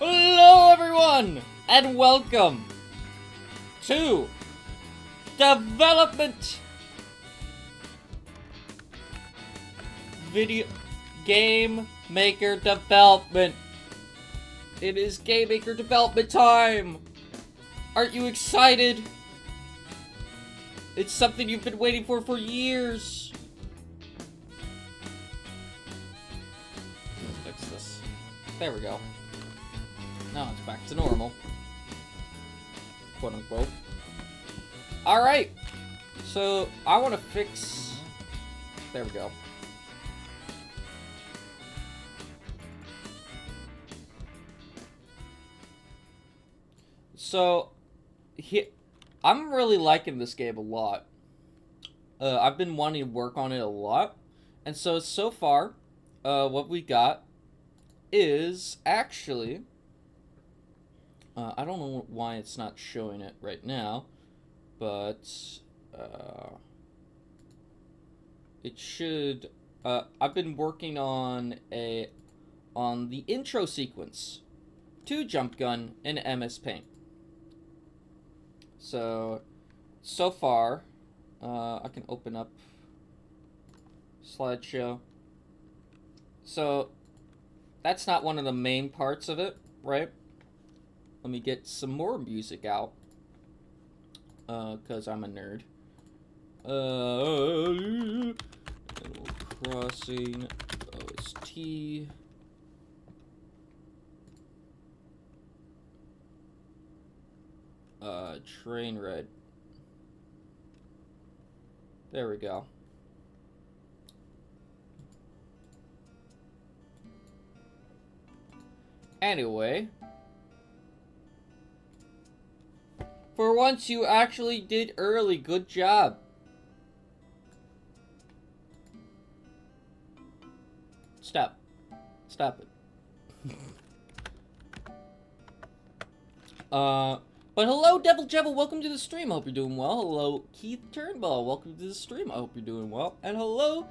Hello everyone, and welcome to Development Video Game Maker Development. It is Game Maker Development time! Aren't you excited? It's something you've been waiting for years. Fix this. There we go. Now it's back to normal. Quote unquote. Alright. So, I want to fix... There we go. So, I'm really liking this game a lot. I've been wanting to work on it a lot. And so far, what we got is actually... I don't know why it's not showing it right now, but it should. I've been working on the intro sequence to Jump Gun in MS Paint. So far, I can open up slideshow. So that's not one of the main parts of it, right? Let me get some more music out, because I'm a nerd. Animal Crossing, OST. Train Red. There we go. Anyway. For once, you actually did early. Good job. Stop. Stop it. But hello, Devil Jevil. Welcome to the stream. I hope you're doing well. Hello, Keith Turnbull. Welcome to the stream. I hope you're doing well. And hello,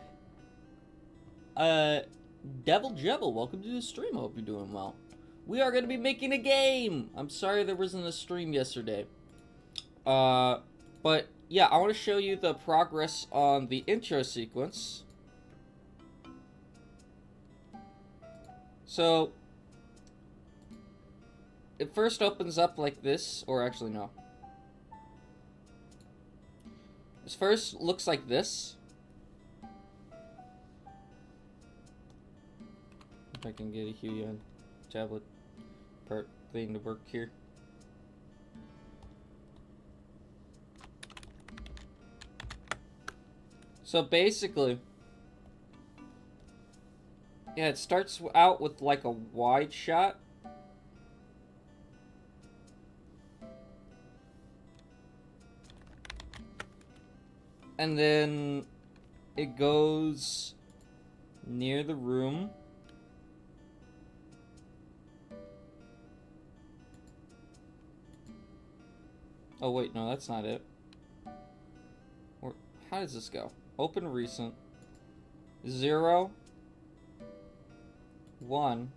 Devil Jevil. Welcome to the stream. I hope you're doing well. We are going to be making a game. I'm sorry there wasn't a stream yesterday. But yeah, I want to show you the progress on the intro sequence. So, it first opens up like this, or actually no. This first looks like this. If I can get a Huion tablet part thing to work here. So basically, yeah, it starts out with like a wide shot. And then it goes near the room. Oh wait, no, that's not it. Or how does this go? Open recent. 0, 1.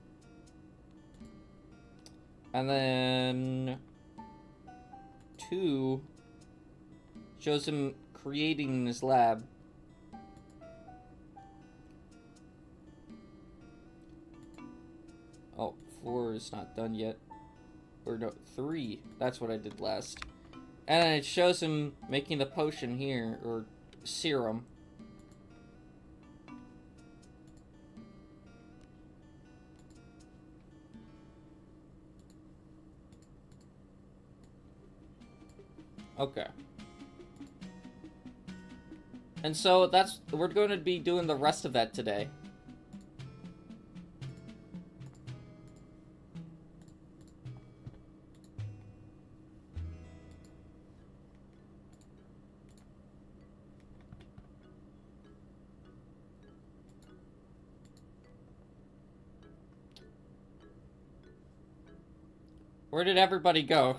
And then 2 shows him creating in his lab. Oh, 4 is not done yet. Or no, 3. That's what I did last. And then it shows him making the potion here, or serum. Okay. And so we're going to be doing the rest of that today. Where did everybody go?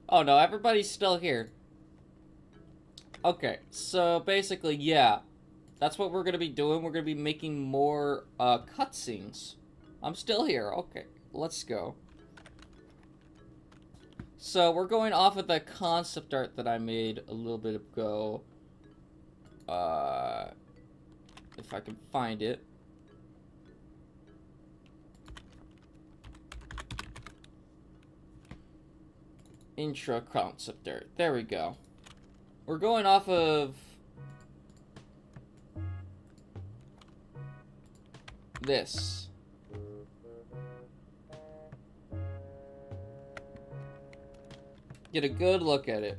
Oh no, everybody's still here. Okay, so basically, yeah. That's what we're gonna be doing. We're gonna be making more cutscenes. I'm still here. Okay, let's go. So we're going off of the concept art that I made a little bit ago. If I can find it. Intro concept art. There we go. We're going off of this. Get a good look at it.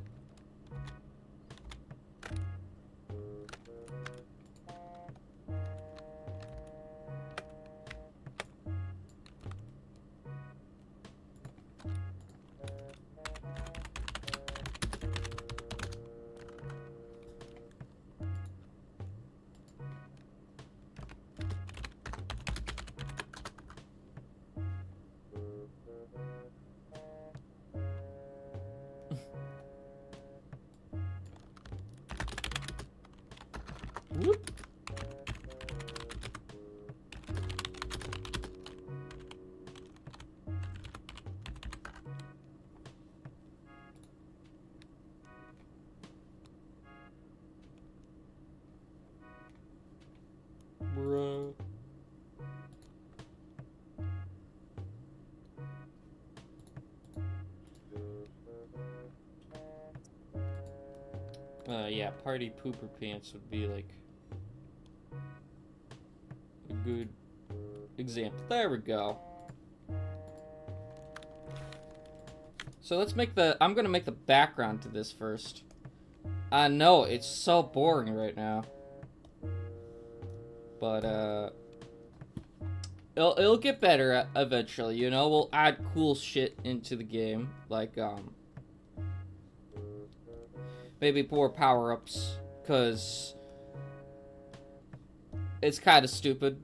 Whoop. Bruh. Yeah, party pooper pants would be like a good example. There we go. So let's make I'm gonna make the background to this first. I know, it's so boring right now. But, it'll get better eventually, you know? We'll add cool shit into the game. Like, maybe more power-ups. Because it's kind of stupid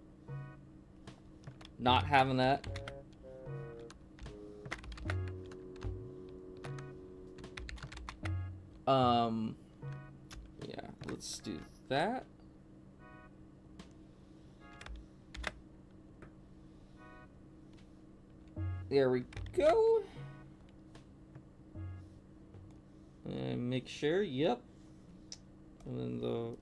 not having that. Yeah, let's do that. There we go. And make sure, yep. And then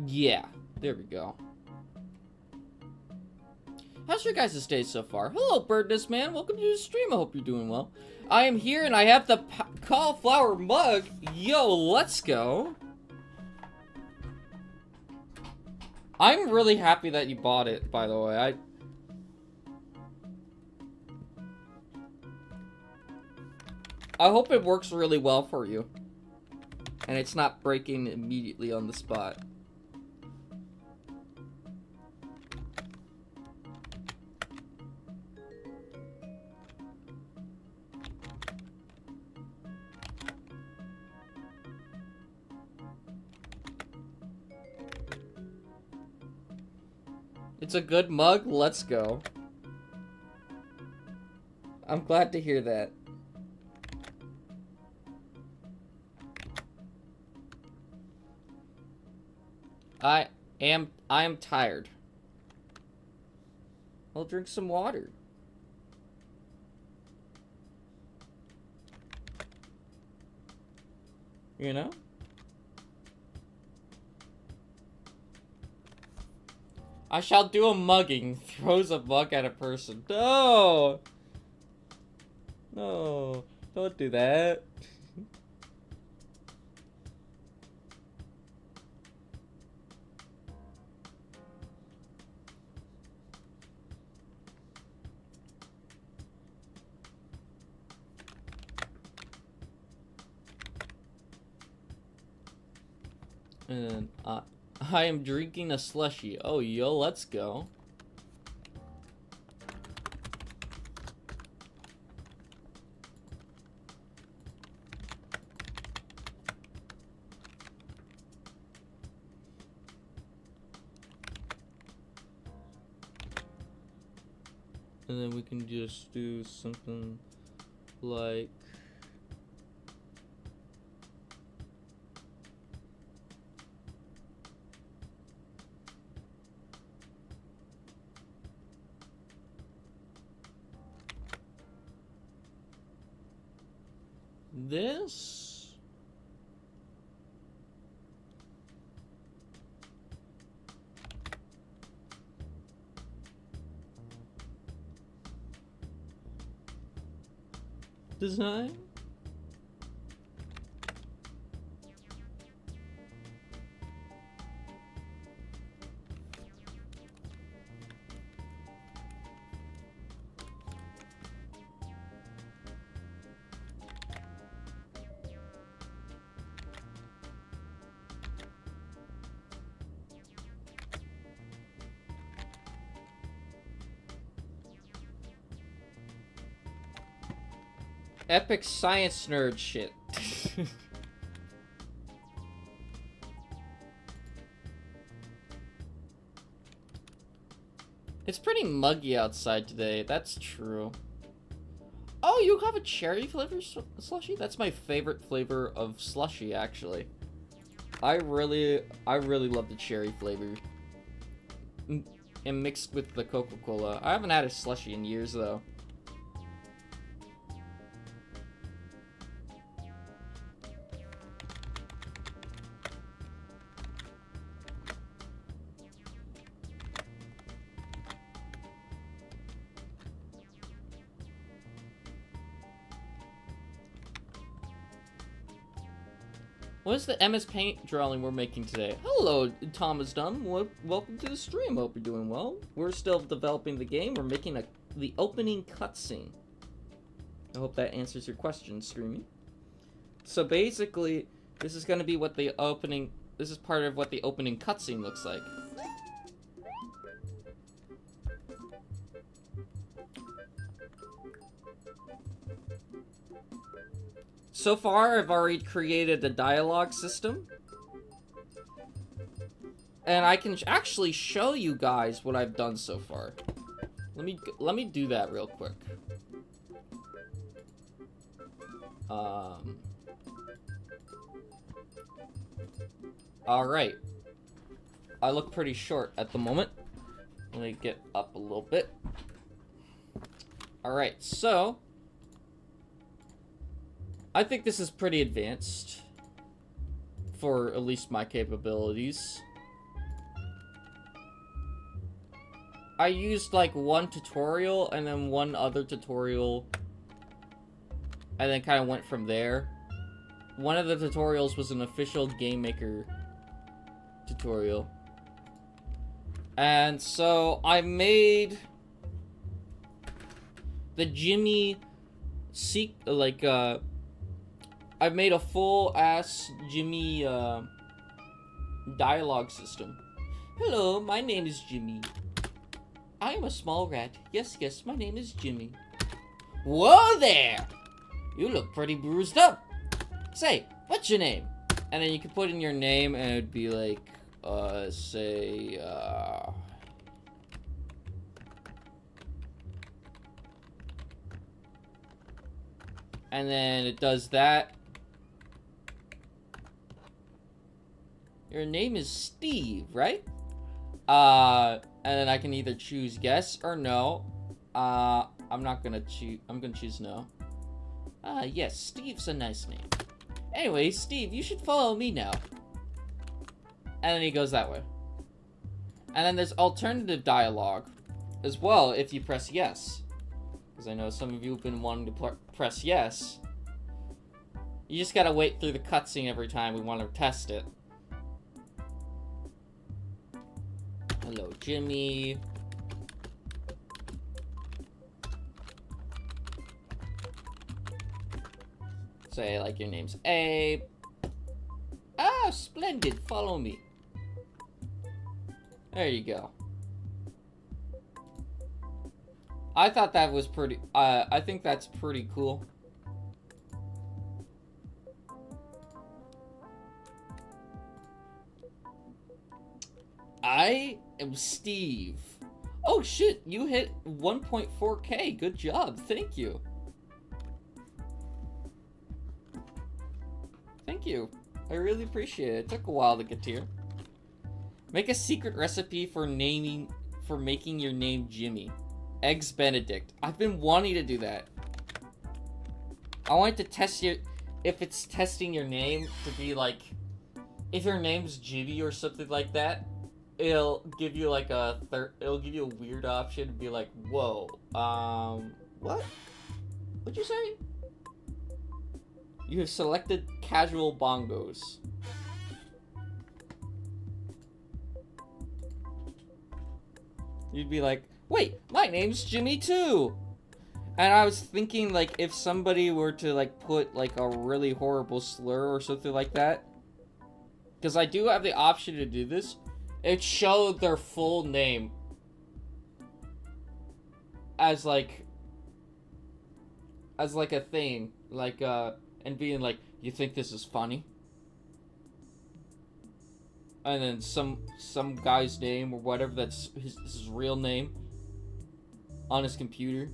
yeah, there we go. How's your guys' day so far? Hello, Birdness Man. Welcome to the stream. I hope you're doing well. I am here and I have the cauliflower mug. Yo, let's go. I'm really happy that you bought it, by the way. I hope it works really well for you. And it's not breaking immediately on the spot. It's a good mug? Let's go. I'm glad to hear that. I am tired. I'll drink some water. You know? I shall do a mugging. Throws a mug at a person. No! No. Don't do that. And I am drinking a slushie. Oh, yo, let's go. And then we can just do something like... this. Design. Epic science nerd shit. It's pretty muggy outside today, that's true. Oh, you have a cherry flavor slushie? That's my favorite flavor of slushie, actually. I really love the cherry flavor. And mixed with the Coca-Cola. I haven't had a slushie in years, though. What is the MS Paint drawing we're making today? Hello, Thomas Dunn. Welcome to the stream. Hope you're doing well. We're still developing the game. We're making the opening cutscene. I hope that answers your question, streaming. So basically, this is going to be what the opening... This is part of what the opening cutscene looks like. So far, I've already created a dialogue system. And I can actually show you guys what I've done so far. Let me do that real quick. Alright. I look pretty short at the moment. Let me get up a little bit. Alright, so... I think this is pretty advanced. For at least my capabilities. I used like one tutorial and then one other tutorial. And then kind of went from there. One of the tutorials was an official Game Maker tutorial. And so I made the Jimmy I've made a full-ass Jimmy, dialogue system. Hello, my name is Jimmy. I am a small rat. Yes, my name is Jimmy. Whoa there! You look pretty bruised up. Say, what's your name? And then you can put in your name and it'd be like, say, and then it does that. Your name is Steve, right? And then I can either choose yes or no. I'm gonna choose no. Yes, Steve's a nice name. Anyway, Steve, you should follow me now. And then he goes that way. And then there's alternative dialogue as well if you press yes. Because I know some of you have been wanting to press yes. You just gotta wait through the cutscene every time we want to test it. Hello, Jimmy. Say, like, your name's Abe. Ah, splendid. Follow me. There you go. I thought that was pretty... I think that's pretty cool. I am Steve. Oh shit, you hit 1.4K. Good job. Thank you. Thank you. I really appreciate it. It took a while to get here. Make a secret recipe for making your name Jimmy. Eggs Benedict. I've been wanting to do that. I wanted to test if it's testing your name to be like, if your name's Jimmy or something like that, it'll give you like it'll give you a weird option to be like, whoa, what? What'd you say? You have selected casual bongos. You'd be like, wait, my name's Jimmy too! And I was thinking, like, if somebody were to, like, put, like, a really horrible slur or something like that, because I do have the option to do this, it showed their full name as, like, a thing, like, and being like, you think this is funny? And then some guy's name or whatever that's his real name on his computer.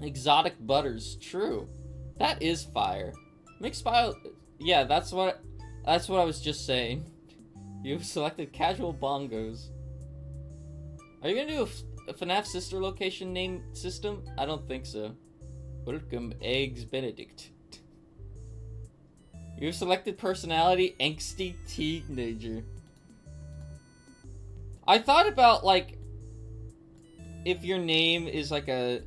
Exotic butters, true. That is fire. Mixed bio, yeah, that's what I was just saying. You've selected casual bongos. Are you gonna do a FNAF sister location name system? I don't think so. Welcome, Eggs Benedict. You've selected personality, angsty teenager. I thought about, like, if your name is like a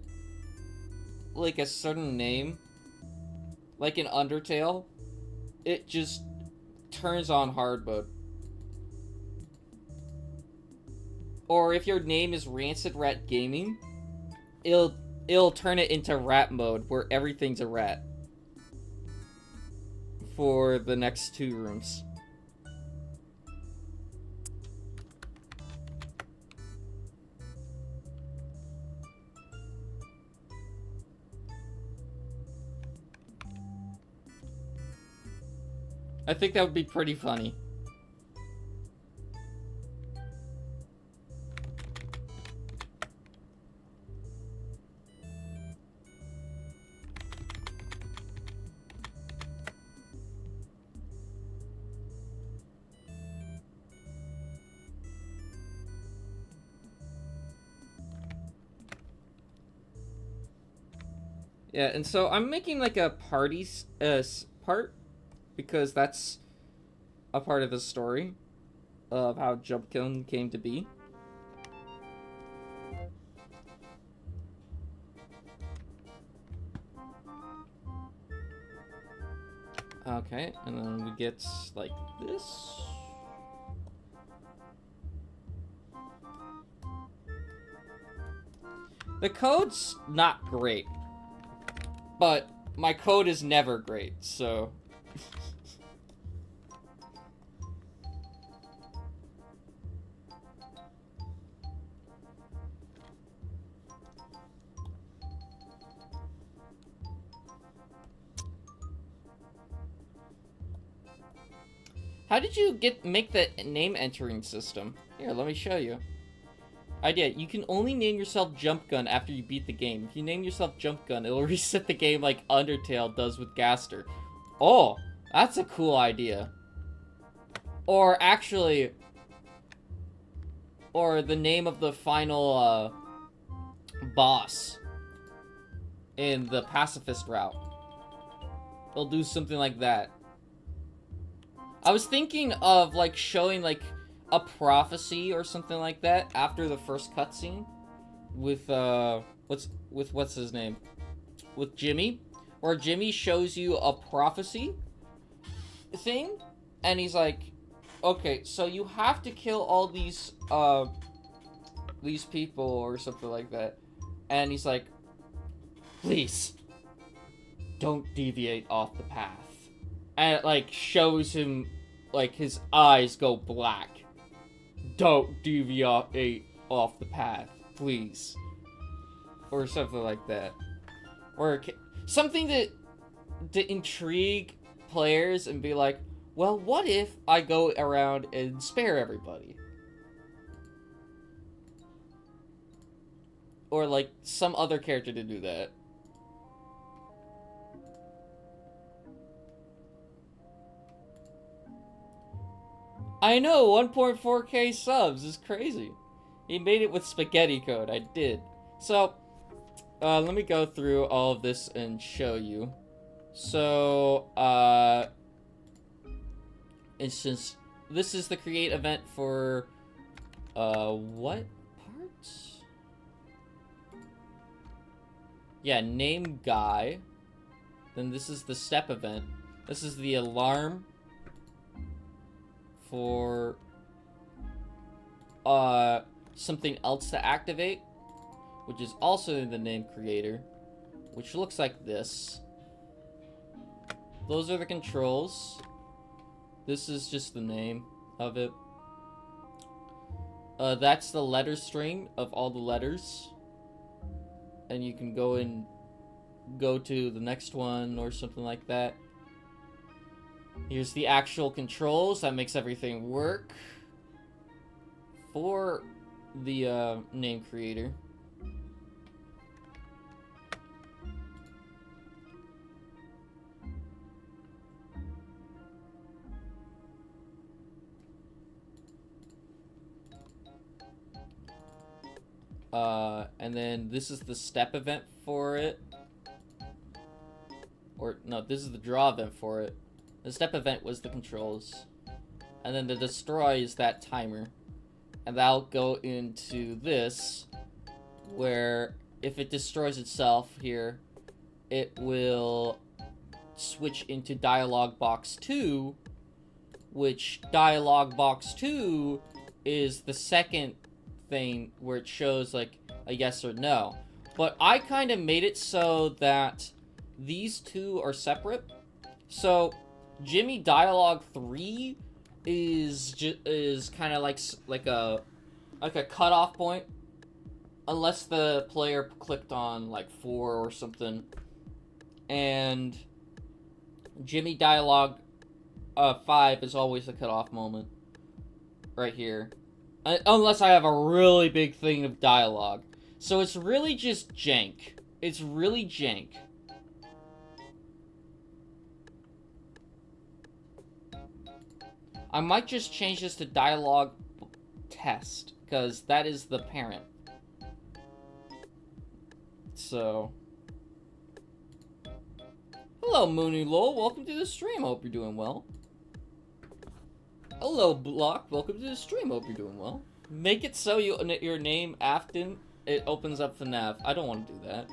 certain name, like in Undertale, it just turns on hard mode. Or if your name is Rancid Rat Gaming, it'll turn it into rat mode, where everything's a rat. For the next 2 rooms. I think that would be pretty funny. Yeah, and so I'm making like a party part, because that's a part of the story of how Jumpkin came to be. Okay, and then we get like this. The code's not great, but my code is never great, so... How did you make the name entering system? Here, let me show you. Idea, you can only name yourself Jump Gun after you beat the game. If you name yourself Jump Gun, it'll reset the game like Undertale does with Gaster. Oh, that's a cool idea. Or actually... Or the name of the final, boss in the pacifist route. They'll do something like that. I was thinking of, like, showing, like, a prophecy or something like that after the first cutscene with, what's his name? With Jimmy, where Jimmy shows you a prophecy thing, and he's like, okay, so you have to kill all these people or something like that, and he's like, please, don't deviate off the path. And it, like, shows him, like, his eyes go black. Don't deviate off the path, please. Or something like that. Or something to intrigue players and be like, well, what if I go around and spare everybody? Or, like, some other character to do that. I know, 1.4k subs is crazy. He made it with spaghetti code. I did. So, let me go through all of this and show you. So, instance, this is the create event for, what parts? Yeah, name guy. Then this is the step event. This is the alarm for, something else to activate, which is also in the name creator, which looks like this. Those are the controls. This is just the name of it. That's the letter string of all the letters. And you can go to the next one or something like that. Here's the actual controls that makes everything work for the name creator. And then this is the step event for it. Or, no, this is the draw event for it. The step event was the controls. And then the destroy is that timer. And that'll go into this, where if it destroys itself here, it will switch into dialog box 2, which dialog box 2 is the second thing where it shows like a yes or no. But I kind of made it so that these two are separate. So Jimmy dialog 3 is kind of like a cutoff point, unless the player clicked on like 4 or something. And Jimmy dialog 5 is always the cutoff moment right here, unless I have a really big thing of dialogue. So it's really just jank. It's really jank. I might just change this to dialogue test, because that is the parent. So, hello Mooney Lowell, welcome to the stream, hope you're doing well. Hello Block, welcome to the stream, hope you're doing well. Make it so your name Afton, it opens up FNAF. I don't want to do that.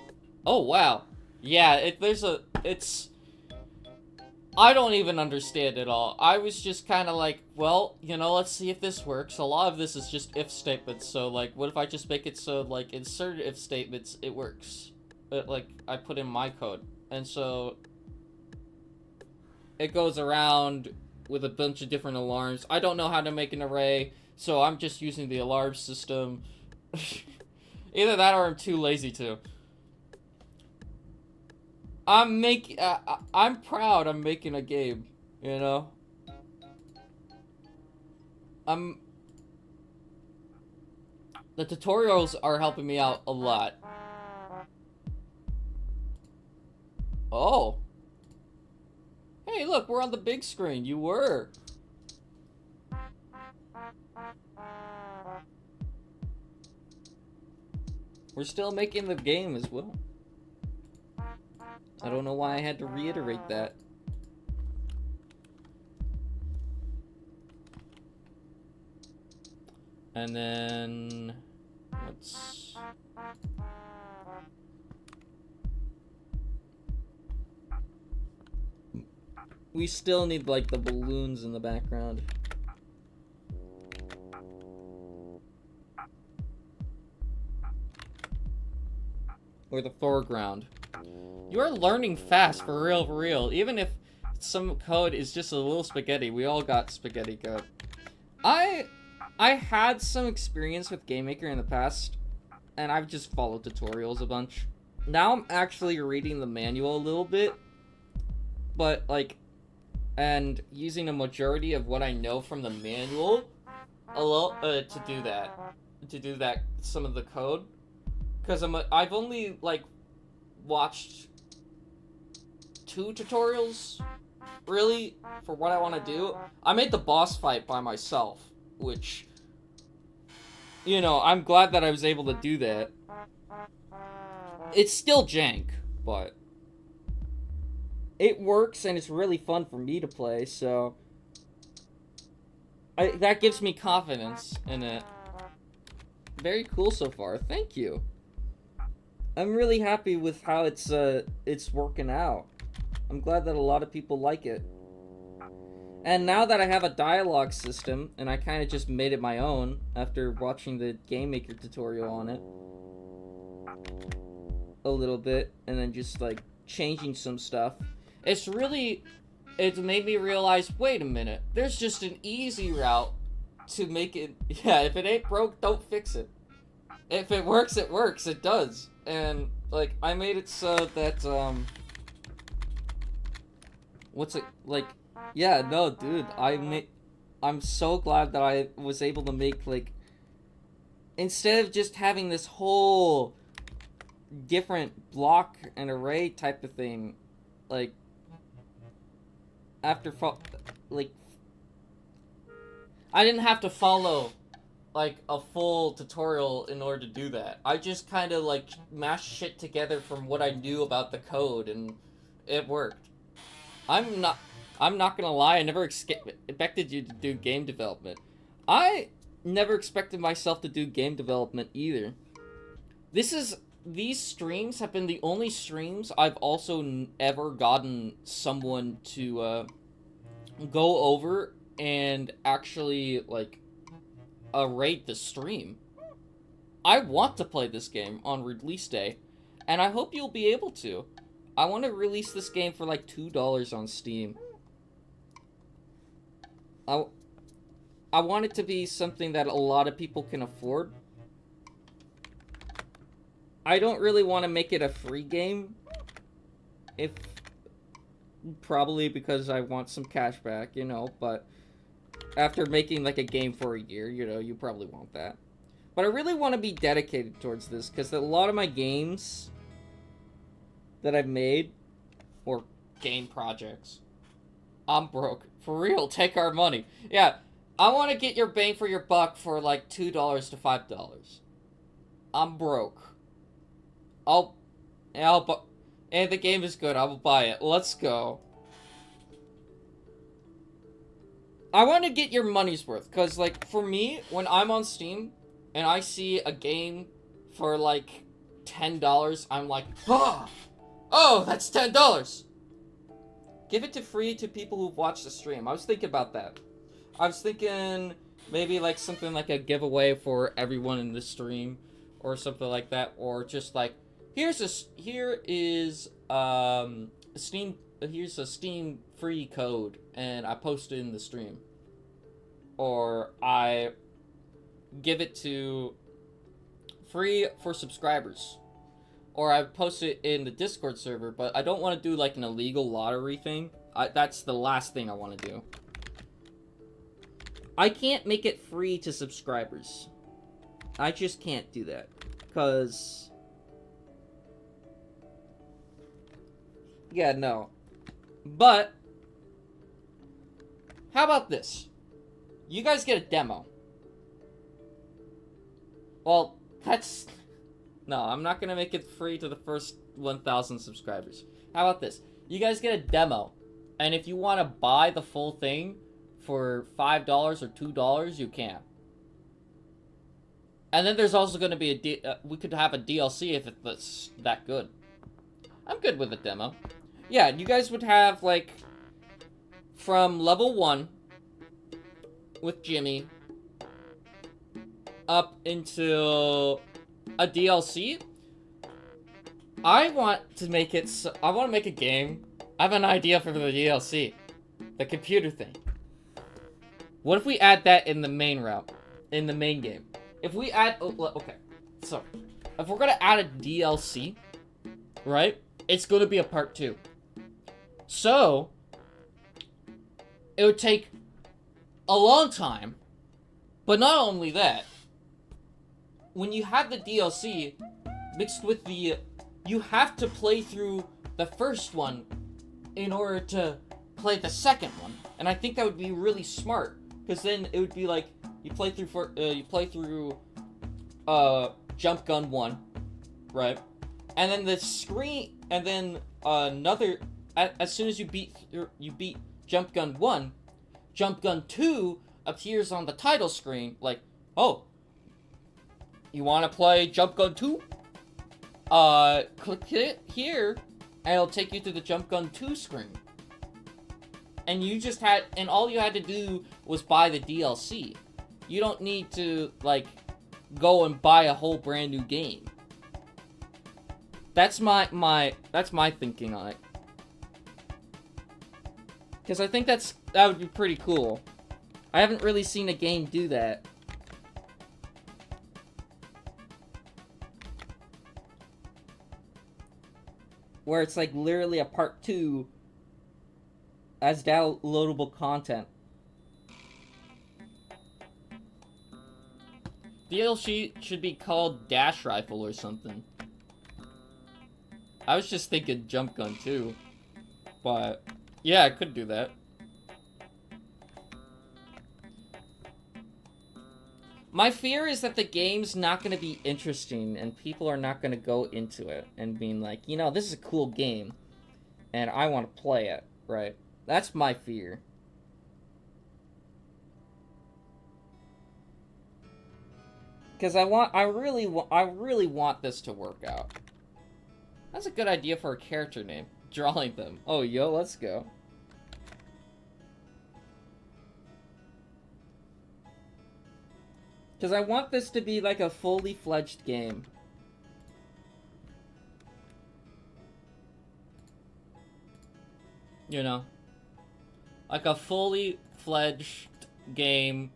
Oh wow. Yeah, I don't even understand it all. I was just kind of like, well, you know, let's see if this works. A lot of this is just if statements, so, like, what if I just make it so, like, insert if statements, it works. Like, I put in my code. And so, it goes around with a bunch of different alarms. I don't know how to make an array, so I'm just using the alarm system. Either that or I'm too lazy to. I'm proud I'm making a game, you know? The tutorials are helping me out a lot. Oh. Hey, look, we're on the big screen. You were. We're still making the game as well. I don't know why I had to reiterate that. And then let's we still need like the balloons in the background. Or the foreground. You are learning fast, for real. Even if some code is just a little spaghetti, we all got spaghetti code. I had some experience with GameMaker in the past, and I've just followed tutorials a bunch. Now I'm actually reading the manual a little bit, but like, and using a majority of what I know from the manual to do that, some of the code, because I've only like watched 2 tutorials really for what I want to do. I made the boss fight by myself, which you know, I'm glad that I was able to do that. It's still jank, but it works and it's really fun for me to play, so that gives me confidence in it. Very cool so far. Thank you. I'm really happy with how it's working out. I'm glad that a lot of people like it. And now that I have a dialogue system, and I kind of just made it my own after watching the Game Maker tutorial on it a little bit, and then just like changing some stuff, it's made me realize, wait a minute, there's just an easy route to make it. Yeah, if it ain't broke, don't fix it. If it works, it works. It does. And like, I made it so that what's it like? Yeah, no, dude, I'm so glad that I was able to make, like, instead of just having this whole different block and array type of thing, like, after, like, I didn't have to follow, like, a full tutorial in order to do that. I just kind of, like, mashed shit together from what I knew about the code, and it worked. I'm not gonna lie, I never expected you to do game development. I never expected myself to do game development either. These streams have been the only streams I've also ever gotten someone to go over and actually, like, rate the stream. I want to play this game on release day, and I hope you'll be able to. I want to release this game for like $2 on Steam. I want it to be something that a lot of people can afford. I don't really want to make it a free game. Probably because I want some cash back, you know, but after making like a game for a year, you know, you probably want that. But I really want to be dedicated towards this, because a lot of my games that I've made, or game projects, I'm broke. For real, take our money. Yeah, I want to get your bang for your buck for like $2 to $5. I'm broke. And the game is good, I will buy it. Let's go. I want to get your money's worth, because, like, for me, when I'm on Steam, and I see a game for, like, $10, I'm like, oh, that's $10! Give it to free to people who've watched the stream. I was thinking about that. I was thinking maybe, like, something like a giveaway for everyone in the stream, or something like that, or just, like, here's a Steam free code, and I post it in the stream. Or I give it to free for subscribers. Or I post it in the Discord server, but I don't want to do like an illegal lottery thing. That's the last thing I want to do. I can't make it free to subscribers. I just can't do that. Because... yeah, no. But, how about this? You guys get a demo. Well, that's... no, I'm not gonna make it free to the first 1,000 subscribers. How about this? You guys get a demo, and if you want to buy the full thing for $5 or $2, you can. And then there's also gonna be we could have a DLC if it's that good. I'm good with a demo. Yeah, you guys would have, like, from level 1 with Jimmy up until a DLC. I want to make it I want to make a game. I have an idea for the DLC. The computer thing. What if we add that in the main route? In the main game? If we add... okay. So, if we're gonna add a DLC, right? It's gonna be a part 2. So, it would take a long time, but not only that, when you have the DLC mixed with the... you have to play through the first one in order to play the second one. And I think that would be really smart, because then it would be like, you play through Jump Gun 1, right? And then the screen, and then another, as soon as you beat Jump Gun 1, Jump Gun 2 appears on the title screen, like, oh, you want to play Jump Gun 2? Click it here, and it'll take you to the Jump Gun 2 screen. And and all you had to do was buy the DLC. You don't need to, like, go and buy a whole brand new game. That's my thinking on it. Because I think that would be pretty cool. I haven't really seen a game do that. Where it's like literally a part 2 as downloadable content. DLC should be called Dash Rifle or something. I was just thinking Jump Gun 2. But, yeah, I could do that. My fear is that the game's not going to be interesting, and people are not going to go into it and being like, you know, this is a cool game, and I want to play it, right? That's my fear. Because I really want this to work out. That's a good idea for a character name. Drawing them. Oh, yo, let's go. Because I want this to be like a fully fledged game. You know? Like a fully fledged game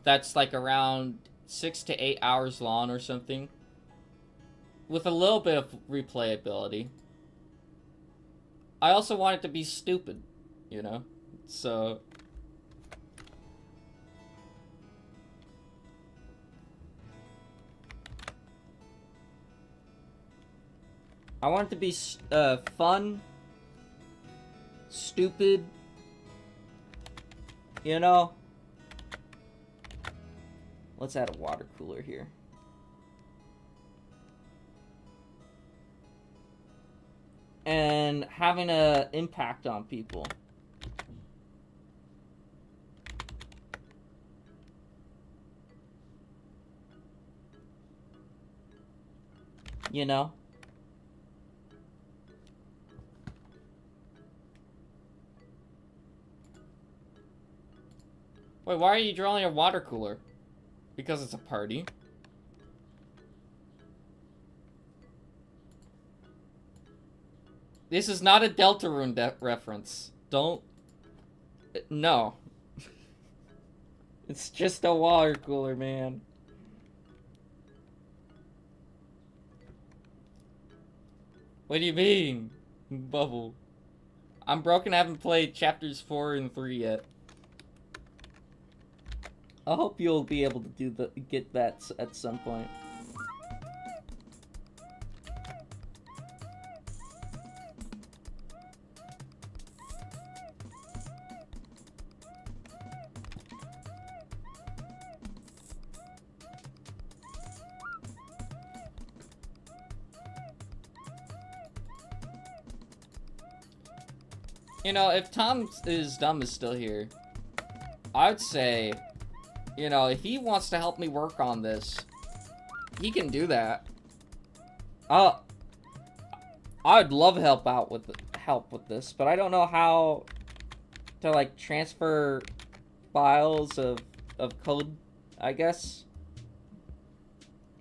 that's like around 6 to 8 hours long or something. With a little bit of replayability. I also want it to be stupid, you know? So... I want it to be fun, stupid, you know? Let's add a water cooler here. And having an impact on people. You know? Wait, why are you drawing a water cooler? Because it's a party. This is not a Deltarune reference. Don't... No. It's just a water cooler, man. What do you mean? Bubble. I'm broken, I haven't played chapters 4 and 3 yet. I hope you'll be able to get that at some point. You know, if Tom is Dumb is still here, I'd say, you know, if he wants to help me work on this, he can do that. I'd love help with this, but I don't know how to like transfer files of code, I guess.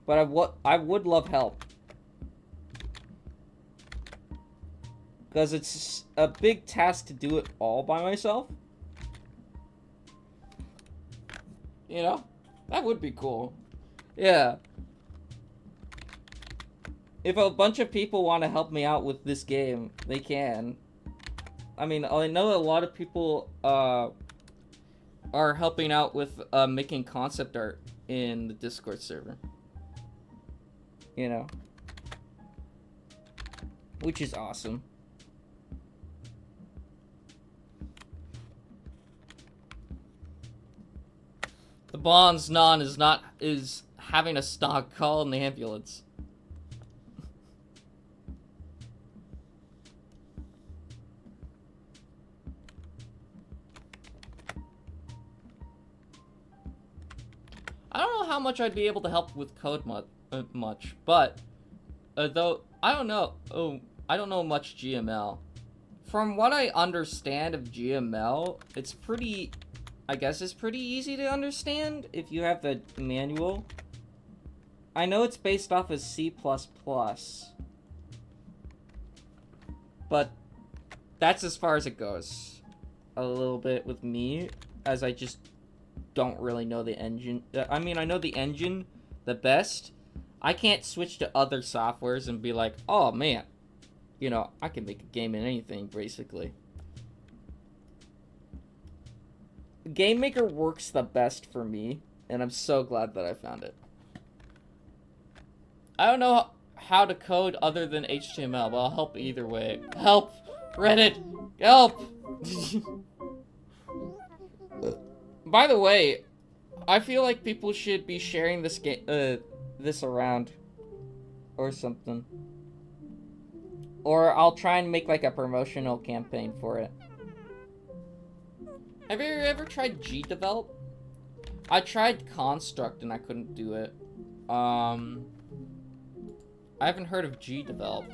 But I would love help. Because it's a big task to do it all by myself. You know? That would be cool. Yeah. If a bunch of people want to help me out with this game, they can. I mean, I know a lot of people are helping out with making concept art in the Discord server. You know? Which is awesome. The Bonds Non is having a stock call in the ambulance. I don't know how much I'd be able to help with code much, but though I don't know. Oh, I don't know much GML. From what I understand of GML, it's pretty. I guess it's pretty easy to understand if you have the manual. I know it's based off of C++, but that's as far as it goes. A little bit with me, as I just don't really know the engine. I mean, I know the engine the best. I can't switch to other softwares and be like, oh man, you know, I can make a game in anything, basically. Game Maker works the best for me, and I'm so glad that I found it. I don't know how to code other than HTML, but I'll help either way. Help! Reddit! Help! By the way, I feel like people should be sharing this game, this around, or something. Or I'll try and make like a promotional campaign for it. Have you ever tried GDevelop? I tried Construct and I couldn't do it. I haven't heard of GDevelop.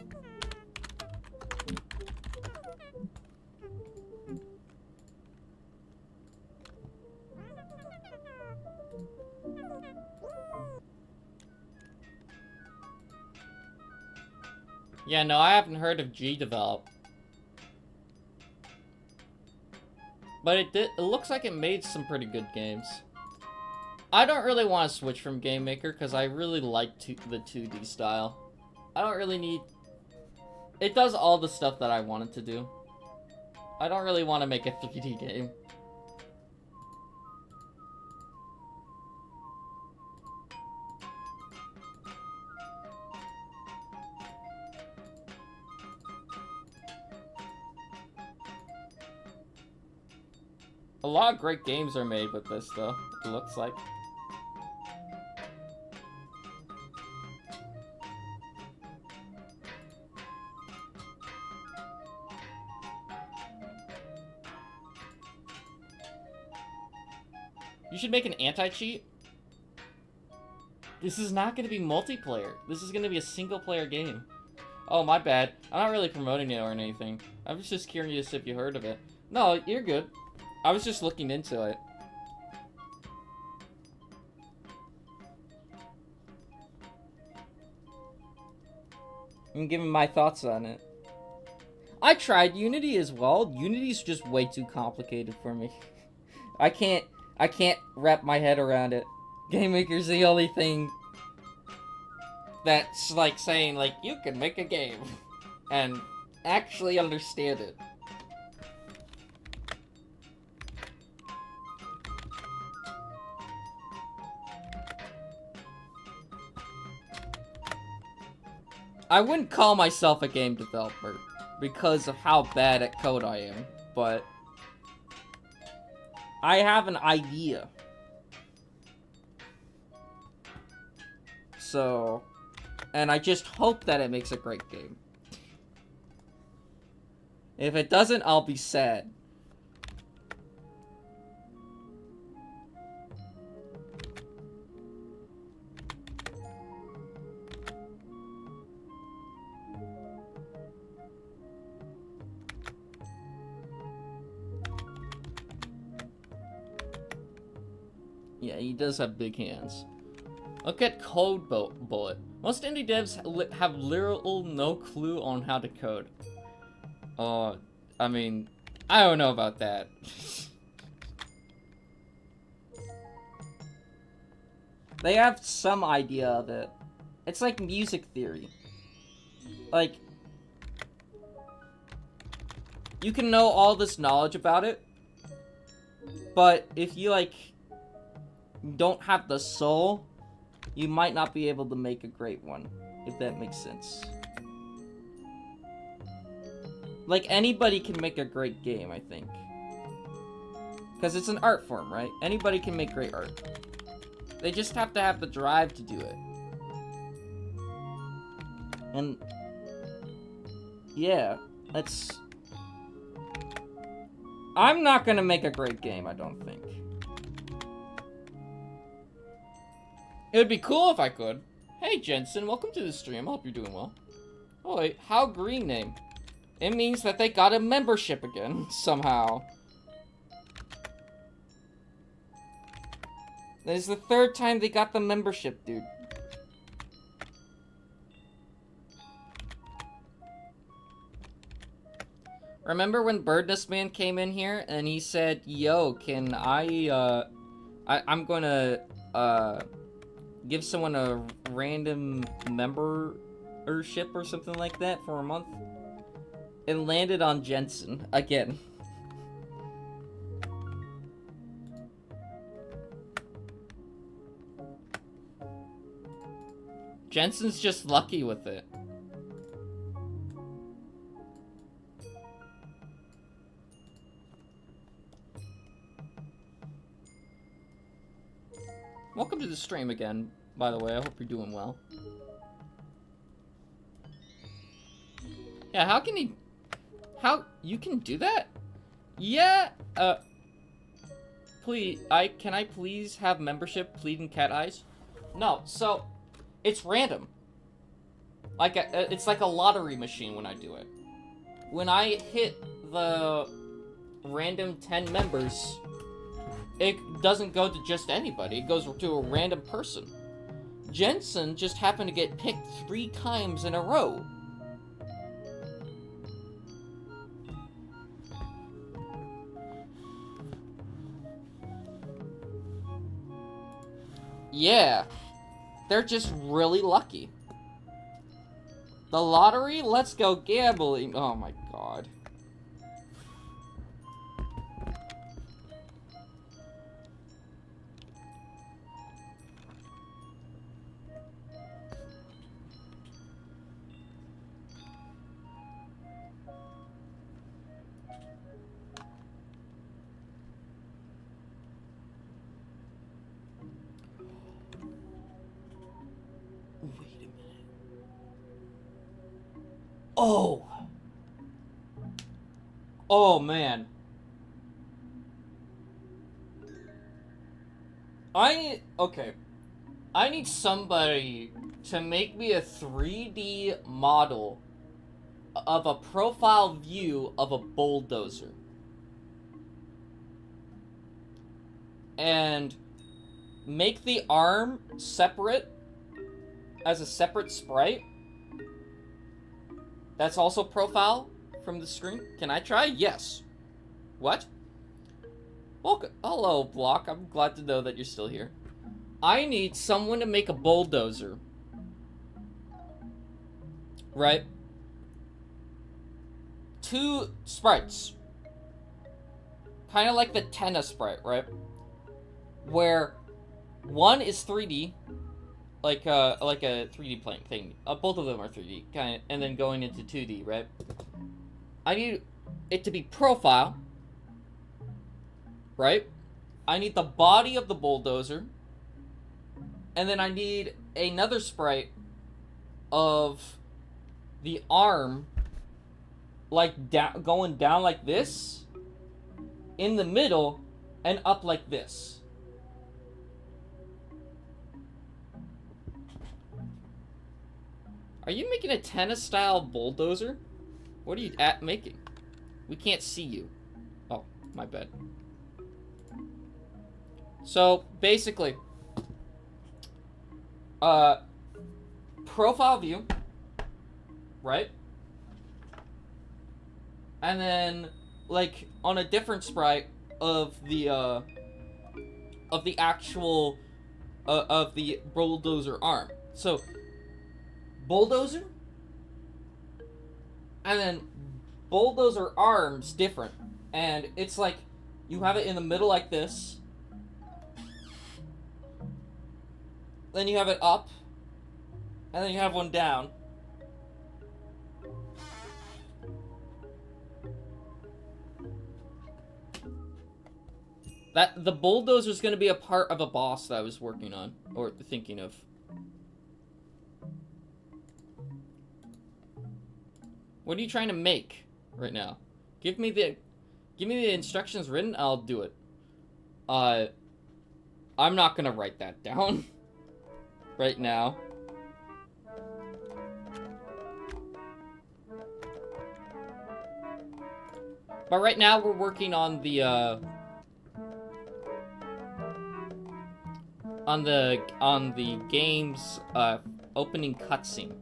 Yeah, no, I haven't heard of GDevelop. But it looks like it made some pretty good games. I don't really want to switch from Game Maker because I really like the 2D style. I don't really need... It does all the stuff that I want it to do. I don't really want to make a 3D game. A lot of great games are made with this, though, it looks like. You should make an anti-cheat. This is not going to be multiplayer. This is going to be a single-player game. Oh, my bad. I'm not really promoting it or anything. I was just curious if you heard of it. No, you're good. I was just looking into it. I'm giving my thoughts on it. I tried Unity as well. Unity's just way too complicated for me. I can't wrap my head around it. Game Maker's the only thing that's like saying like you can make a game and actually understand it. I wouldn't call myself a game developer because of how bad at code I am, but I have an idea. So, and I just hope that it makes a great game. If it doesn't, I'll be sad. Yeah, he does have big hands. Look at Code Bullet. Most indie devs have literal no clue on how to code. I mean, I don't know about that. They have some idea of it. It's like music theory. Like, you can know all this knowledge about it, but if you, like, don't have the soul, you might not be able to make a great one, if that makes sense. Like, anybody can make a great game, I think. Because it's an art form, right? Anybody can make great art. They just have to have the drive to do it. And yeah, that's... I'm not gonna make a great game, I don't think. It would be cool if I could. Hey, Jensen, welcome to the stream. I hope you're doing well. Oh, wait, how green name? It means that they got a membership again, somehow. That is the third time they got the membership, dude. Remember when Birdnest Man came in here and he said, yo, can I'm gonna, give someone a random membership or something like that for a month? It landed on Jensen again. Jensen's just lucky with it. Welcome to the stream again, by the way. I hope you're doing well. Yeah, how can he... How... You can do that? Yeah, please, can I please have membership, Pleading Cat Eyes? No, so, it's random. Like, it's like a lottery machine when I do it. When I hit the random 10 members, it doesn't go to just anybody, it goes to a random person. Jensen just happened to get picked 3 times in a row. Yeah, they're just really lucky. The lottery? Let's go gambling. Oh my god. Oh! Oh, man. Okay. I need somebody to make me a 3D model of a profile view of a bulldozer. And make the arm separate as a separate sprite. That's also profile from the screen. Can I try? Yes. What? Welcome. Hello, Block. I'm glad to know that you're still here. I need someone to make a bulldozer. Right? 2 sprites. Kind of like the Tenna sprite, right? Where one is 3D. Like a 3D playing thing. Both of them are 3D, kind of, and then going into 2D, right? I need it to be profile, right? I need the body of the bulldozer, and then I need another sprite of the arm, like going down like this, in the middle, and up like this. Are you making a tennis-style bulldozer? What are you making? We can't see you. Oh, my bad. So, basically, profile view, right? And then, like, on a different sprite of the actual, of the bulldozer arm. So, bulldozer, and then bulldozer arms different, and it's like you have it in the middle like this, then you have it up, and then you have one down. That the bulldozer's gonna be a part of a boss that I was working on or thinking of. What are you trying to make right now? Give me the instructions written, I'll do it. I'm not gonna write that down right now. But right now we're working on the game's opening cutscene.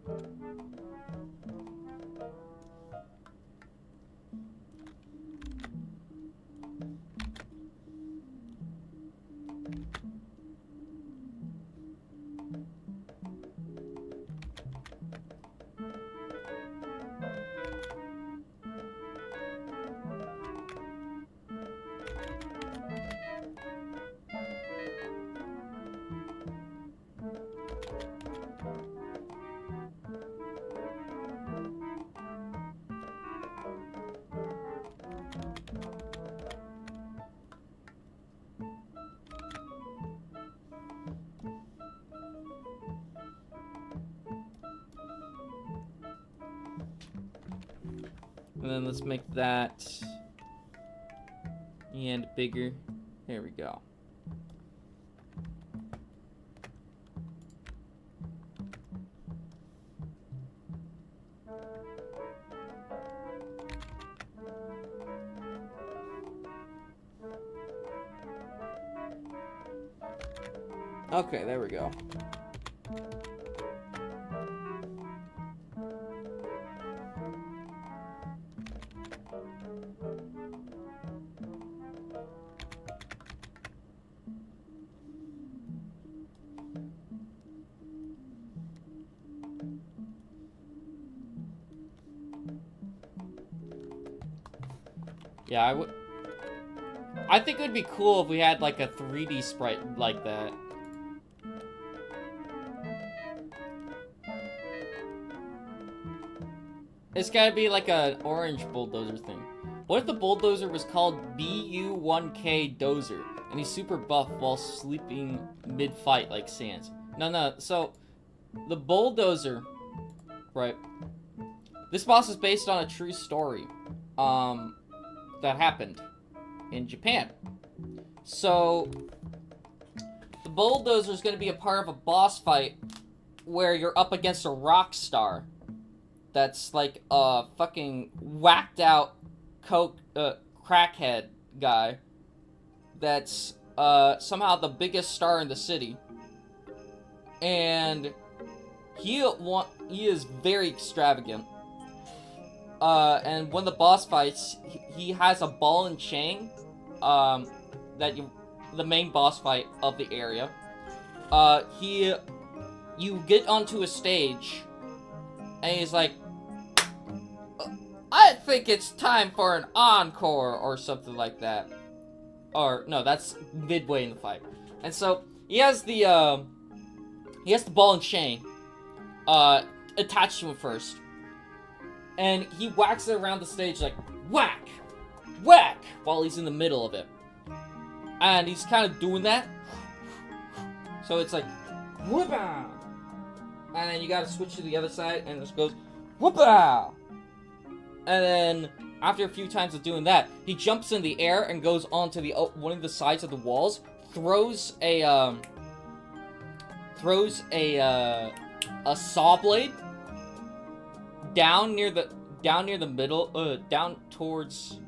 And then let's make that and bigger. There we go. Okay, there we go. Yeah, I think it would be cool if we had like a 3D sprite like that. It's gotta be like an orange bulldozer thing. What if the bulldozer was called BU1K Dozer, and he's super buff while sleeping mid-fight like Sans? No, so, the bulldozer, right, this boss is based on a true story, that happened in Japan. So, the bulldozer is gonna be a part of a boss fight where you're up against a rock star that's like a fucking whacked out crackhead guy that's somehow the biggest star in the city, and he is very extravagant, and when the boss fights, he has a ball and chain, the main boss fight of the area, you get onto a stage, and he's like, I think it's time for an encore, or something like that. Or, no, that's midway in the fight. And so, he has the ball and chain, attached to him first. And he whacks it around the stage like, whack! Whack! While he's in the middle of it. And he's kind of doing that. So it's like, whoop-ah! And then you gotta switch to the other side, and it just goes, whoop-ah! And then, after a few times of doing that, he jumps in the air and goes onto the one of the sides of the walls, throws a saw blade down towards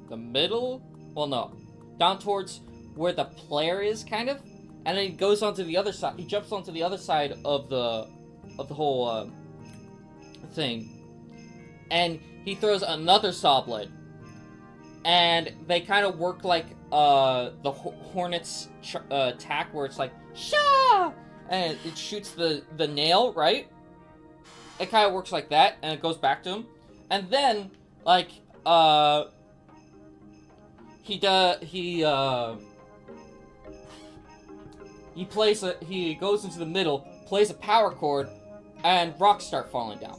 the middle. Well, no, down towards where the player is, kind of, and then he goes onto the other side. He jumps onto the other side of the whole thing, and he throws another saw blade, and they kind of work like the Hornet's attack, where it's like Shah, and it shoots the nail, right? It kind of works like that, and it goes back to him, and then like he goes into the middle, plays a power chord, and rocks start falling down.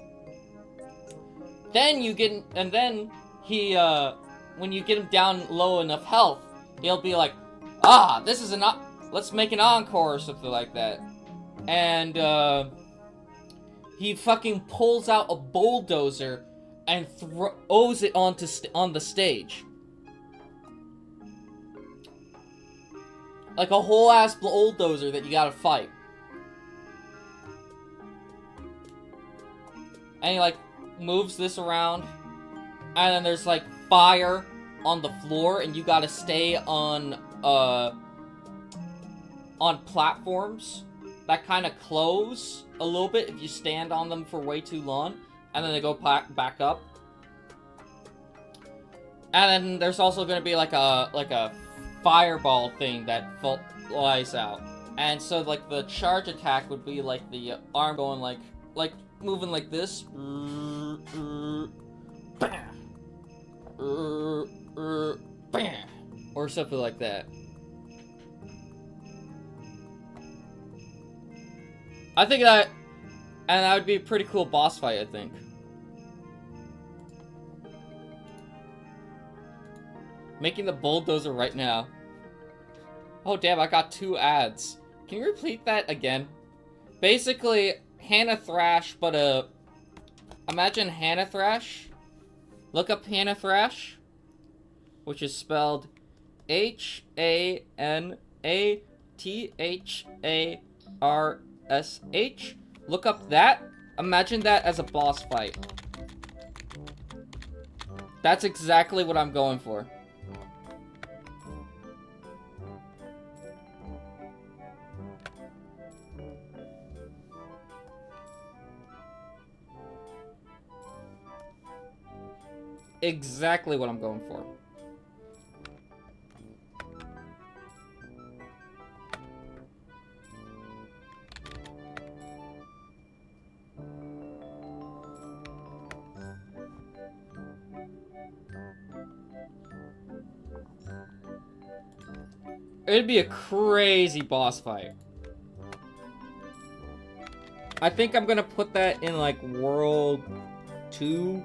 Then when you get him down low enough health, he'll be like, ah, this is let's make an encore or something like that. And, he fucking pulls out a bulldozer and throws it on the stage. Like a whole ass bulldozer that you gotta fight. And he like moves this around. And then there's like fire on the floor and you gotta stay on platforms that kind of close a little bit if you stand on them for way too long, and then they go back up. And then there's also going to be like a fireball thing that flies out, and so like the charge attack would be like the arm going like moving like this, or something like that. I think that would be a pretty cool boss fight, I think. Making the bulldozer right now. Oh damn, I got 2 ads. Can you repeat that again? Basically, Hannah Thrash, but imagine Hannah Thrash. Look up Hannah Thrash, which is spelled HANATHARSH. Look up that. Imagine that as a boss fight. That's exactly what I'm going for. Exactly what I'm going for. It'd be a crazy boss fight. I think I'm gonna put that in like World 2.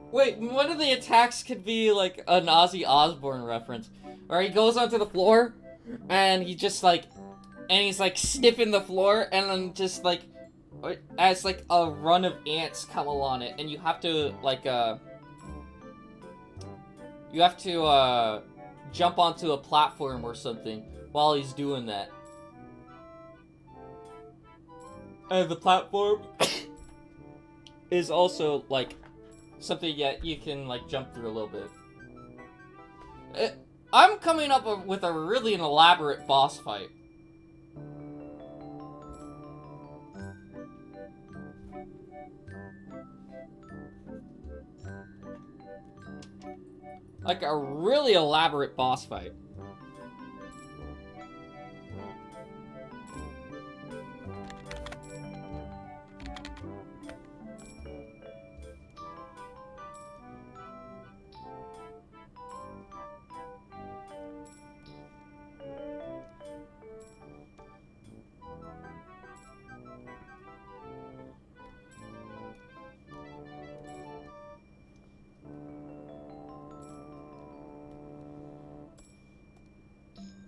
Wait, one of the attacks could be like an Ozzy Osbourne reference, where he goes onto the floor, and he just like, and he's like sniffing the floor, and then just like, as like a run of ants come along it, and you have to like jump onto a platform or something while he's doing that. And the platform is also like something that you can like jump through a little bit. I'm coming up with a really elaborate boss fight. Like a really elaborate boss fight.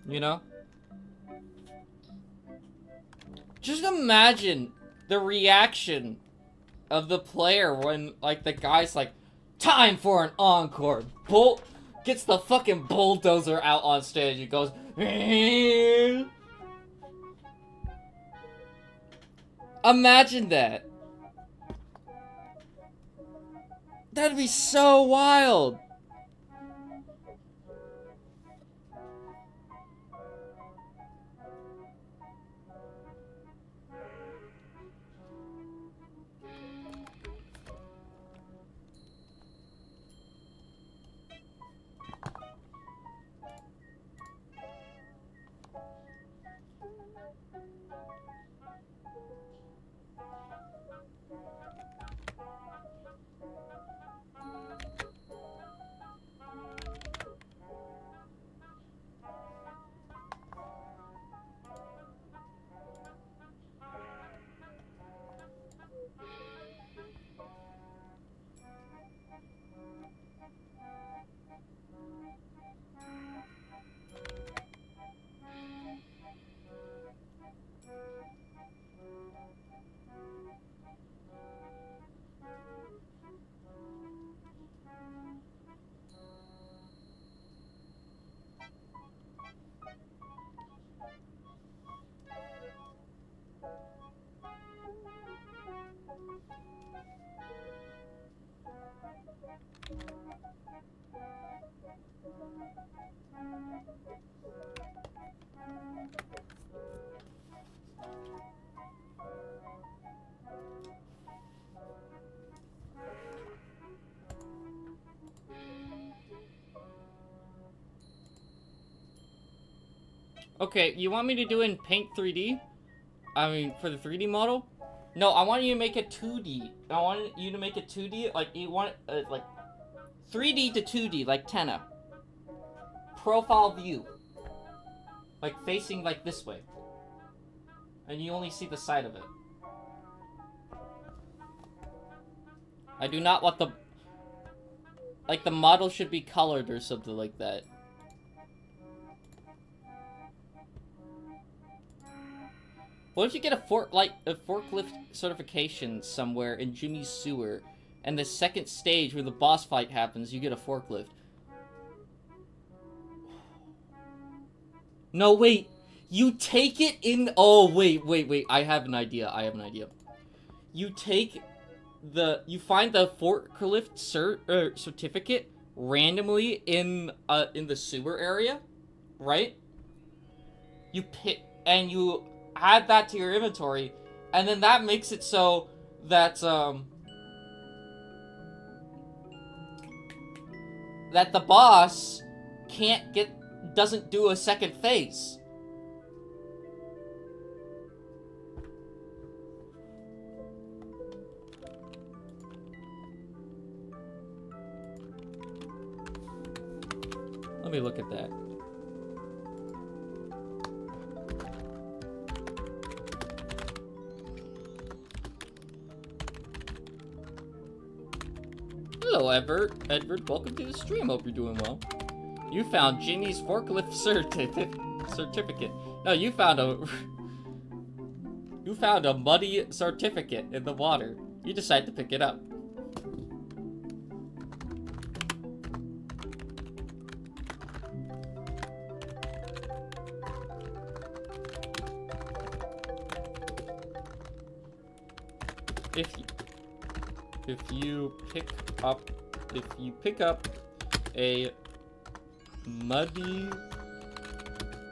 You know? Just imagine the reaction of the player when, like, the guy's like, time for an encore. Gets the fucking bulldozer out on stage and goes, imagine that. That'd be so wild. Okay, you want me to do in Paint 3D? I mean, for the 3D model? No, I want you to make it 2D. I want you to make it 2D, like, you want it, like, 3D to 2D, like Tenna. Profile view. Like, facing, like, this way. And you only see the side of it. I do not want the... Like, the model should be colored or something like that. What if you get a forklift certification somewhere in Jimmy's sewer, and the second stage where the boss fight happens, you get a forklift? No, wait. You take it in... Oh, wait. I have an idea. You take the... You find the forklift certificate randomly in the sewer area, right? You pick... And you add that to your inventory, and then that makes it so that, that the boss doesn't do a second phase. Let me look at that. Hello, Edward. Welcome to the stream. Hope you're doing well. You found Jimmy's forklift certificate. No, you found a muddy certificate in the water. You decide to pick it up. If you pick up a muddy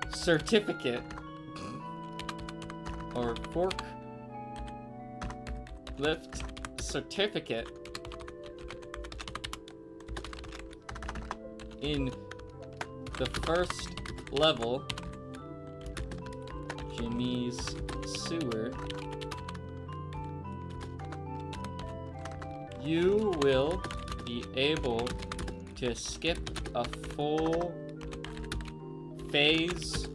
certificate or forklift certificate in the first level, Jimmy's sewer, you will be able to skip a full phase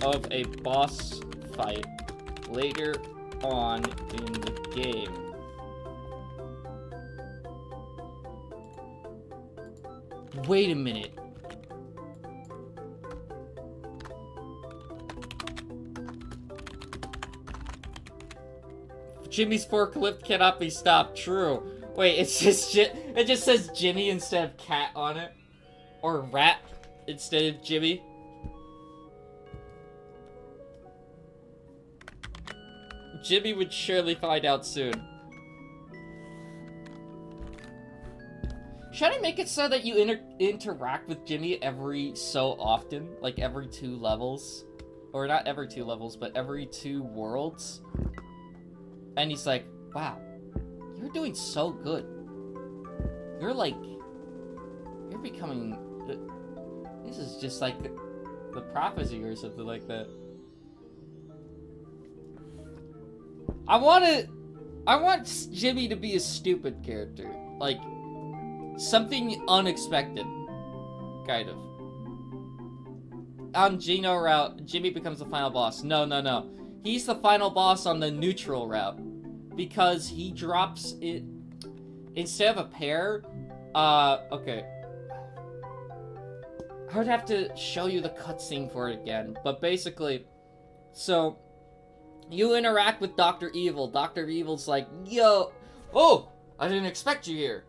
of a boss fight later on in the game. Wait a minute. Jimmy's forklift cannot be stopped. True. Wait, it just says Jimmy instead of cat on it, or rat instead of Jimmy. Jimmy would surely find out soon. Should I make it so that you interact with Jimmy every so often, like every 2 levels, or not every 2 levels, but every 2 worlds? And he's like, "Wow. You're doing so good. You're becoming... This is just like the prophecy or something like that." I want Jimmy to be a stupid character. Like, something unexpected. Kind of. On Geno route, Jimmy becomes the final boss. No. He's the final boss on the neutral route. Because he drops it instead of a pair. Okay. I would have to show you the cutscene for it again, but basically, so you interact with Dr. Evil. Dr. Evil's like, "Yo, oh, I didn't expect you here."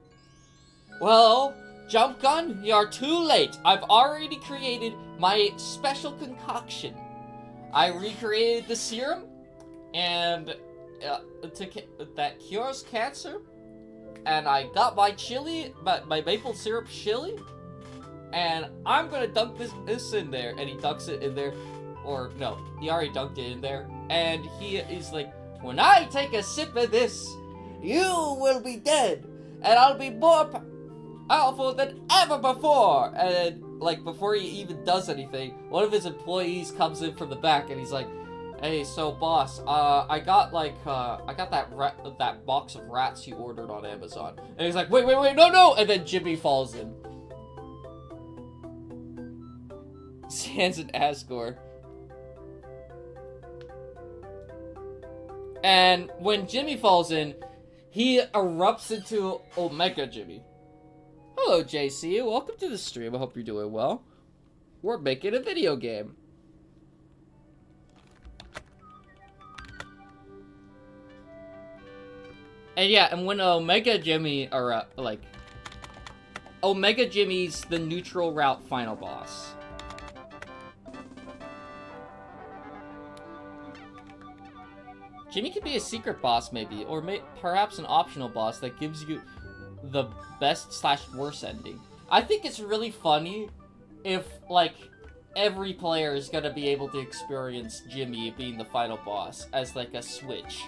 "Well, Jump Gun, you are too late. I've already created my special concoction. I recreated the serum, and that cures cancer, and I got my maple syrup chili, and I'm gonna dunk this in there." And he dunks it in there, or no, he already dunked it in there, and he's like, "When I take a sip of this, you will be dead, and I'll be more powerful than ever before." And like, before he even does anything, one of his employees comes in from the back and he's like, "Hey, so boss, I got that box of rats you ordered on Amazon." And he's like, "Wait, no!" And then Jimmy falls in. Sans and Asgore. And when Jimmy falls in, he erupts into Omega Jimmy. Hello, JC. Welcome to the stream. I hope you're doing well. We're making a video game. And yeah, and when Omega Jimmy Omega Jimmy's the neutral route final boss. Jimmy could be a secret boss, maybe, or perhaps an optional boss that gives you the best/worst ending. I think it's really funny if, like, every player is gonna be able to experience Jimmy being the final boss as, like, a switch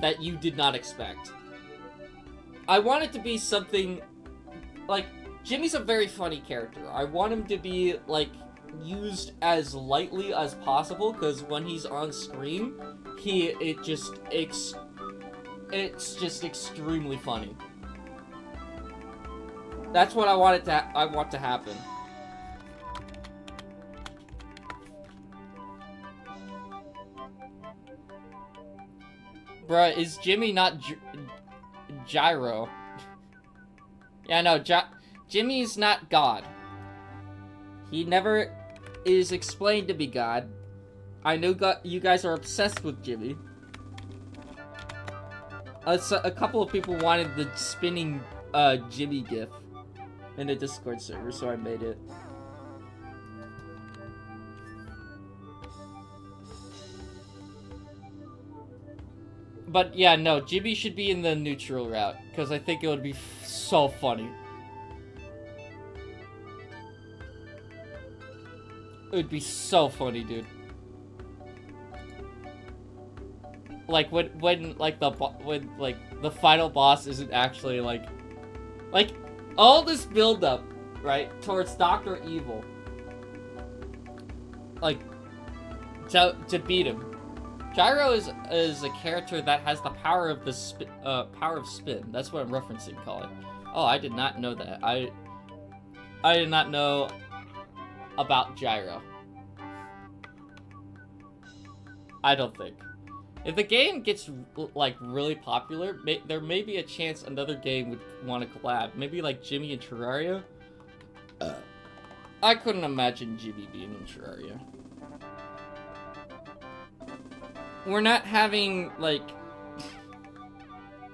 that you did not expect. I want it to be something, like, Jimmy's a very funny character. I want him to be, like, used as lightly as possible, because when he's on screen, it's just extremely funny. That's what I want to happen. Bruh, is Jimmy not Gyro? Yeah, no, Jimmy's not God. He never is explained to be God. I know you guys are obsessed with Jimmy. A couple of people wanted the spinning Jimmy gif in a Discord server, so I made it. But yeah, no, Jimmy should be in the neutral route, because I think it would be so funny. It would be so funny, dude. Like when the final boss isn't actually like all this build up, right, towards Dr. Evil, like to beat him. Gyro is a character that has the power of spin. That's what I'm referencing, Colin. Oh, I did not know that. I did not know about Gyro. I don't think. If the game gets, like, really popular, there may be a chance another game would want to collab. Maybe, like, Jimmy and Terraria. I couldn't imagine Jimmy being in Terraria. We're not having, like,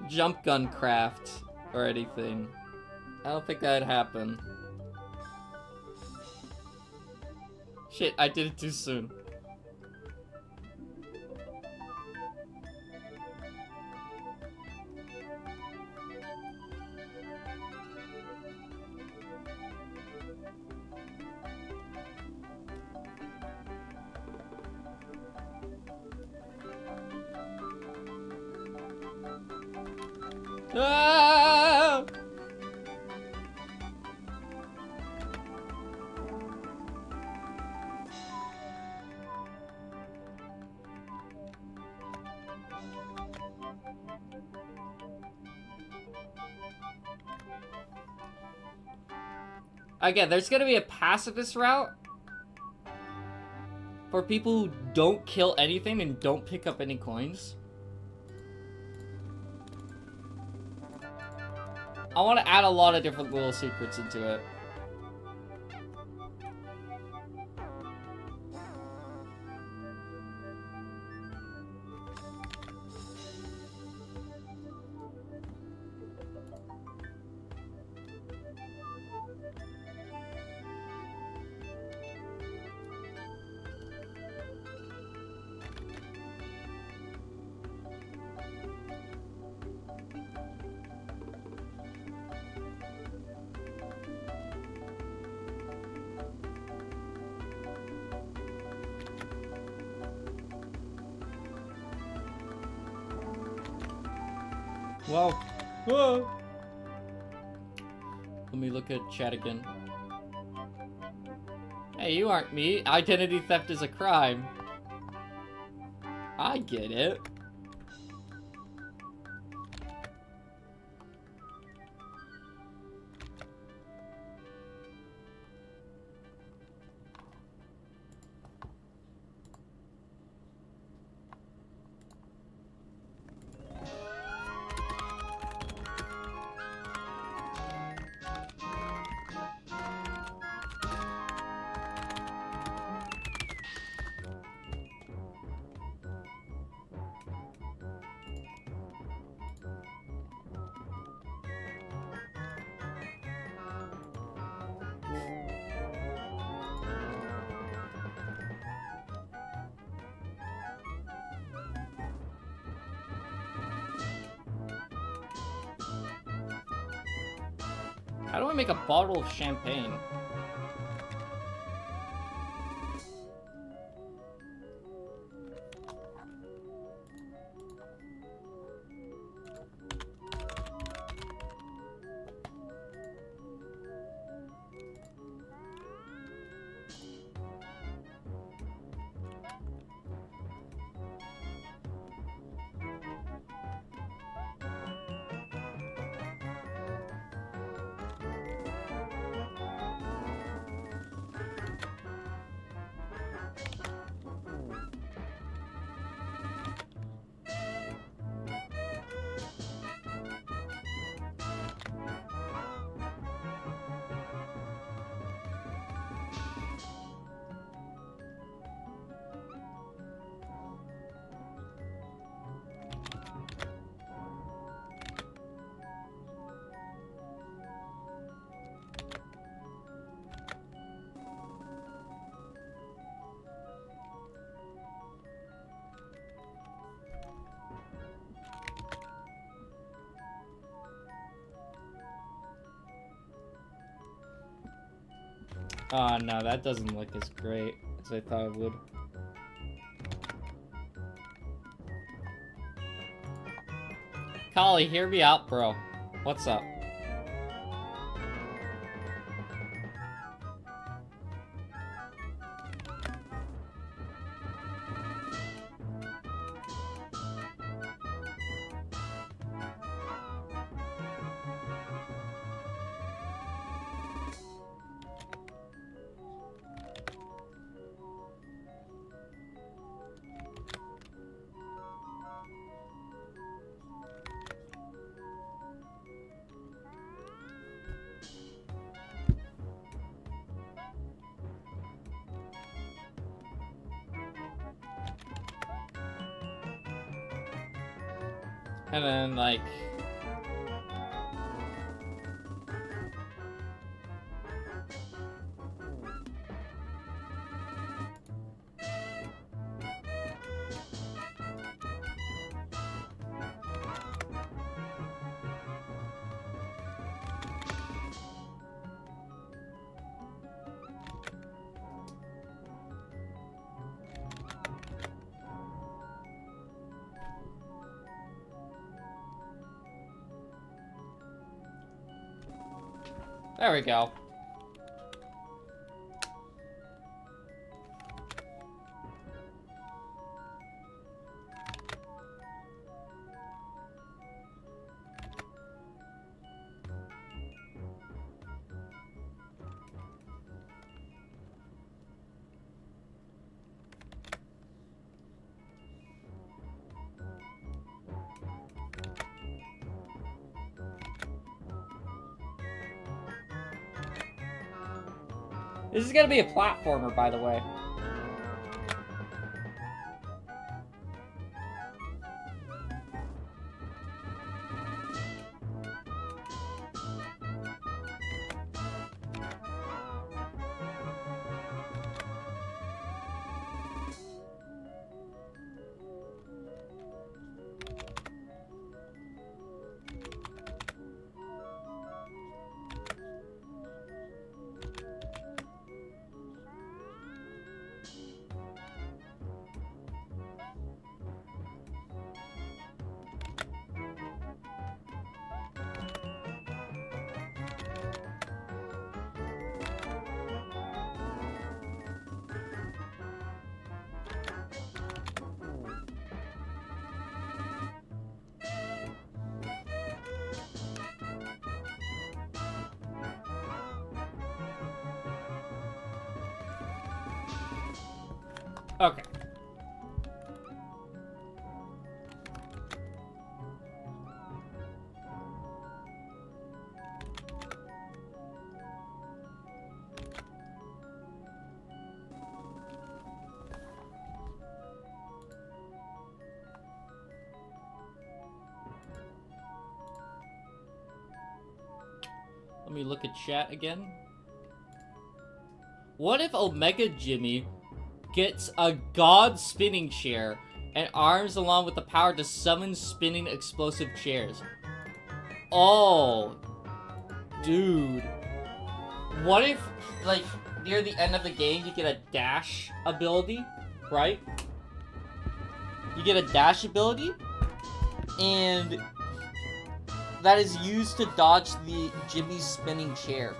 jump gun craft or anything. I don't think that'd happen. Shit, I did it too soon. Ah! Again, there's gonna be a pacifist route for people who don't kill anything and don't pick up any coins. I want to add a lot of different little secrets into it. Wow. Whoa. Let me look at chat again. Hey, you aren't me. Identity theft is a crime. I get it. How do I make a bottle of champagne? Oh no, that doesn't look as great as I thought it would. Collie, hear me out, bro. What's up? And then, like... There we go. This is gonna be a platformer, by the way. Okay. Let me look at chat again. What if Omega Jimmy gets a god spinning chair and arms along with the power to summon spinning explosive chairs? Oh, dude. What if, like, near the end of the game you get a dash ability, right? You get a dash ability, and that is used to dodge the Jimmy's spinning chair.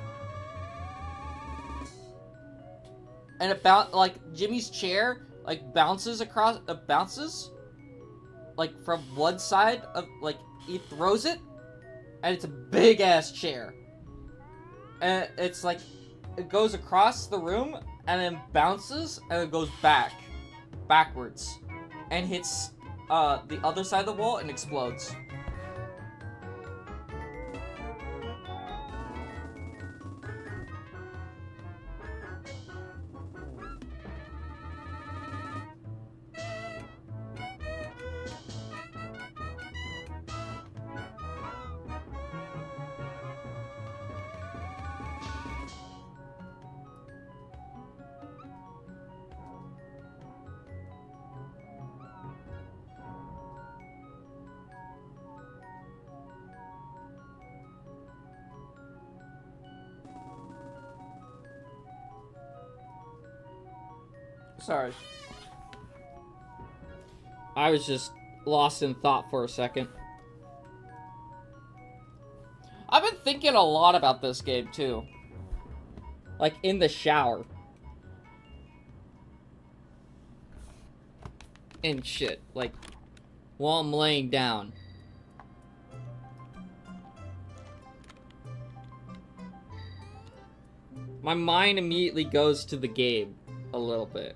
And it like Jimmy's chair like bounces across bounces like from one side of like he throws it, and it's a big ass chair. And it's like it goes across the room and then bounces and it goes backwards and hits the other side of the wall and explodes. Sorry. I was just lost in thought for a second. I've been thinking a lot about this game, too. Like, in the shower. And shit. Like, while I'm laying down. My mind immediately goes to the game a little bit.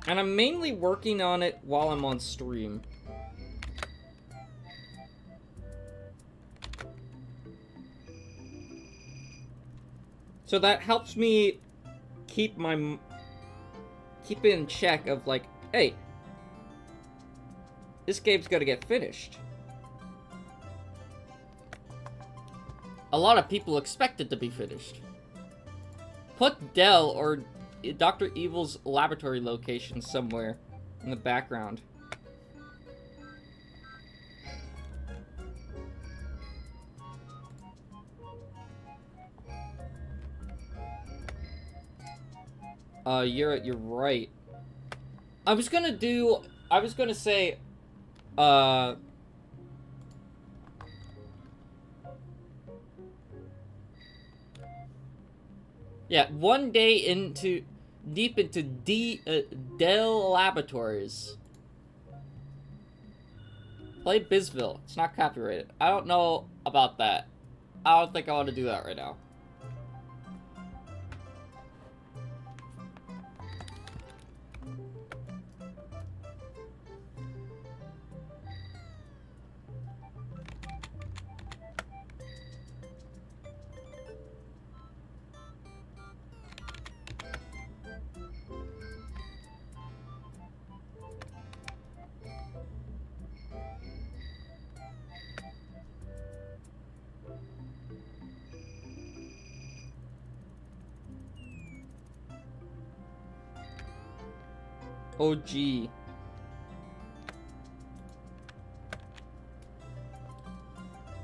And I'm mainly working on it while I'm on stream. So that helps me keep it in check of like, hey, this game's gonna get finished. A lot of people expect it to be finished. Put Dell or Dr. Evil's laboratory location somewhere in the background. You're right. I was gonna say, yeah, one day deep into Dell Laboratories. Play Bizville. It's not copyrighted. I don't know about that. I don't think I want to do that right now. Oh, gee.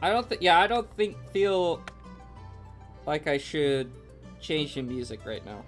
I don't feel like I should change the music right now.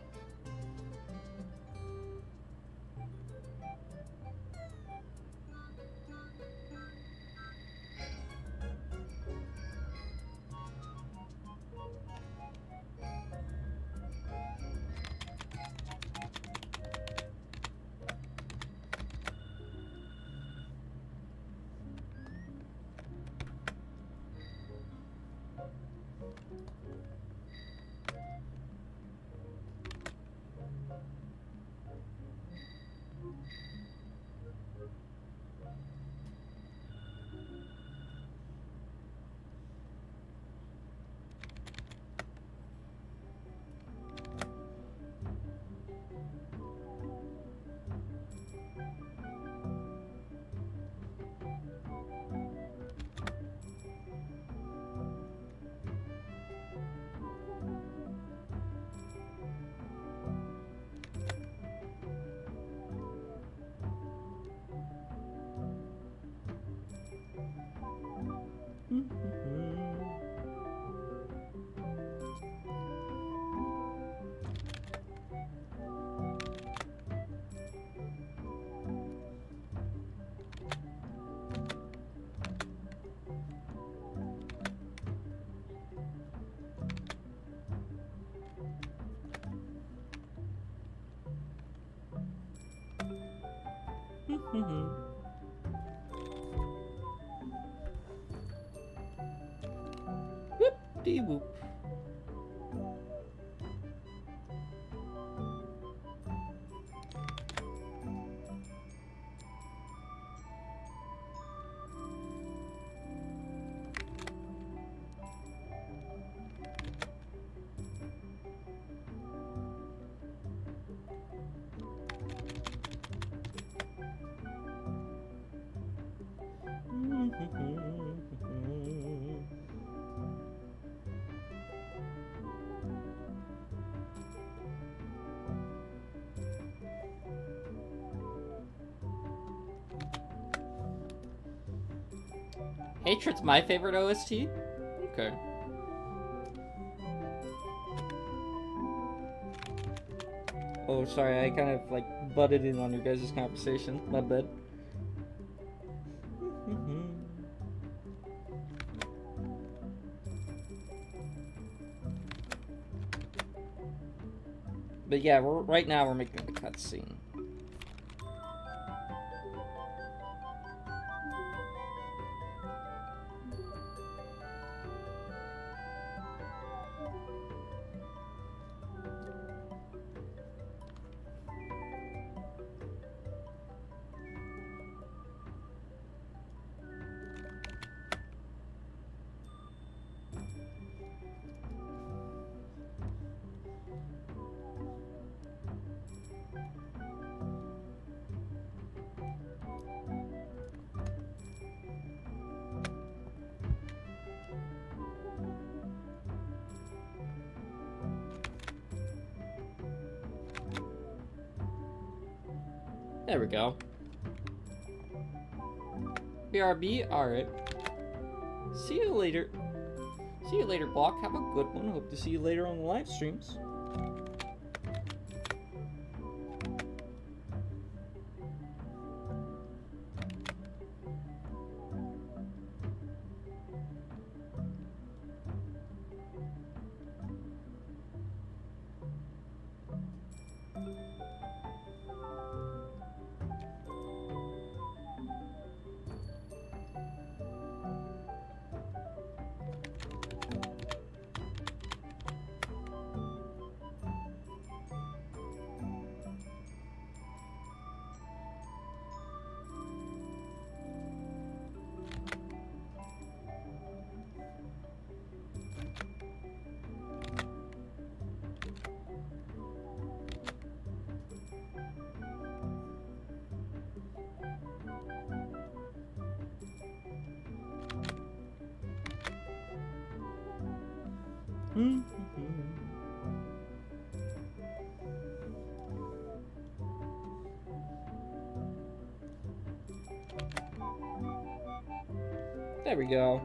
Whoop-de-whoop. Hatred's my favorite OST? Okay. Oh, sorry, I kind of, like, butted in on your guys' conversation. My bad. But yeah, right now we're making the cutscene. There we go. BRB, alright. See you later. See you later, Block. Have a good one. Hope to see you later on the live streams. There we go.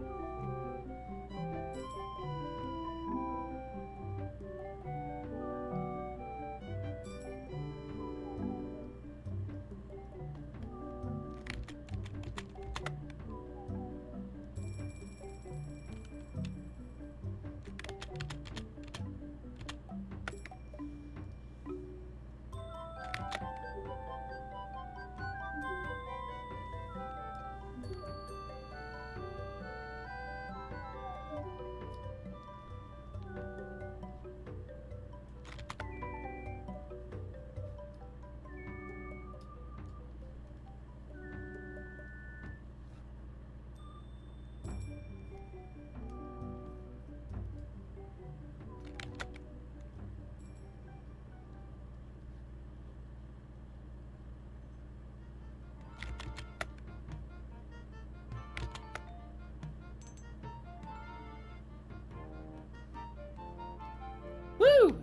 Woo!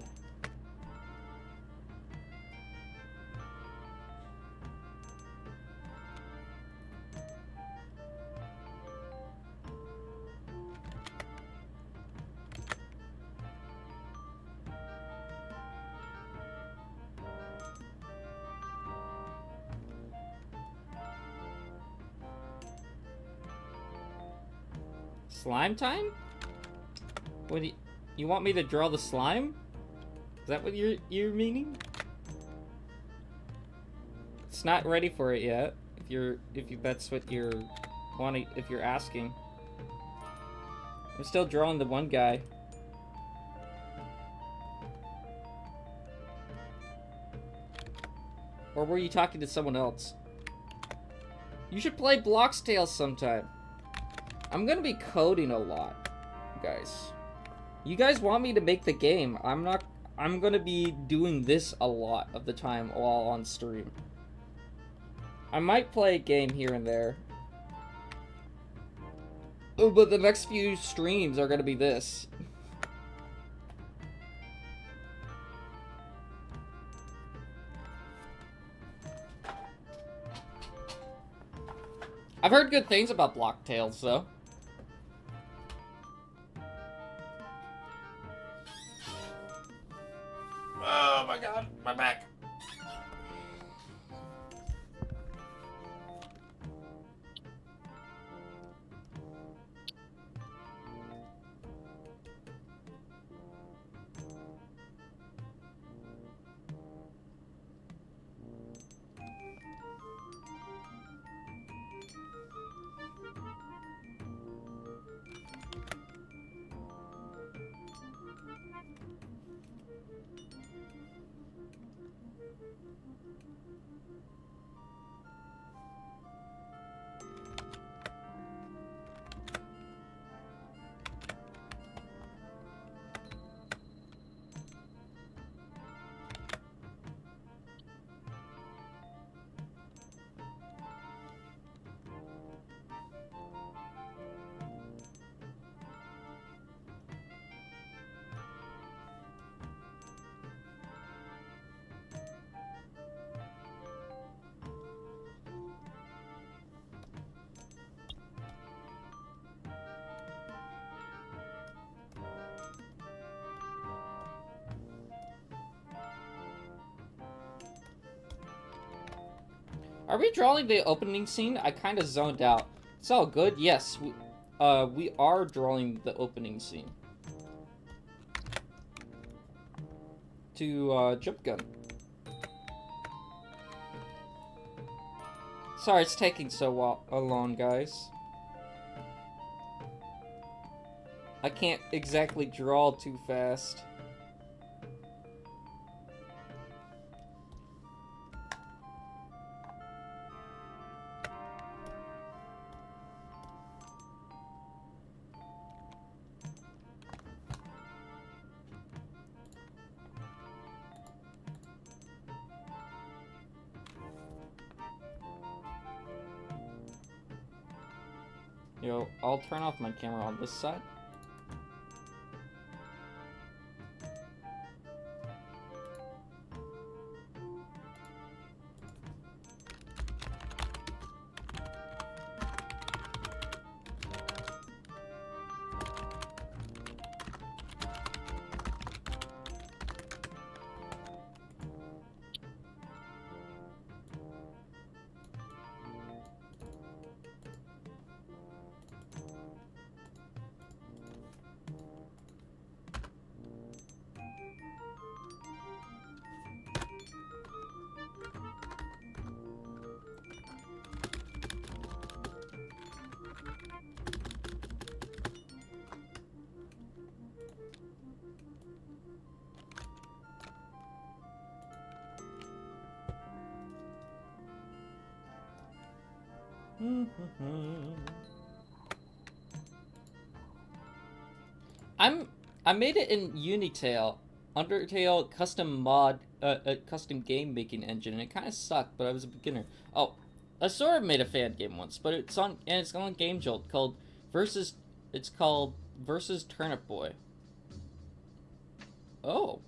Slime time? What do you want me to draw the slime? Is that what you're meaning? It's not ready for it yet. If that's what you're wanting, if you're asking. I'm still drawing the one guy. Or were you talking to someone else? You should play Blox Tales sometime. I'm gonna be coding a lot, guys. You guys want me to make the game. I'm gonna be doing this a lot of the time while on stream. I might play a game here and there. Oh, but the next few streams are gonna be this. I've heard good things about Blox Tales, though. Oh my god, my back. Are we drawing the opening scene? I kind of zoned out. It's all good. Yes, we are drawing the opening scene. To, Jump Gun. Sorry, it's taking so long, guys. I can't exactly draw too fast. Yo, I'll turn off my camera on this side. I made it in Unitail, Undertale custom mod, custom game making engine, and it kind of sucked, but I was a beginner. Oh, I sort of made a fan game once, but it's on Game Jolt called Versus. It's called Versus Turnip Boy. Oh,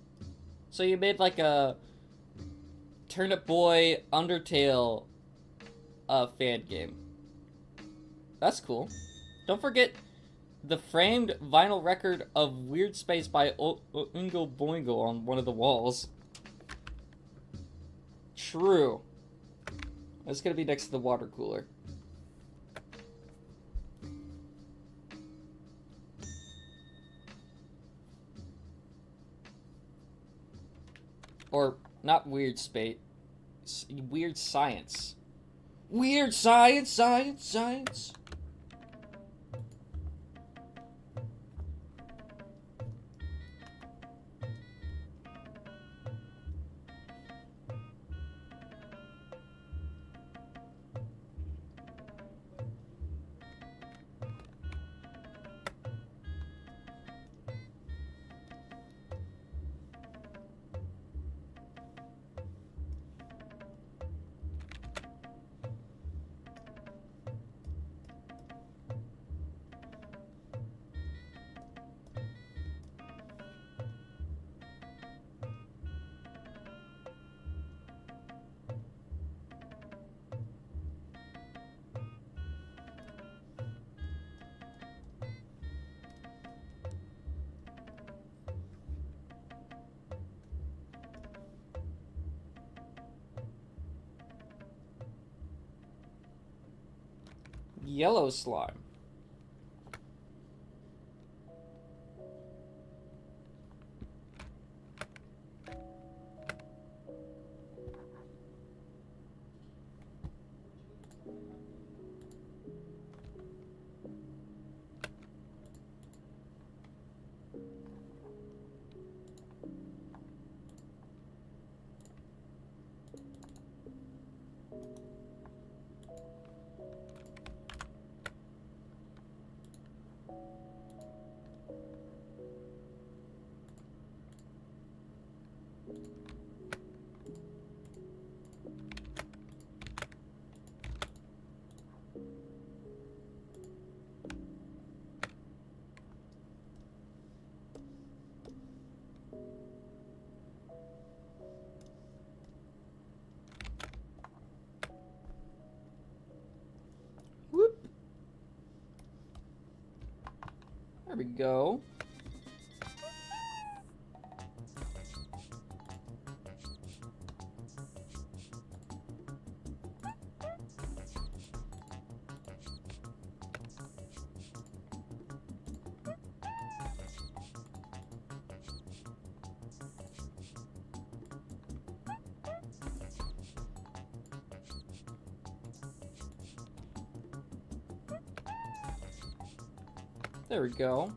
so you made like a Turnip Boy Undertale, fan game. That's cool. Don't forget the framed vinyl record of Weird Space by Oingo Boingo on one of the walls. True. It's gonna be next to the water cooler. Or, not Weird Space. Weird Science. Weird science, science, science. Yellow slime. Whoop. There we go. There we go.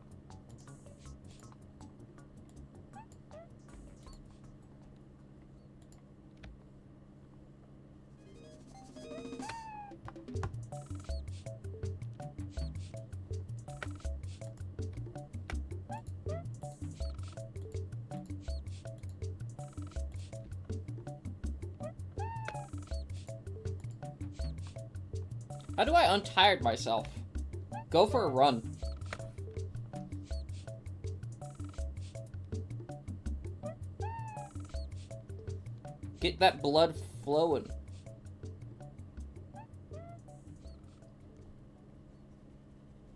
How do I untired myself? Go for a run. Get that blood flowing.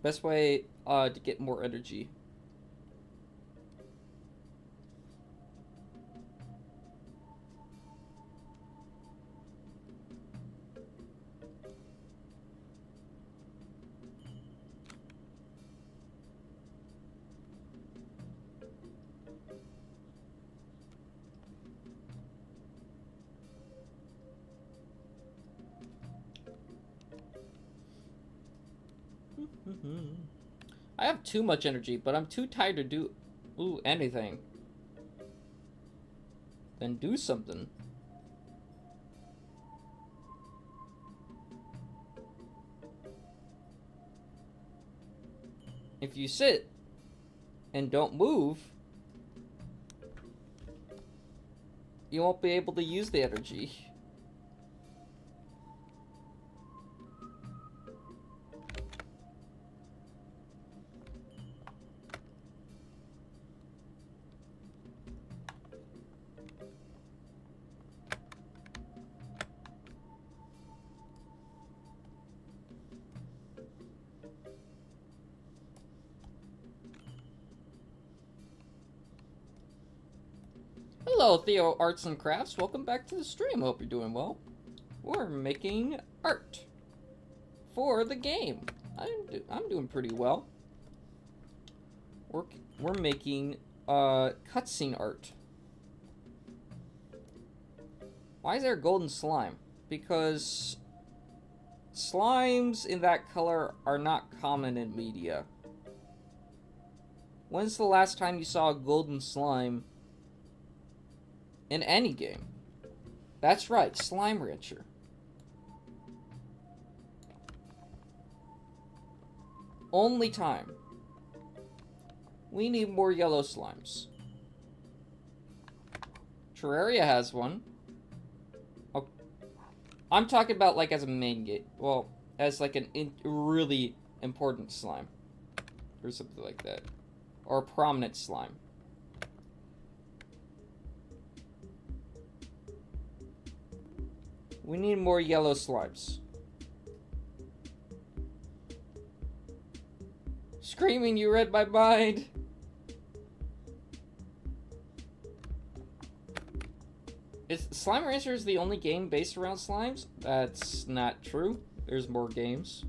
Best way to get more energy. I have too much energy, but I'm too tired to do anything. Then do something. If you sit and don't move, you won't be able to use the energy. Hello, Theo Arts and Crafts. Welcome back to the stream. Hope you're doing well. We're making art for the game. I'm doing pretty well. We're making cutscene art. Why is there a golden slime? Because Slimes in that color are not common in media. When's the last time you saw a golden slime in any game? That's right, Slime Rancher. Only time. We need more yellow slimes. Terraria has one. Oh, I'm talking about like as a main game. Well, as like an really important slime. Or something like that. Or a prominent slime. We need more yellow slimes. Screaming, you read my mind! Is Slime Rancher the only game based around slimes? That's not true. There's more games.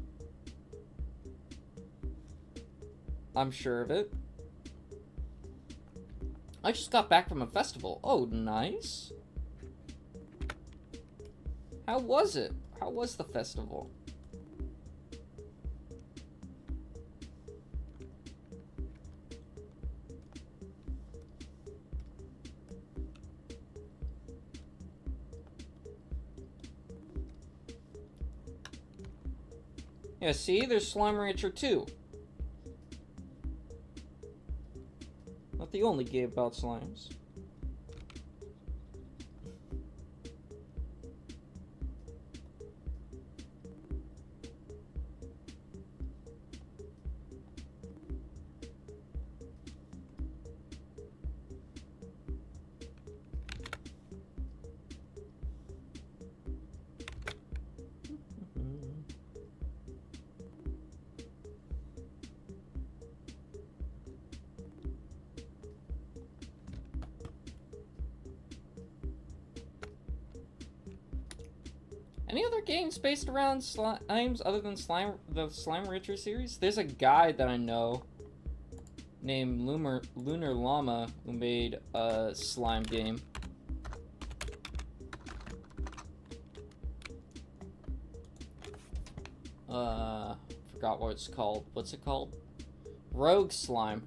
I'm sure of it. I just got back from a festival. Oh, nice. How was it? How was the festival? Yeah, see? There's Slime Rancher 2. Not the only game about slimes. Any other games based around slimes other than the Slime Rancher series? There's a guy that I know named Lunar Llama who made a slime game. Forgot what it's called. What's it called? Rogue Slime.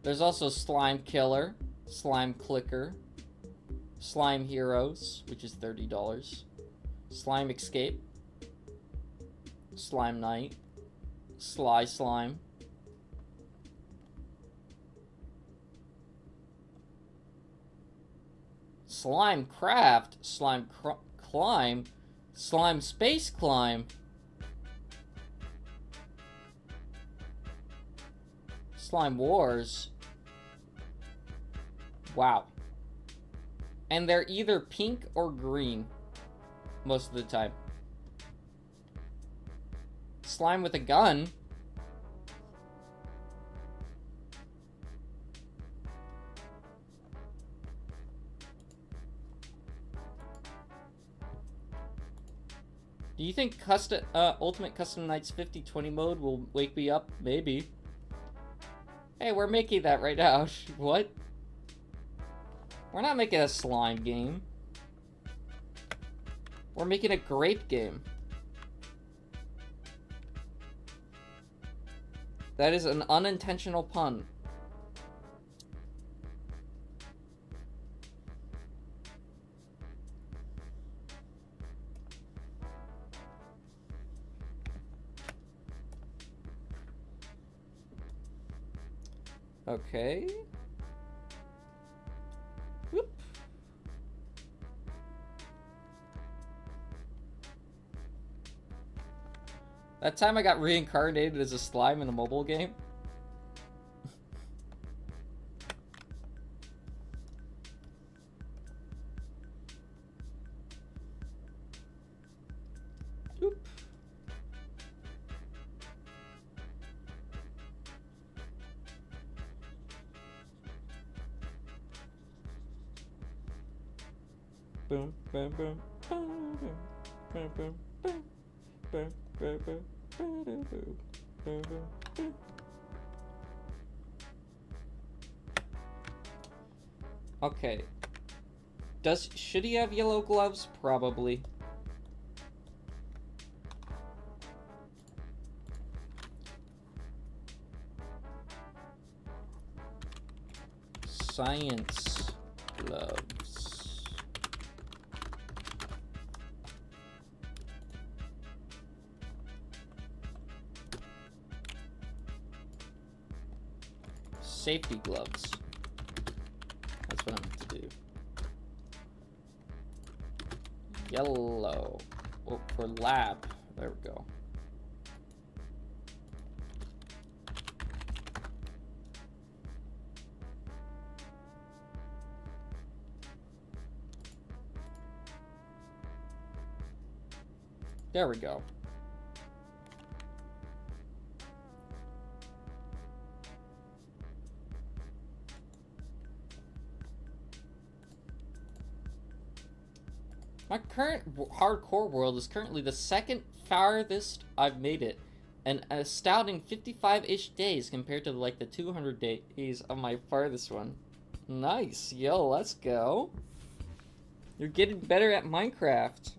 There's also Slime Killer, Slime Clicker, Slime Heroes, which is $30, Slime Escape, Slime Night, Sly Slime, Slime Craft, Slime Climb, Slime Space Climb, Slime Wars. Wow. And they're either pink or green most of the time. Slime with a gun. Do you think Ultimate Custom Nights 50/20 mode will wake me up? Maybe. Hey, we're making that right now. What? We're not making a slime game. We're making a grape game. That is an unintentional pun. Okay. Whoop. That time I got reincarnated as a slime in a mobile game. Oop. Boom, boom, boom, boom, boom, boom, boom, boom, boom, boom, boom. Okay. Should he have yellow gloves? Probably. Science gloves. Safety gloves. That's what I meant to do. Yellow. Oh, for lab. There we go. There we go. My current hardcore world is currently the second farthest I've made it. An astounding 55-ish days compared to like the 200 days of my farthest one. Nice. Yo, let's go. You're getting better at Minecraft.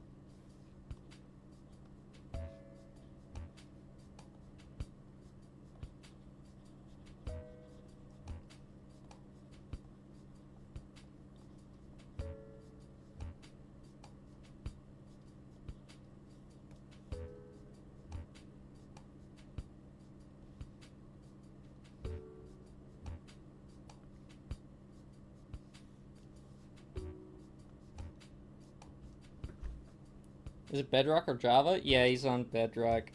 Is it Bedrock or Java? Yeah, he's on Bedrock.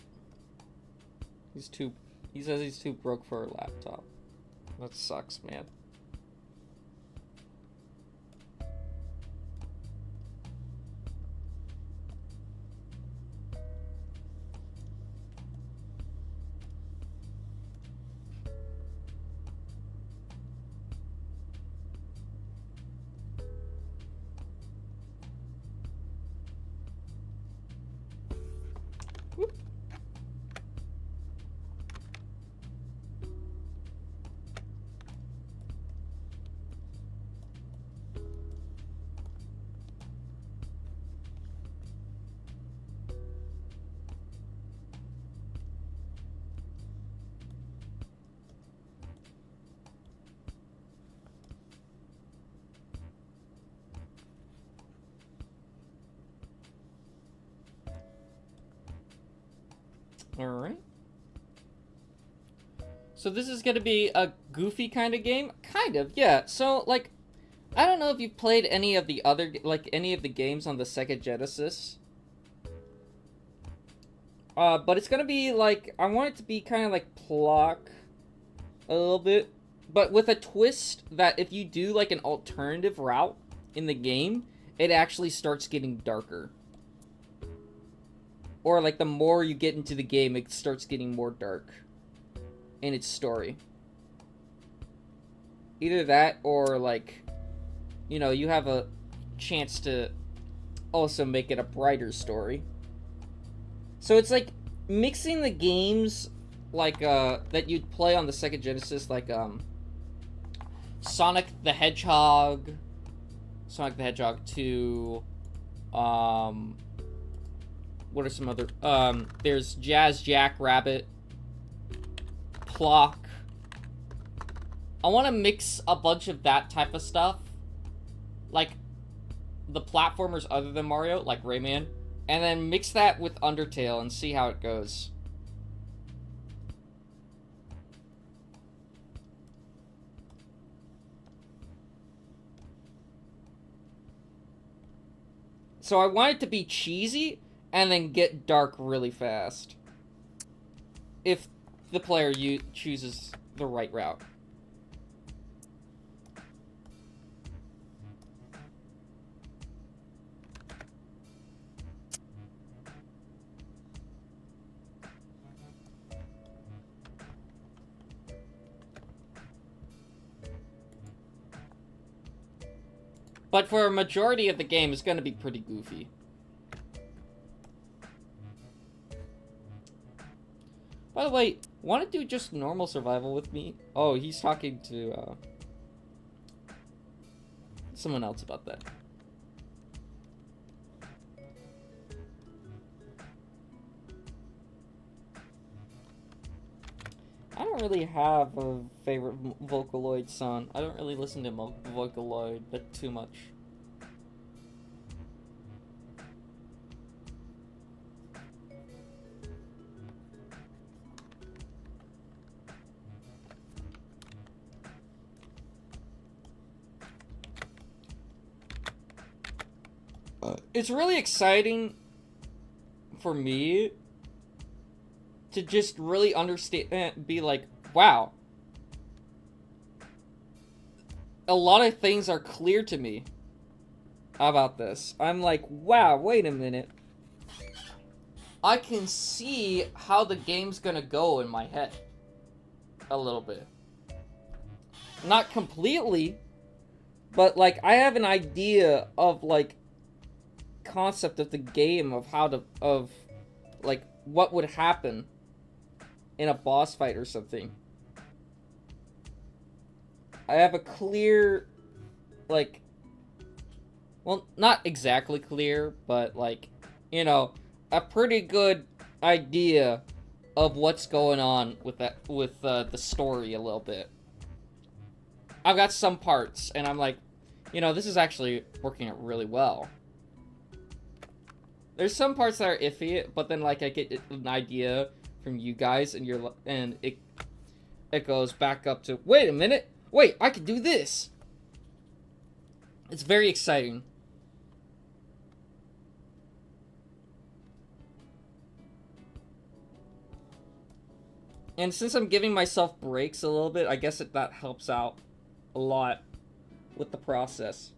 He says he's too broke for a laptop. That sucks, man. Alright. So this is gonna be a goofy kind of game? Kind of, yeah. So, like, I don't know if you've played any of the other, like, any of the games on the Sega Genesis. But it's gonna be, like, I want it to be kind of like Plock a little bit. But with a twist that if you do, like, an alternative route in the game, it actually starts getting darker. Or, like, the more you get into the game, it starts getting more dark in its story. Either that, or, like, you know, you have a chance to also make it a brighter story. So it's, like, mixing the games, like, that you'd play on the Sega Genesis, like, Sonic the Hedgehog 2, what are some other... there's Jazz Jackrabbit. Plock. I want to mix a bunch of that type of stuff. Like, the platformers other than Mario, like Rayman. And then mix that with Undertale and see how it goes. So I want it to be cheesy and then get dark really fast. If the player chooses the right route. But for a majority of the game, it's going to be pretty goofy. By the way, want to do just normal survival with me? Oh, he's talking to, someone else about that. I don't really have a favorite Vocaloid song. I don't really listen to Vocaloid, but too much. It's really exciting for me to just really understand, be like, wow, a lot of things are clear to me about this. I'm like, wow, wait a minute. I can see how the game's gonna go in my head. A little bit. Not completely, but like, I have an idea of like, concept of the game, of how to, of like, what would happen in a boss fight or something. I have a clear, like, well, not exactly clear, but like, you know, a pretty good idea of what's going on with that, with the story a little bit. I've got some parts, and I'm like, you know, this is actually working out really well. There's some parts that are iffy, but then like I get an idea from you guys, and it goes back up to, wait a minute, wait, I could do this. It's very exciting. And since I'm giving myself breaks a little bit, I guess that helps out a lot with the process.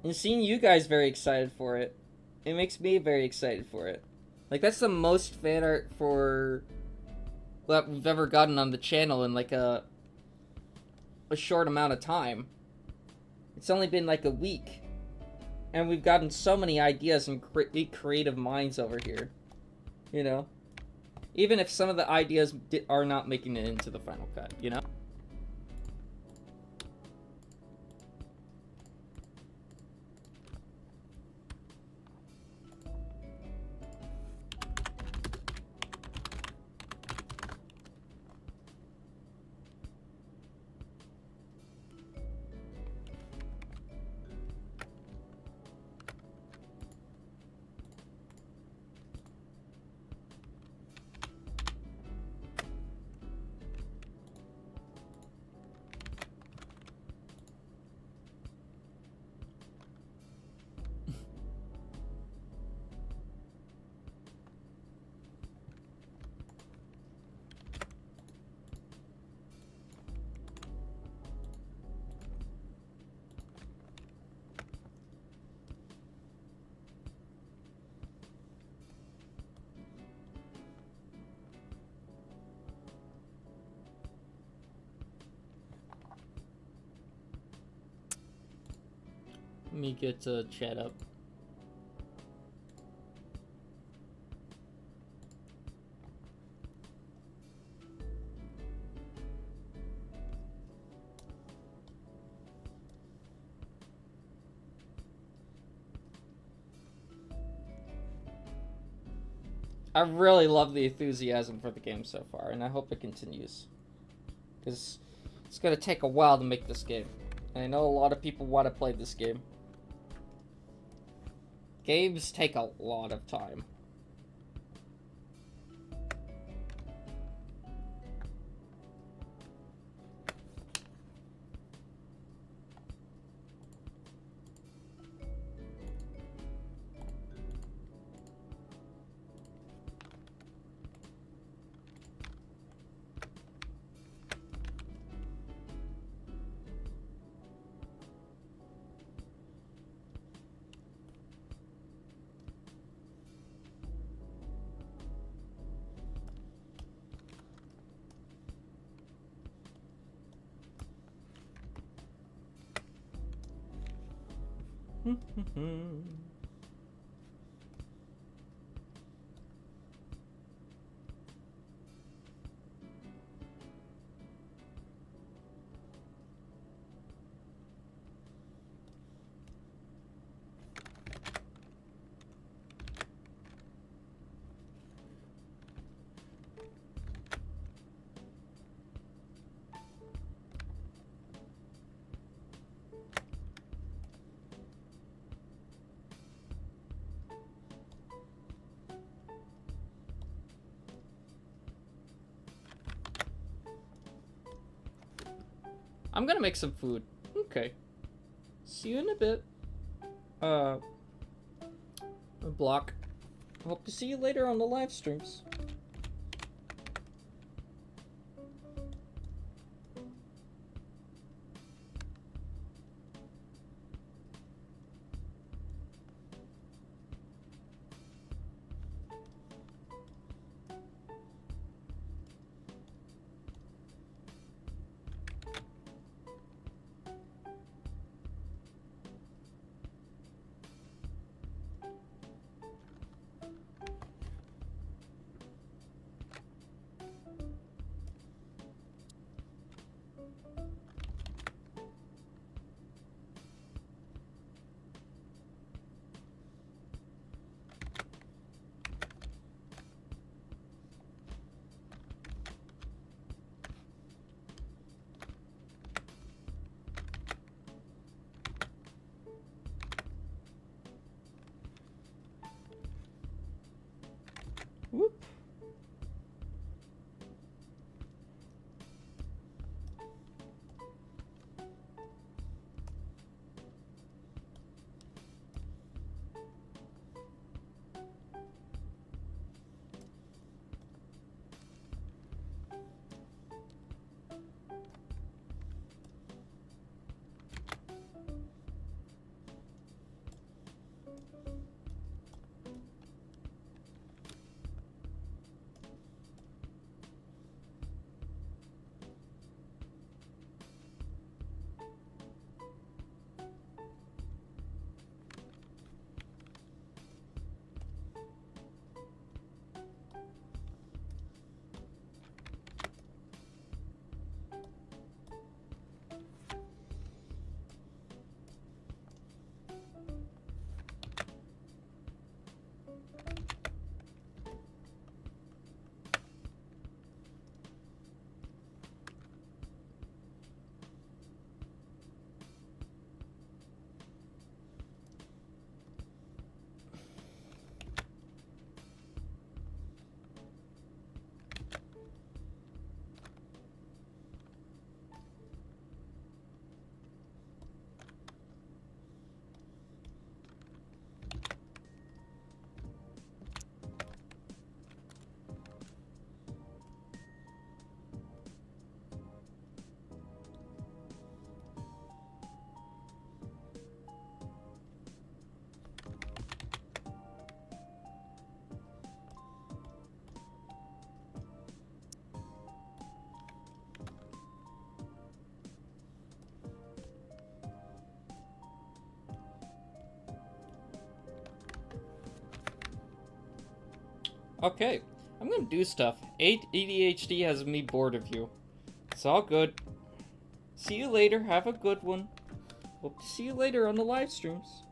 And seeing you guys very excited for it, it makes me very excited for it. Like, that's the most fan art for that we've ever gotten on the channel in like a short amount of time. It's only been like a week, and we've gotten so many ideas and creative minds over here, you know? Even if some of the ideas are not making it into the final cut, you know? Let me get chat up. I really love the enthusiasm for the game so far, and I hope it continues. Because it's going to take a while to make this game. And I know a lot of people want to play this game. Games take a lot of time. I'm gonna make some food. Okay. See you in a bit. A block. Hope to see you later on the live streams. Whoop. Okay, I'm gonna do stuff. ADHD has me bored of you. It's all good. See you later. Have a good one. Hope to see you later on the live streams.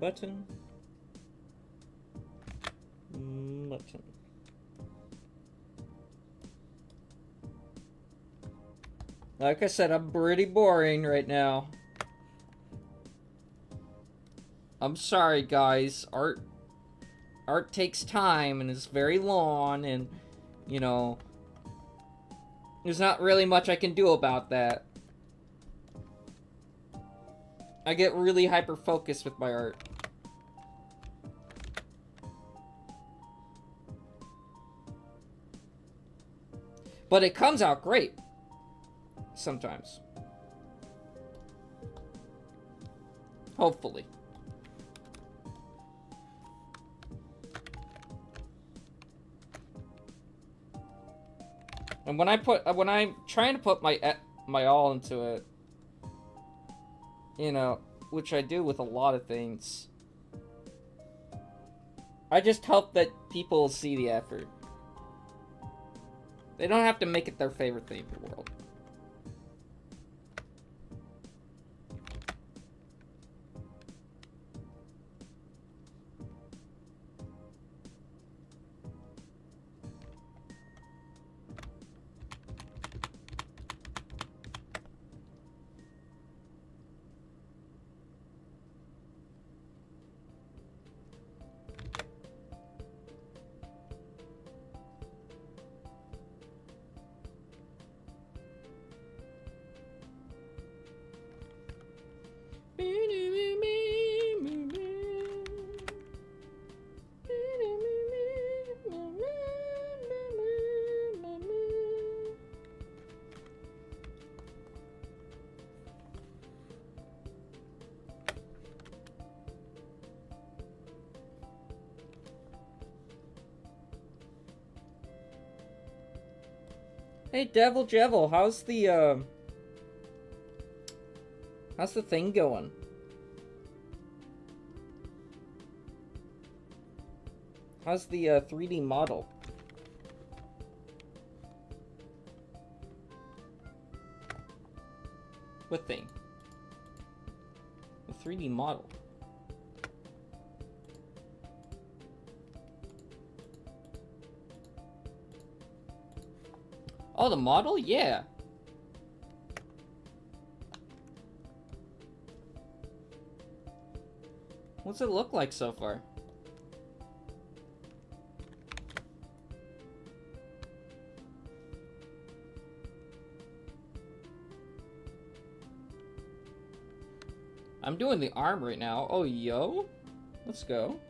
Button. Button. Like I said, I'm pretty boring right now. I'm sorry, guys. Art takes time and is very long, and, you know, there's not really much I can do about that. I get really hyper-focused with my art. But it comes out great. Sometimes. Hopefully. And when I'm trying to put my all into it, you know, which I do with a lot of things, I just hope that people see the effort. They don't have to make it their favorite thing in the world. Hey, Devil Jevil, how's the thing going? How's the 3D model? What thing? The 3D model. Oh, the model? Yeah. What's it look like so far? I'm doing the arm right now. Oh, yo. Let's go.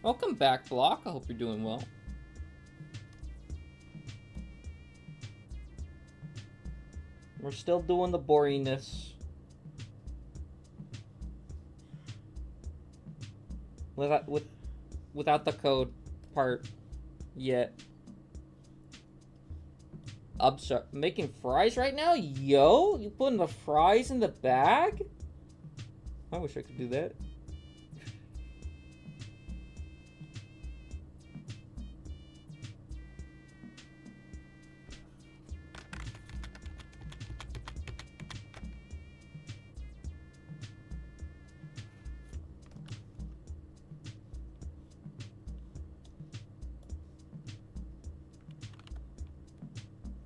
Welcome back, Block. I hope you're doing well. We're still doing the boringness. Without the code part yet. Making fries right now? Yo, you putting the fries in the bag? I wish I could do that.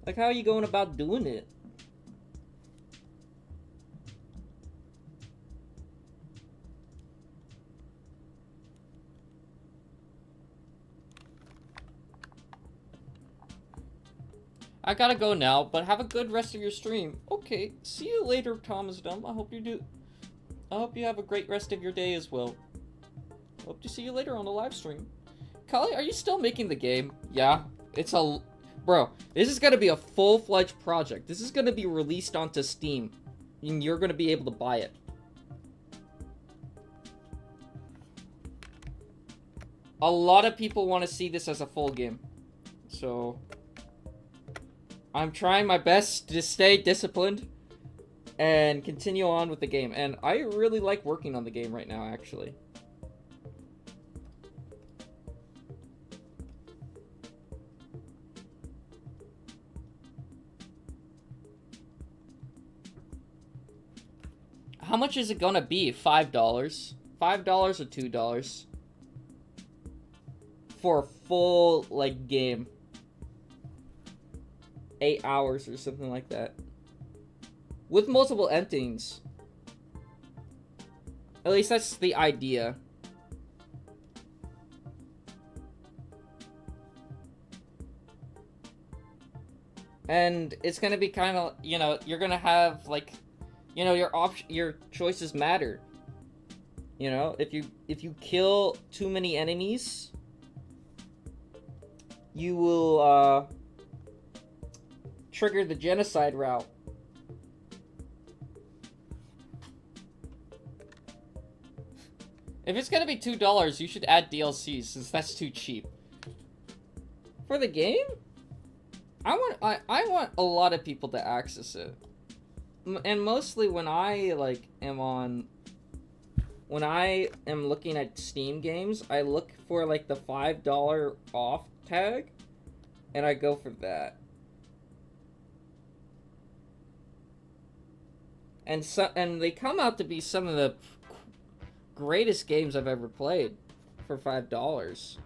Like, how are you going about doing it? I gotta go now, but have a good rest of your stream. Okay, see you later, Thomas Dumb. I hope you have a great rest of your day as well. Hope to see you later on the live stream. Kali, are you still making the game? Yeah, it's a... Bro, this is gonna be a full-fledged project. This is gonna be released onto Steam, and you're gonna be able to buy it. A lot of people want to see this as a full game, so I'm trying my best to stay disciplined. and continue on with the game. And I really like working on the game right now, actually. How much is it gonna be? $5? $5 or $2? For a full, like, game. 8 hours or something like that. With multiple endings. At least that's the idea. And it's gonna be kind of, you know, you're gonna have, like, you know, your choices matter. You know, if you kill too many enemies, you will trigger the genocide route. If it's gonna be $2, you should add DLC, since that's too cheap. For the game? I want a lot of people to access it. And mostly when I, like, when I am looking at Steam games, I look for, like, the $5 off tag, and I go for that. And they come out to be some of the greatest games I've ever played for $5.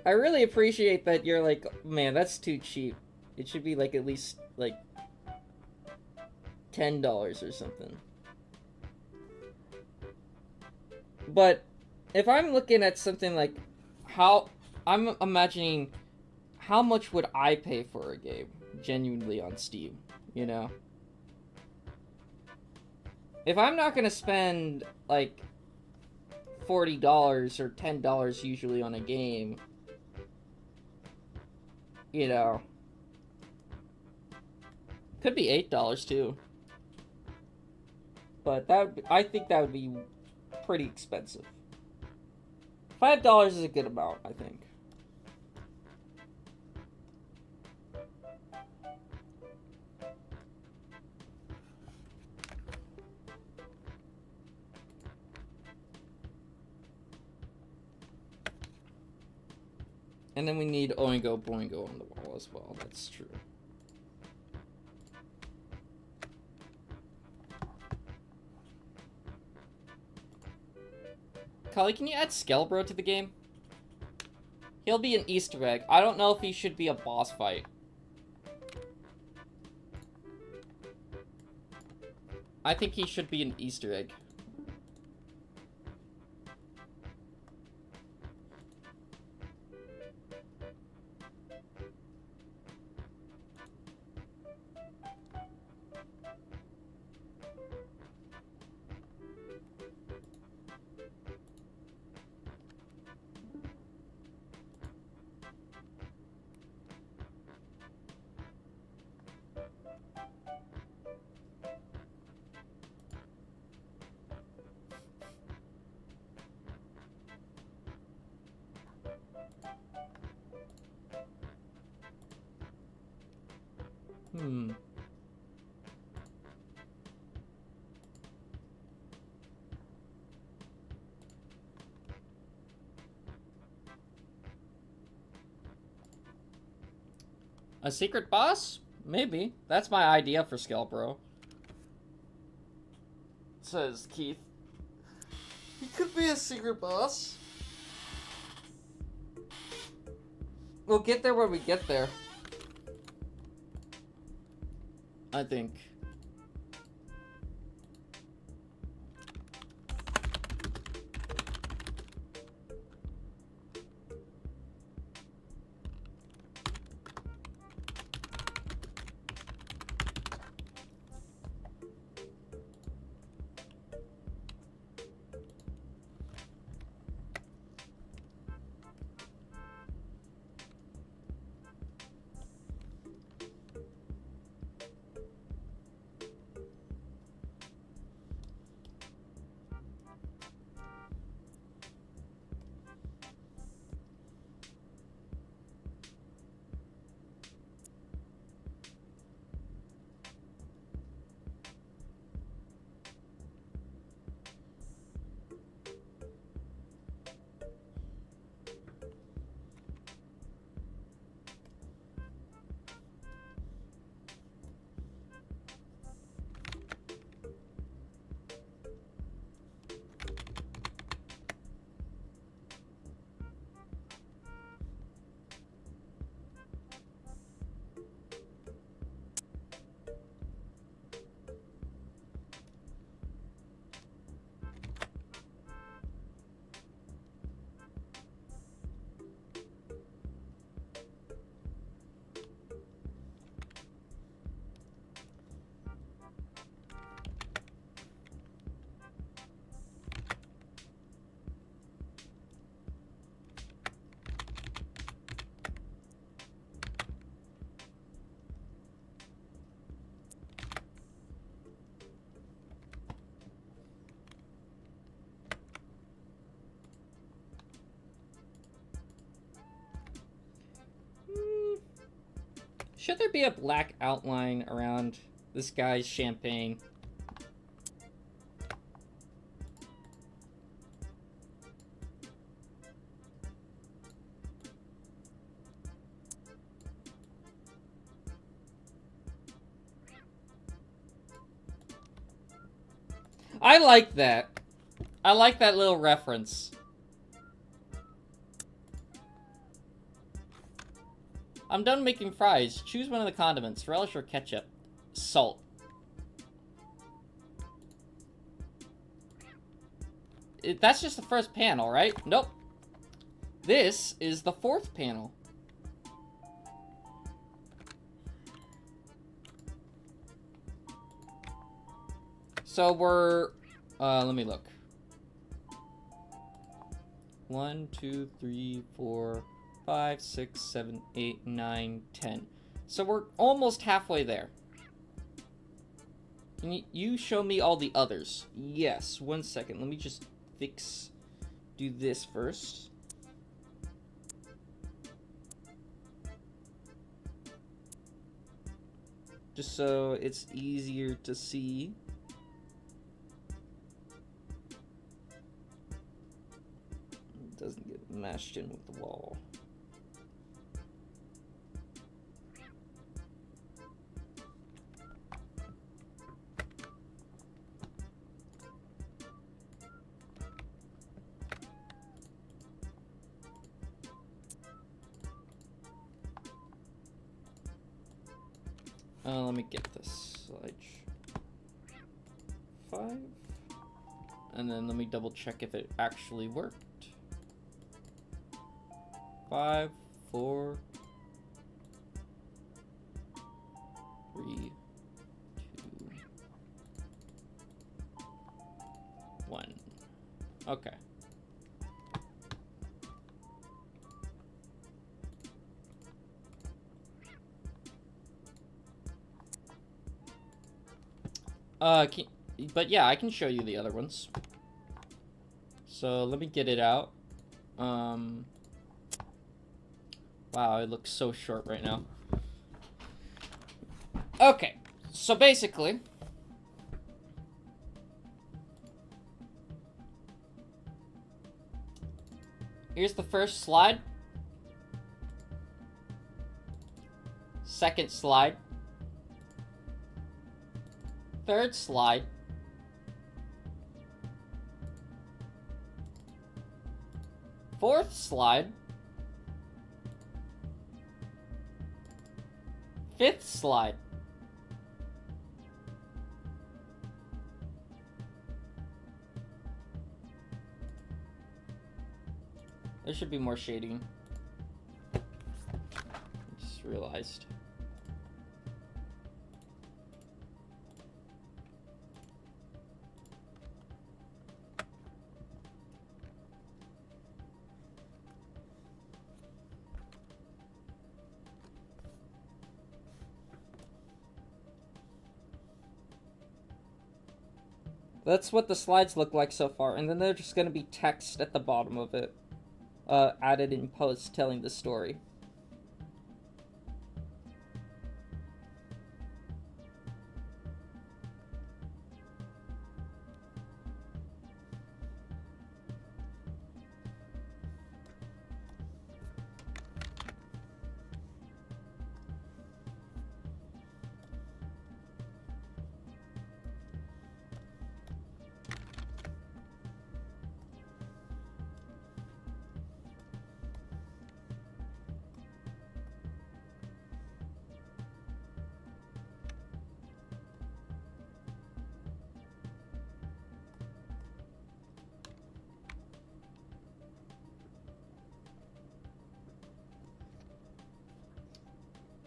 I really appreciate that you're like, man, that's too cheap. It should be, like, at least, like, $10 or something. But if I'm looking at something like how I'm imagining how much would I pay for a game genuinely on Steam, you know? If I'm not gonna spend, like, $40 or $10 usually on a game, you know, could be $8 too. But I think that would be pretty expensive. $5 is a good amount, I think. And then we need Oingo Boingo on the wall as well. That's true. Kali, can you add Skelbro to the game? He'll be an Easter egg. I don't know if he should be a boss fight. I think he should be an Easter egg. A secret boss? Maybe. That's my idea for Skelbro. Says Keith. He could be a secret boss. We'll get there when we get there. I think. Should there be a black outline around this guy's champagne? I like that. I like that little reference. I'm done making fries. Choose one of the condiments. Relish or ketchup. Salt. That's just the first panel, right? Nope. This is the fourth panel. So we're... let me look. 1, 2, 3, 4, 5, 6, 7, 8, 9, 10. So we're almost halfway there. Can you show me all the others? Yes, 1 second. Let me just do this first. Just so it's easier to see. It doesn't get mashed in with the wall. Let me get this slide 5, and then let me double check if it actually worked. 5, 4, 3, 2, 1. Okay. But yeah, I can show you the other ones. So let me get it out. Wow, it looks so short right now. Okay, so basically, here's the first slide. Second slide. Third slide. Fourth slide. Fifth slide. There should be more shading. I just realized. That's what the slides look like so far, and then there's just going to be text at the bottom of it, added in post telling the story.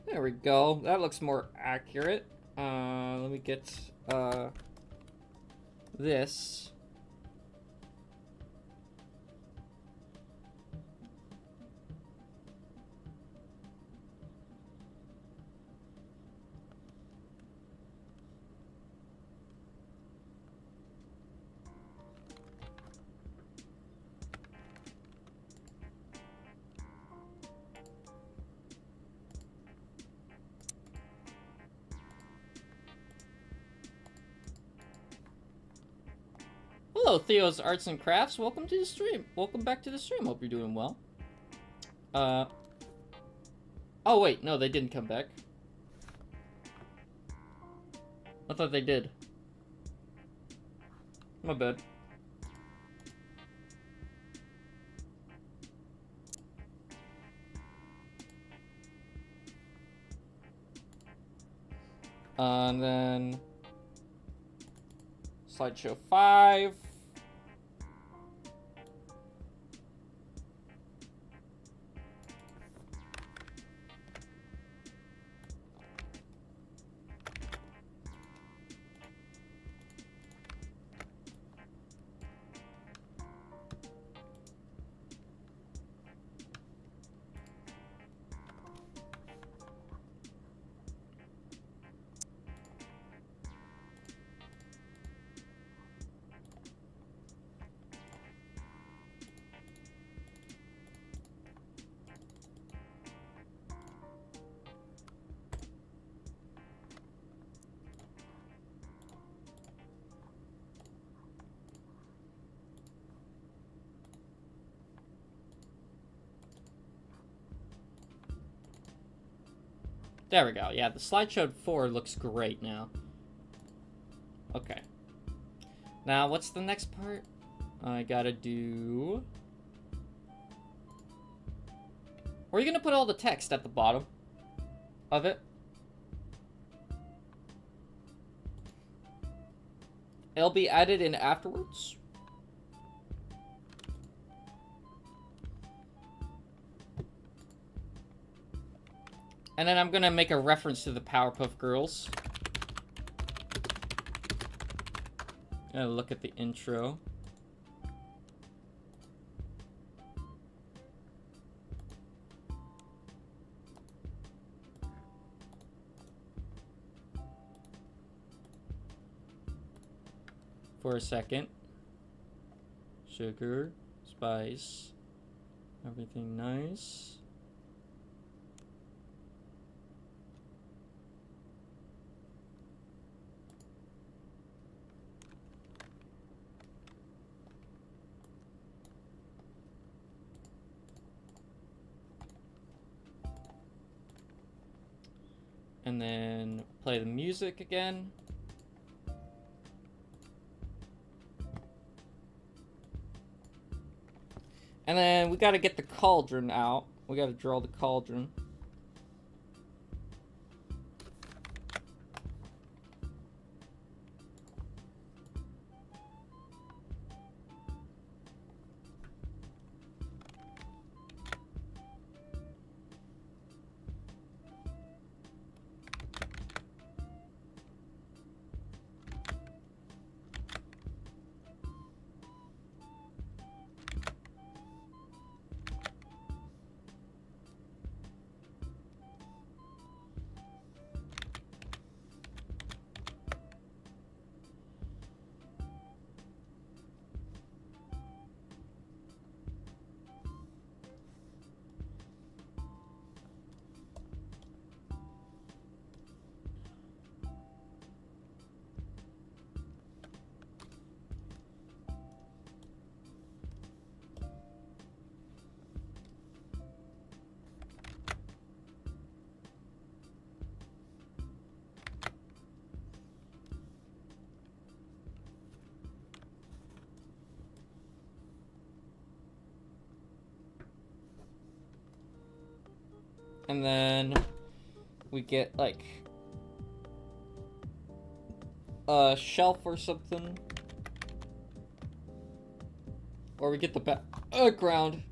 There we go. That looks more accurate. Let me get this. Hello, Theo's Arts and Crafts. Welcome to the stream. Welcome back to the stream. Hope you're doing well. Oh wait, no, they didn't come back. I thought they did. My bad. And then slideshow 5. There we go. Yeah, the slideshow 4 looks great now. Okay. Now, what's the next part? I gotta do... Are you gonna put all the text at the bottom of it? It'll be added in afterwards? And then I'm gonna make a reference to the Powerpuff Girls. Gonna look at the intro. For a second. Sugar, spice, everything nice. And then play the music again. And then we gotta get the cauldron out. We gotta draw the cauldron. And then we get like a shelf or something. Or we get the background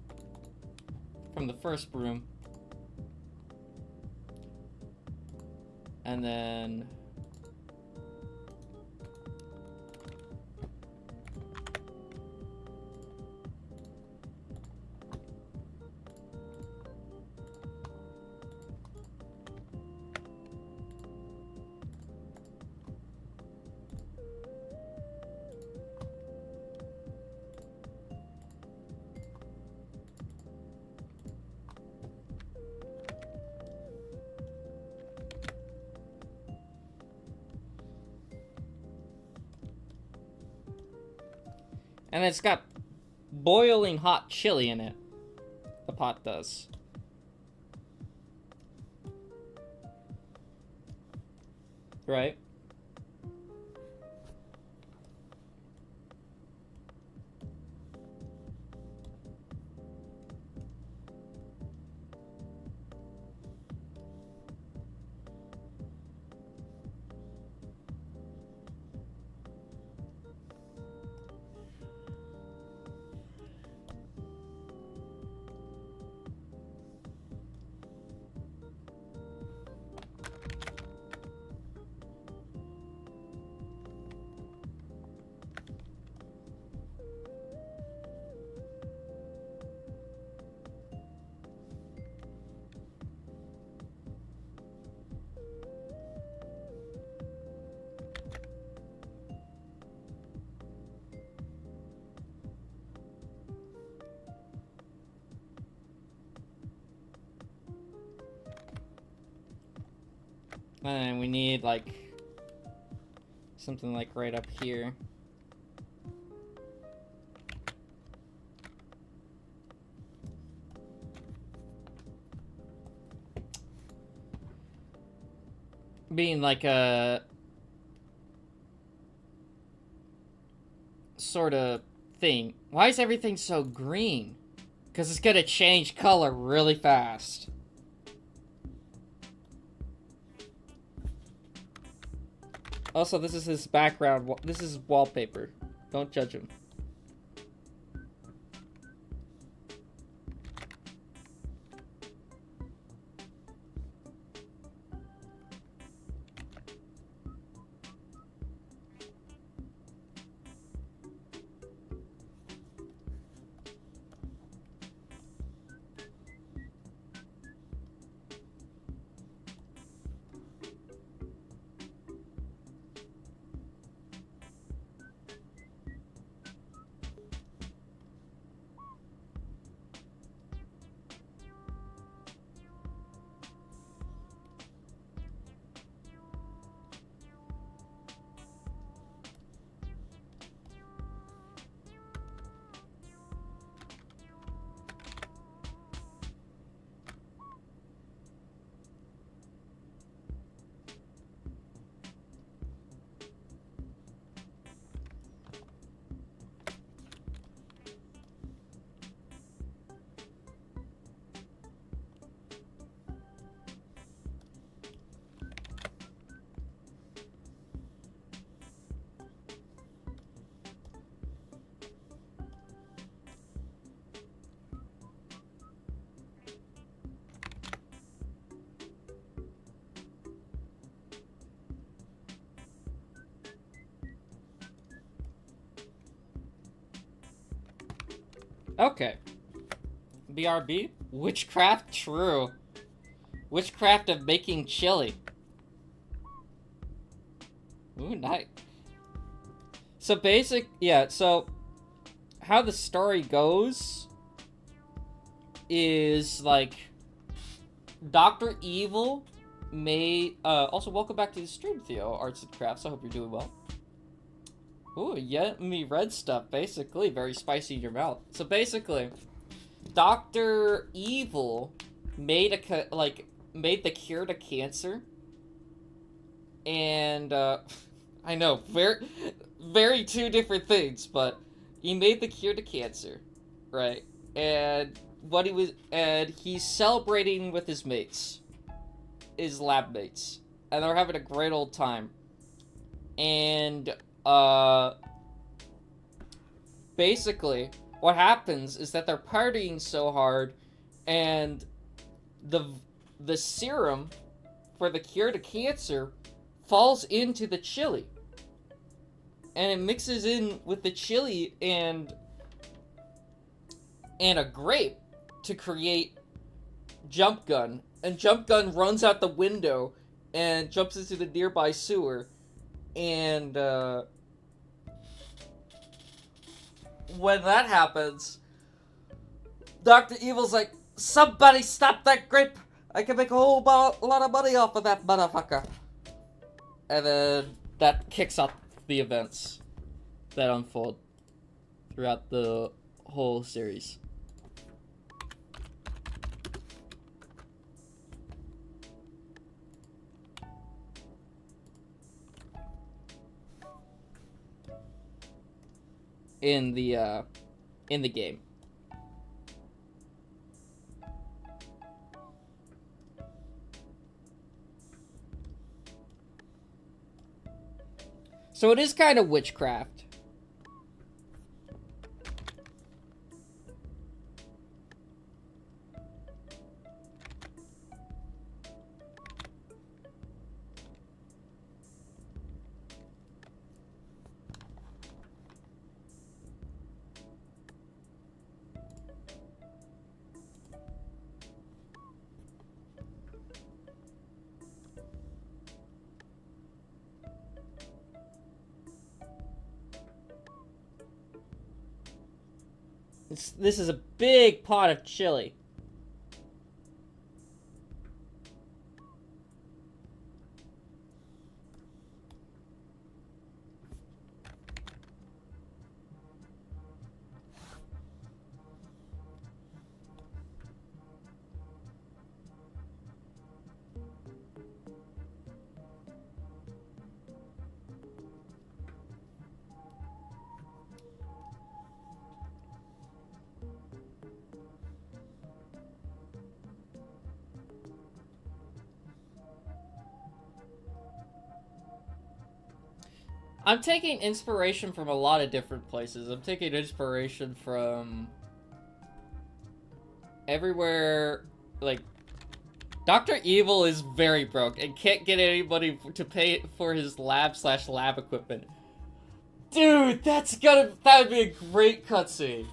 from the first room. And then And it's got boiling hot chili in it. The pot does. Right? And we need, like, something like right up here. Being like a sort of thing. Why is everything so green? Because it's gonna change color really fast. Also, this is his background. This is wallpaper. Don't judge him. Okay. BRB? Witchcraft? True. Witchcraft of making chili. Ooh, nice. So so how the story goes is like Dr. Evil made also welcome back to the stream, Theo, Arts and Crafts. I hope you're doing well. Ooh, yummy red stuff, basically. Very spicy in your mouth. So basically, Dr. Evil made made the cure to cancer. And, I know, very two different things, but he made the cure to cancer, right? And he's celebrating with his mates. His lab mates. And they're having a great old time. And, basically, what happens is that they're partying so hard, and the serum for the cure to cancer falls into the chili. And it mixes in with the chili and a grape to create Jump Gun. And Jump Gun runs out the window and jumps into the nearby sewer. And, when that happens, Dr. Evil's like, somebody stop that grape! I can make a whole lot of money off of that motherfucker. And then that kicks off the events that unfold throughout the whole series. In the game. So it is kind of witchcraft. This is a big pot of chili. I'm taking inspiration from a lot of different places. I'm taking inspiration from everywhere. Like, Dr. Evil is very broke and can't get anybody to pay for his lab equipment. Dude, that would be a great cutscene.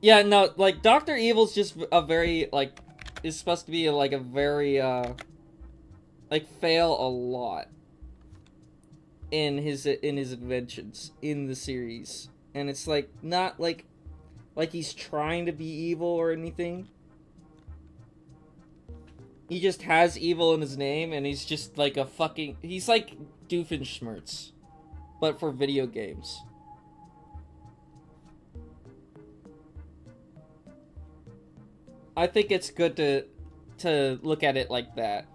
Yeah, no, like, Dr. Evil's just a very, like, is supposed to be, like, a very, like, fail a lot in his inventions in the series. And it's, like, not, like he's trying to be evil or anything. He just has evil in his name, and he's just, like, he's like Doofenshmirtz, but for video games. I think it's good to look at it like that.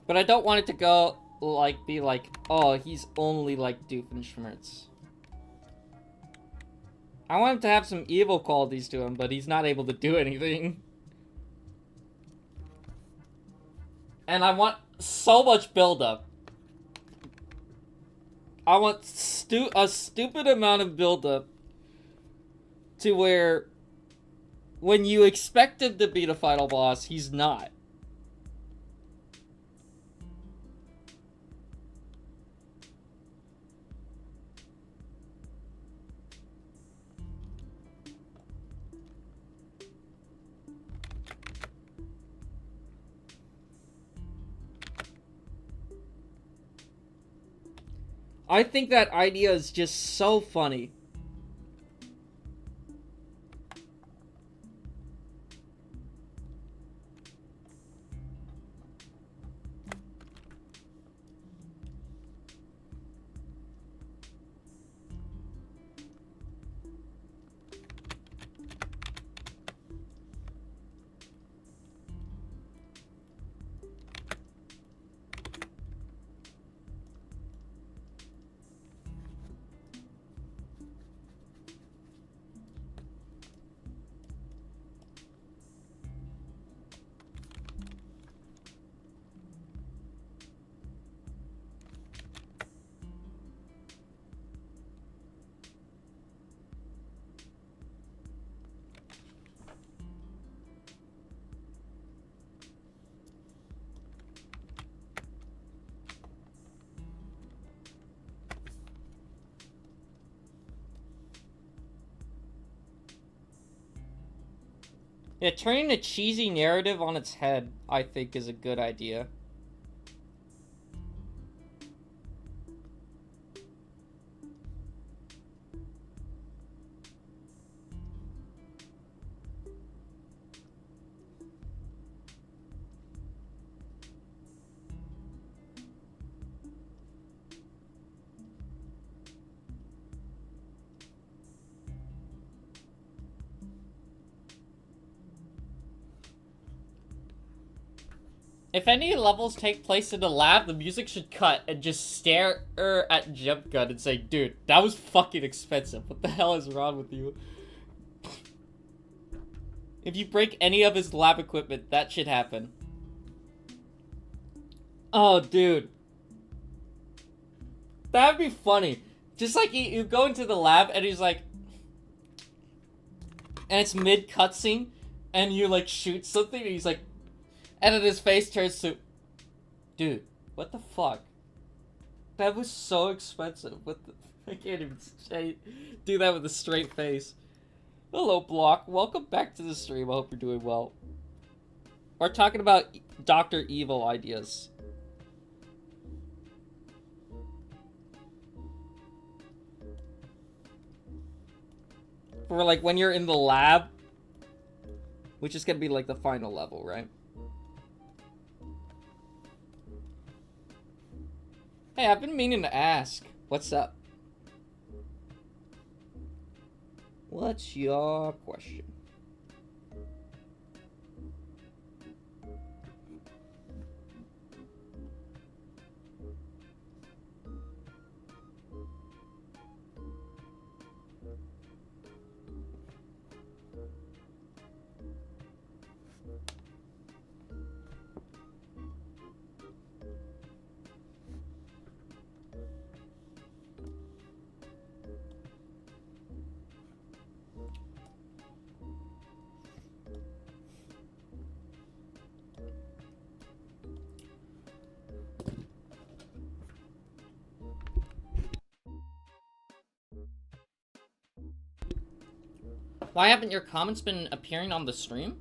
But I don't want it to go, like, be like, oh, he's only like Doofenshmirtz. I want him to have some evil qualities to him, but he's not able to do anything. And I want so much buildup. I want a stupid amount of buildup to where when you expect him to be the final boss, he's not. I think that idea is just so funny. Yeah, turning a cheesy narrative on its head, I think, is a good idea. If any levels take place in a lab, the music should cut and just stare at Jump Gun and say, dude, that was fucking expensive. What the hell is wrong with you? If you break any of his lab equipment, that should happen. Oh, dude. That'd be funny. Just like you go into the lab and he's like... And it's mid cutscene and you like shoot something and he's like... And then his face turns to... Dude, what the fuck? That was so expensive. What the... I can't even say... Do that with a straight face. Hello, Block. Welcome back to the stream. I hope you're doing well. We're talking about Dr. Evil ideas. For like when you're in the lab, which is gonna be like the final level, right? Hey, I've been meaning to ask. What's up? What's your question? Why haven't your comments been appearing on the stream?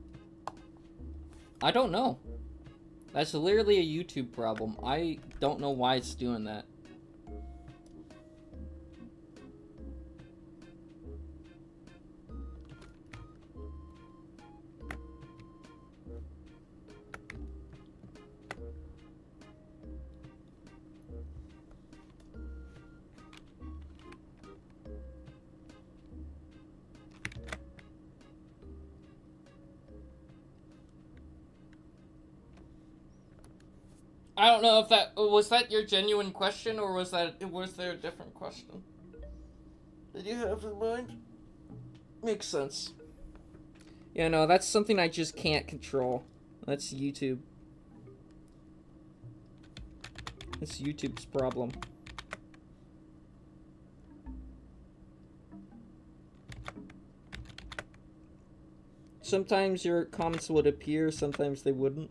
I don't know. That's literally a YouTube problem. I don't know why it's doing that. I don't know if that was that your genuine question or was there a different question that you have in mind? Makes sense. Yeah, no, that's something I just can't control. That's YouTube. It's YouTube's problem. Sometimes your comments would appear, sometimes they wouldn't.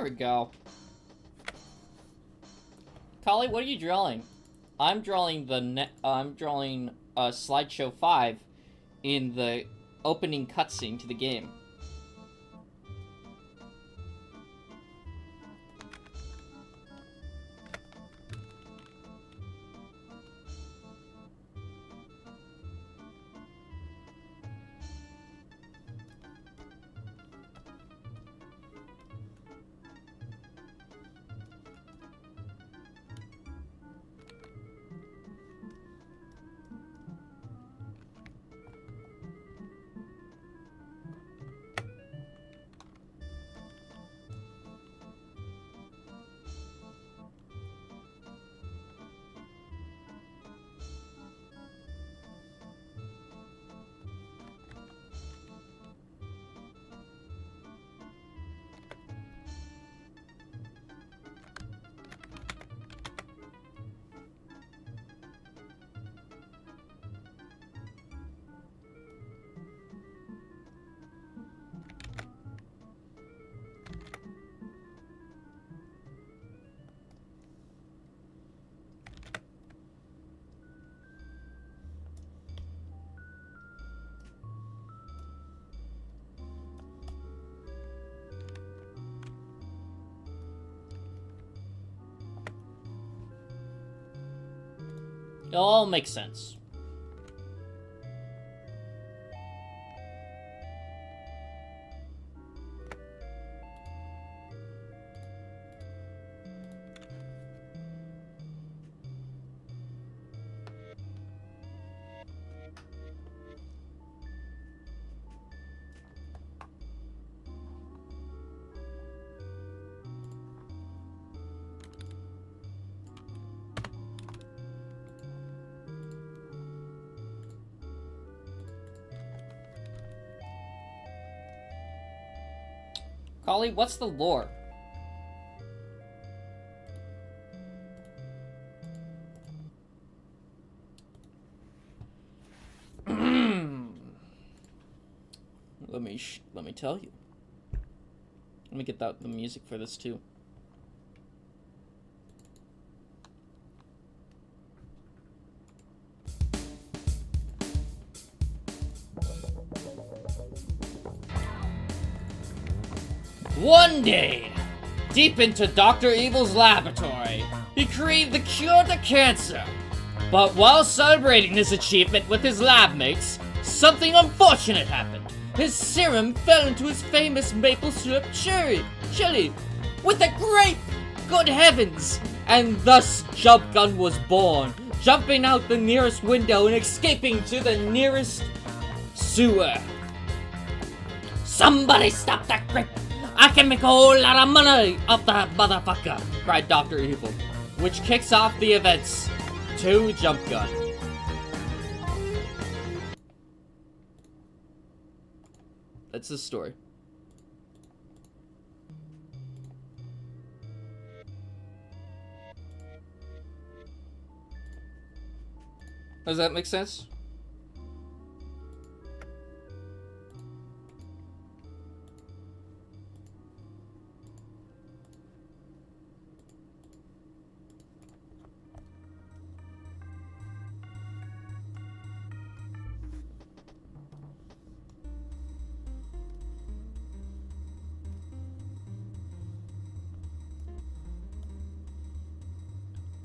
There we go. Kali, what are you drawing? I'm drawing slideshow 5 in the opening cutscene to the game. It all makes sense. Kali, what's the lore? Let me tell you. Let me get the music for this too. One day, deep into Dr. Evil's laboratory, he created the cure to cancer. But while celebrating this achievement with his lab mates, something unfortunate happened. His serum fell into his famous maple syrup chili with a grape! Good heavens! And thus Jump Gun was born, jumping out the nearest window and escaping to the nearest sewer. Somebody stop that grape! I can make a whole lot of money off that motherfucker! Cried Dr. Evil, which kicks off the events to Jump Gun. That's the story. Does that make sense?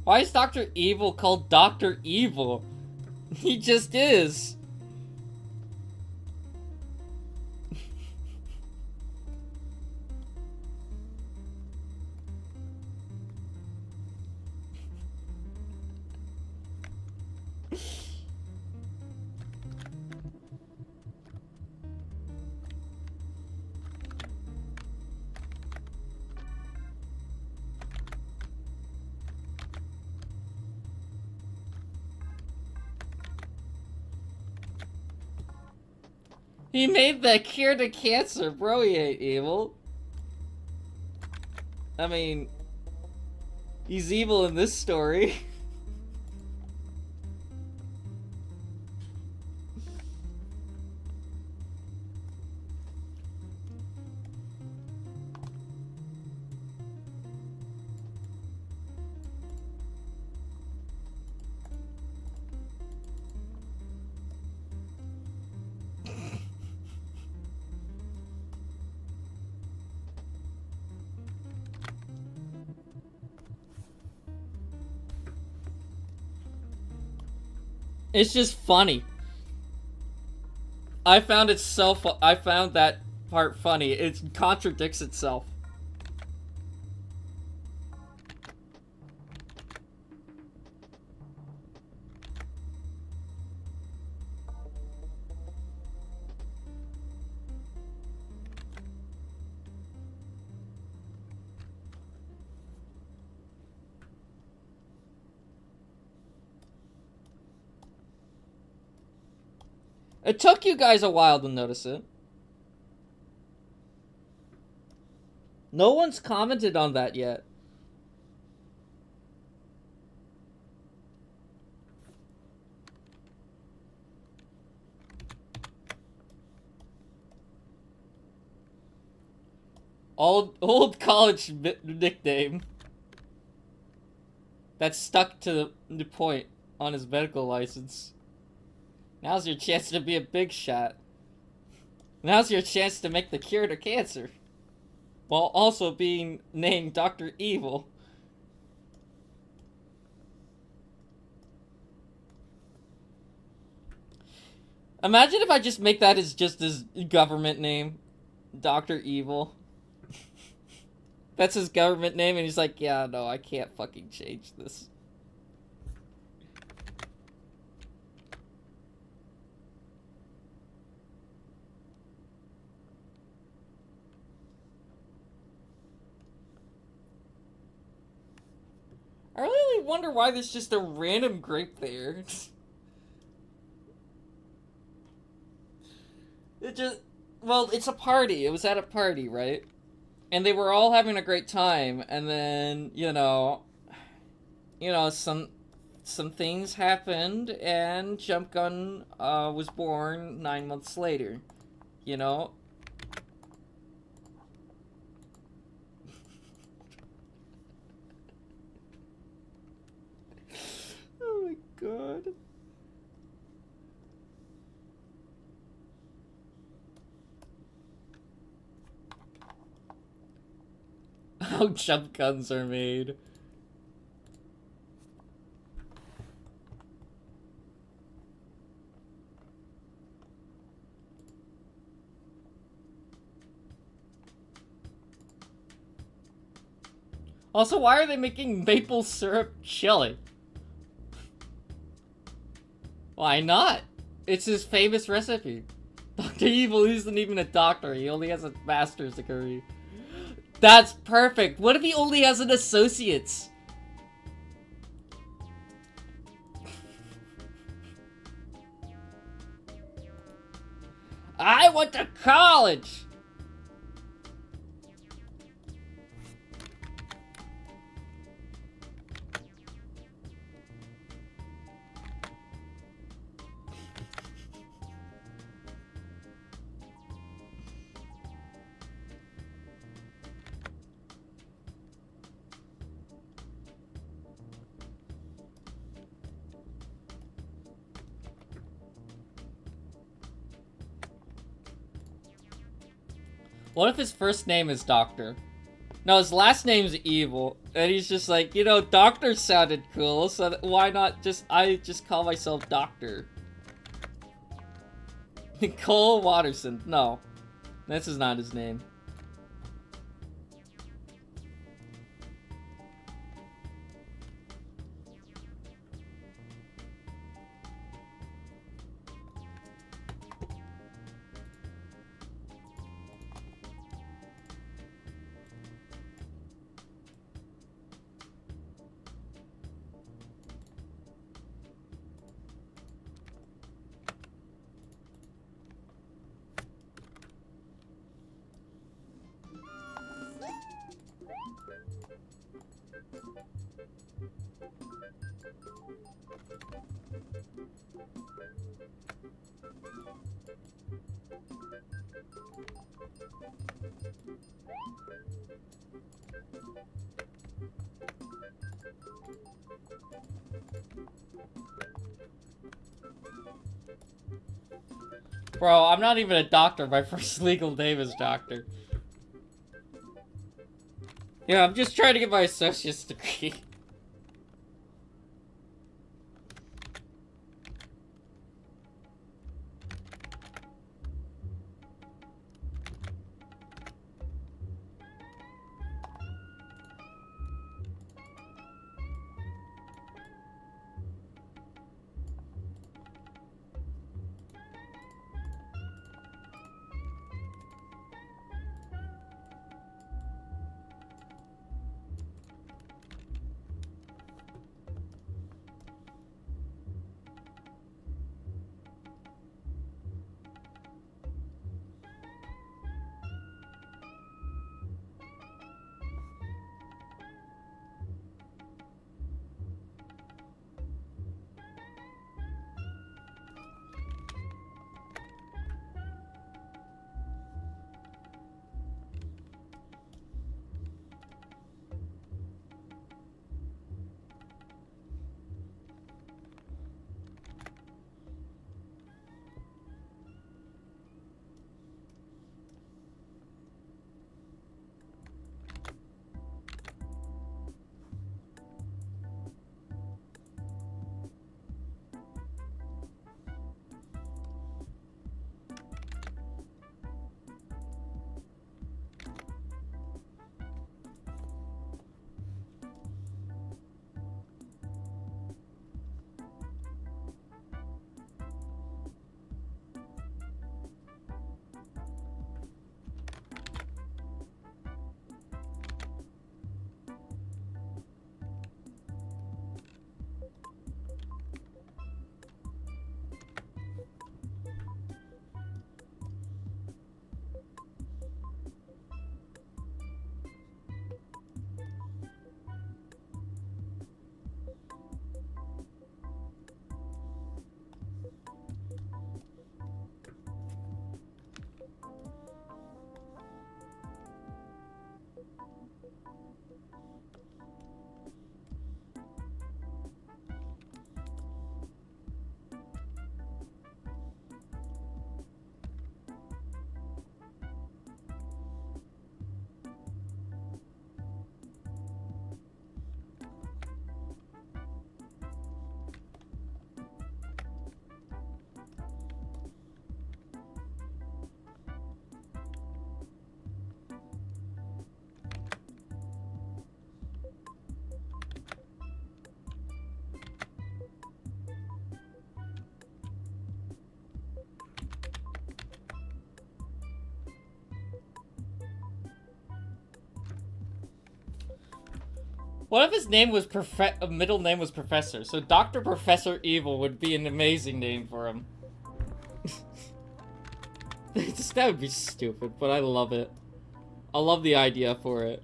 Why is Dr. Evil called Dr. Evil? He just is. He made the cure to cancer, bro. He ain't evil. I mean, he's evil in this story. It's just funny. I found that part funny. It contradicts itself. It took you guys a while to notice it. No one's commented on that yet. Old college nickname. That's stuck to the point on his medical license. Now's your chance to be a big shot. Now's your chance to make the cure to cancer. While also being named Dr. Evil. Imagine if I just make that as just his government name. Dr. Evil. That's his government name, and he's like, yeah, no, I can't fucking change this. I really wonder why there's just a random grape there. It just... Well, it's a party. It was at a party, right? And they were all having a great time, and then, you know, some things happened, and Jump Gun was born 9 months later, you know? Oh my god. How jump guns are made. Also, why are they making maple syrup chili? Why not? It's his famous recipe. Dr. Evil isn't even a doctor, he only has a master's degree. That's perfect. What if he only has an associate's? I went to college! What if his first name is Doctor? No, his last name's Evil, and he's just like, you know, Doctor sounded cool, so why not I just call myself Doctor. Cole Watterson. No, this is not his name. Bro, I'm not even a doctor. My first legal name is Doctor. Yeah, I'm just trying to get my associate's degree. What if his name was middle name was Professor? So Dr. Professor Evil would be an amazing name for him. That would be stupid, but I love it. I love the idea for it.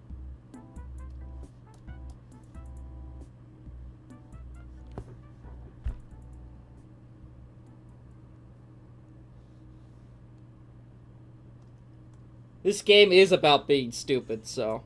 This game is about being stupid, so...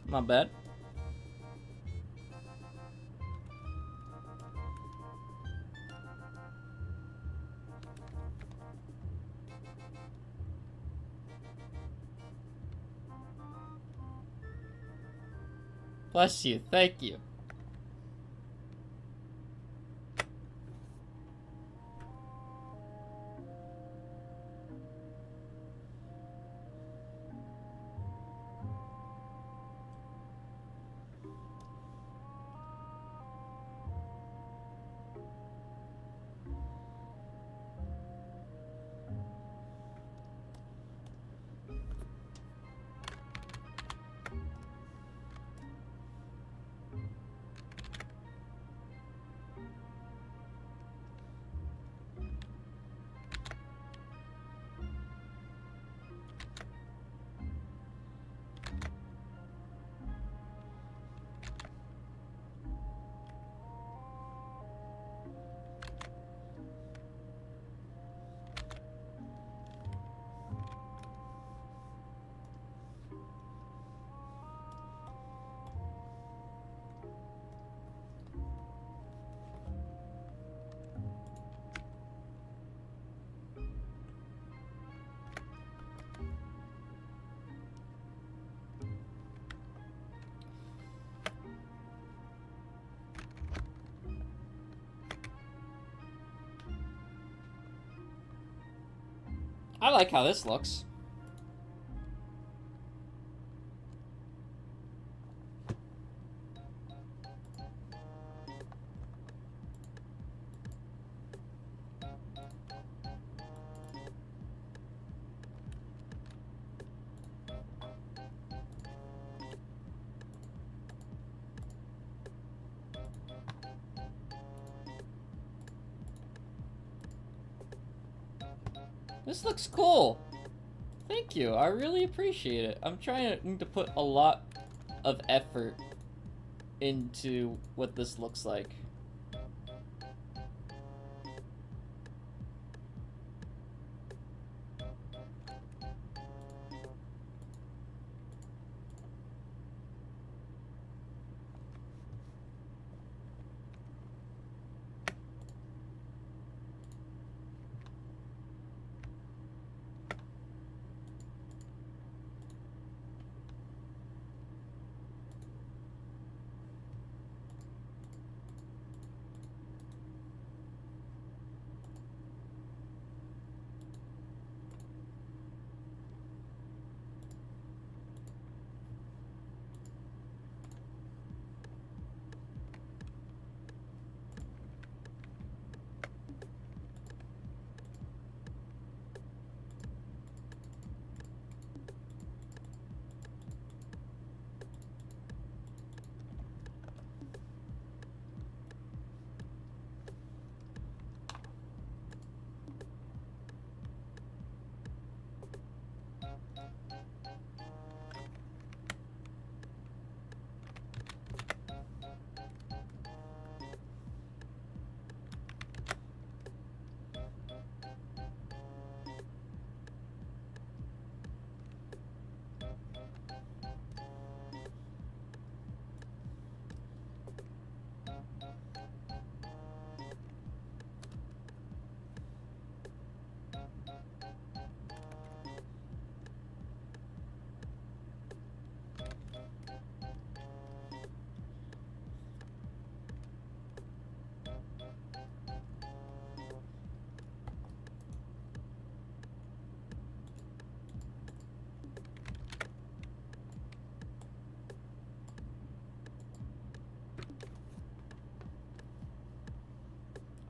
Not bad. Bless you. Thank you. I like how this looks. This looks cool. Thank you. I really appreciate it. I'm trying to put a lot of effort into what this looks like.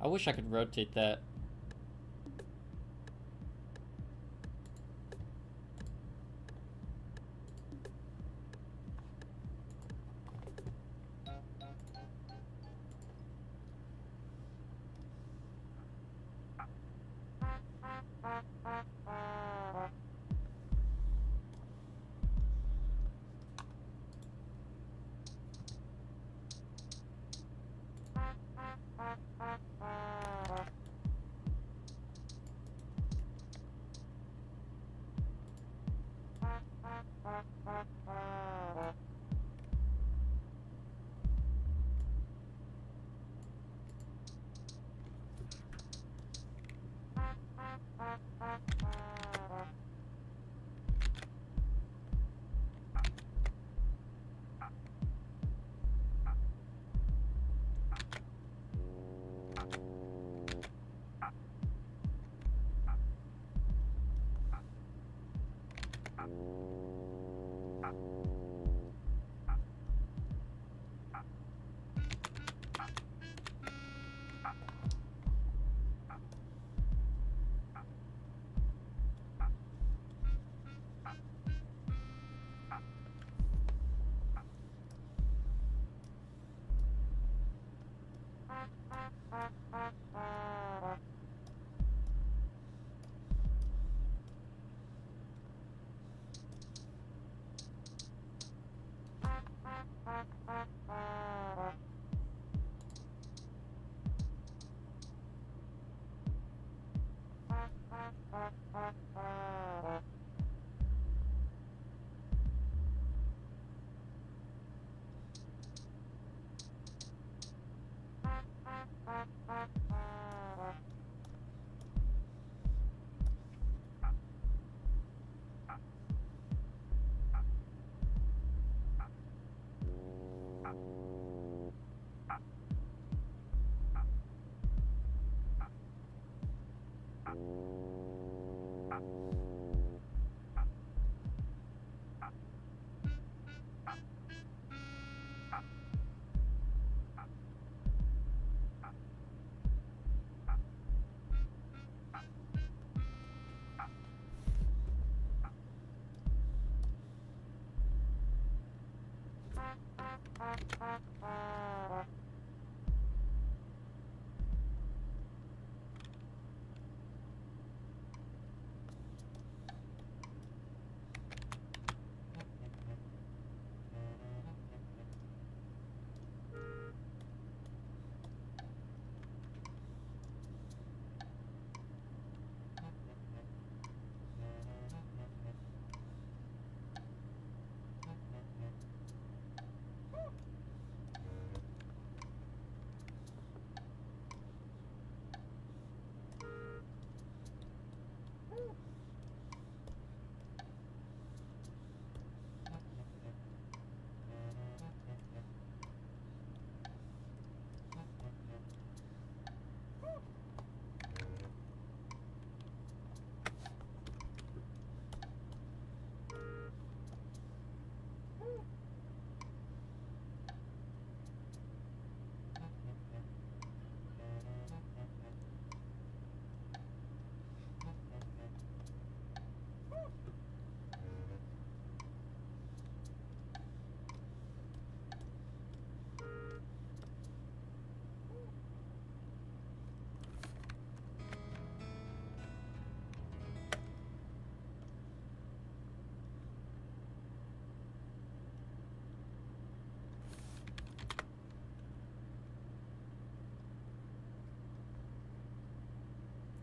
I wish I could rotate that.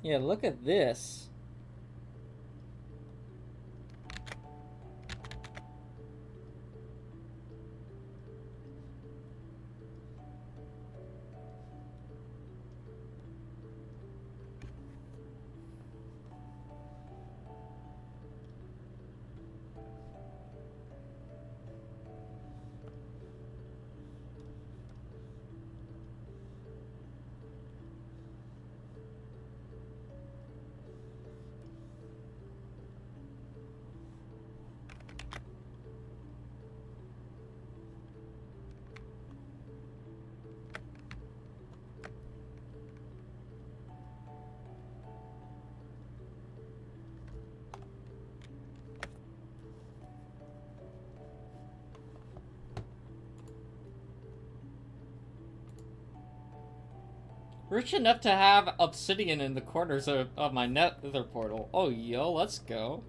Yeah, look at this. Rich enough to have obsidian in the corners of my nether portal. Oh, yo, let's go.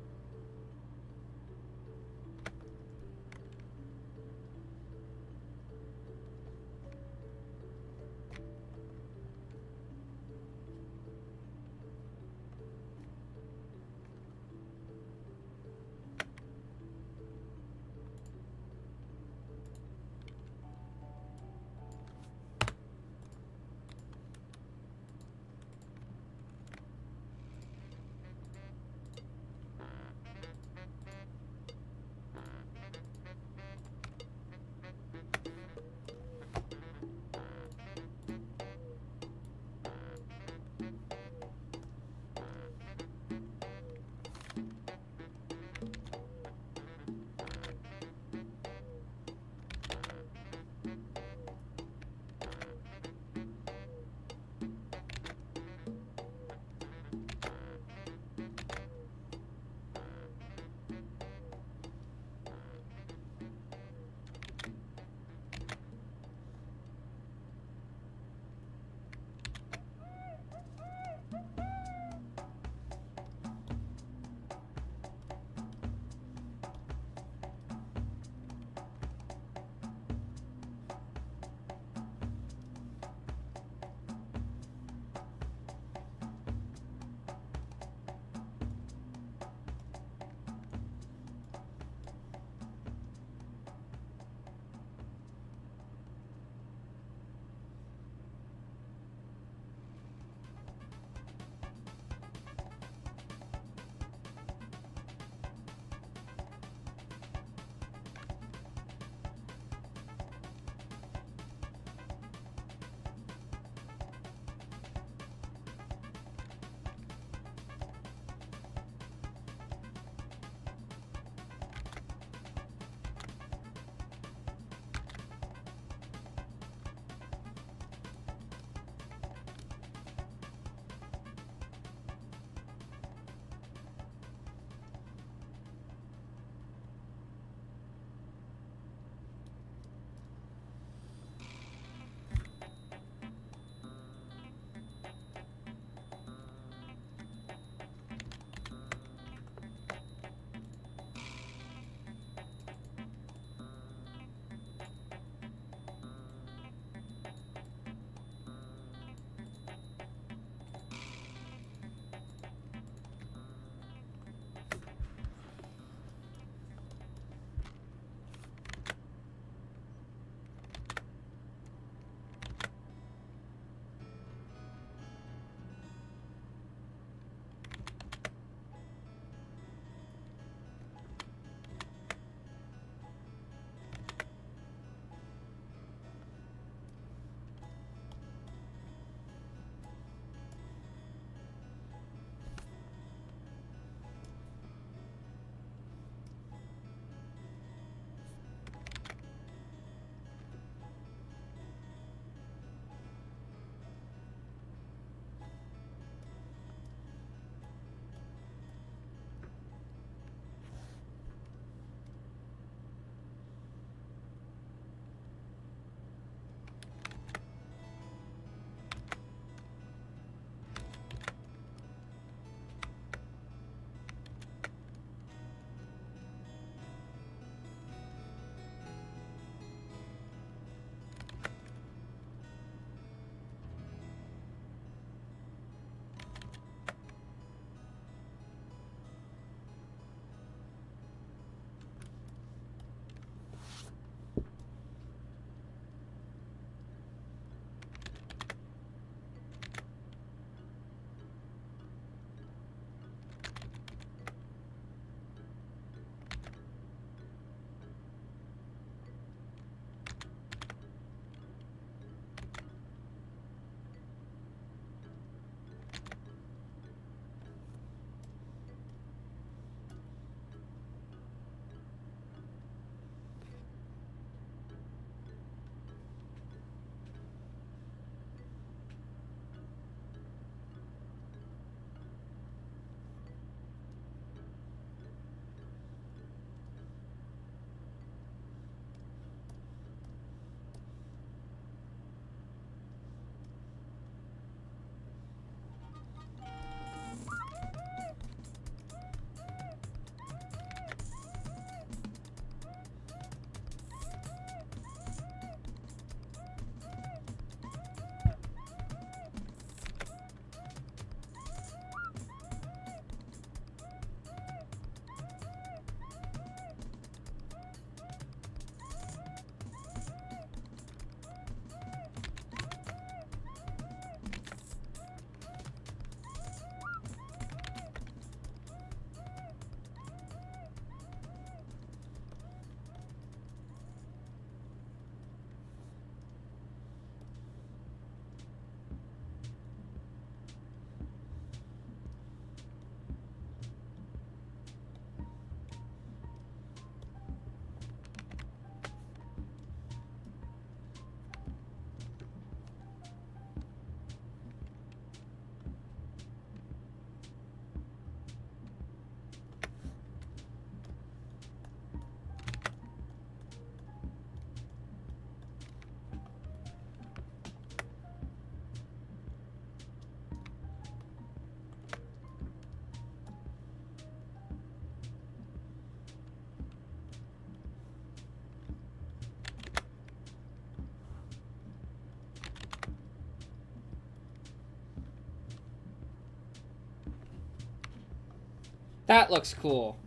That looks cool.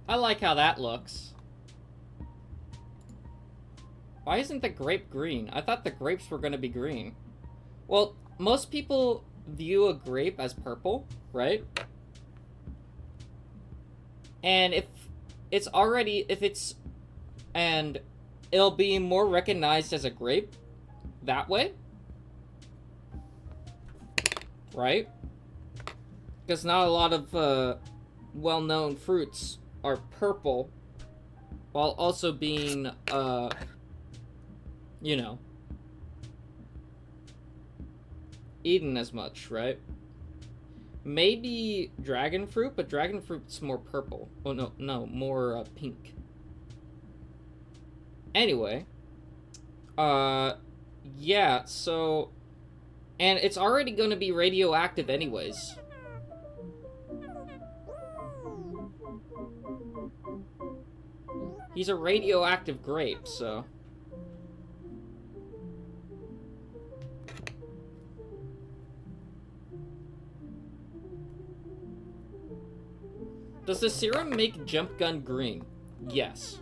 I like how that looks. Why isn't the grape green? I thought the grapes were gonna be green. Well, most people view a grape as purple, right? And and it'll be more recognized as a grape that way, right? Because not a lot of well-known fruits are purple, while also being, you know, eaten as much, right? Maybe dragon fruit, but dragon fruit's more purple. Oh, no, more pink. Anyway, yeah, so, and it's already gonna be radioactive anyways. He's a radioactive grape, so. Does the serum make Jump Gun green? Yes.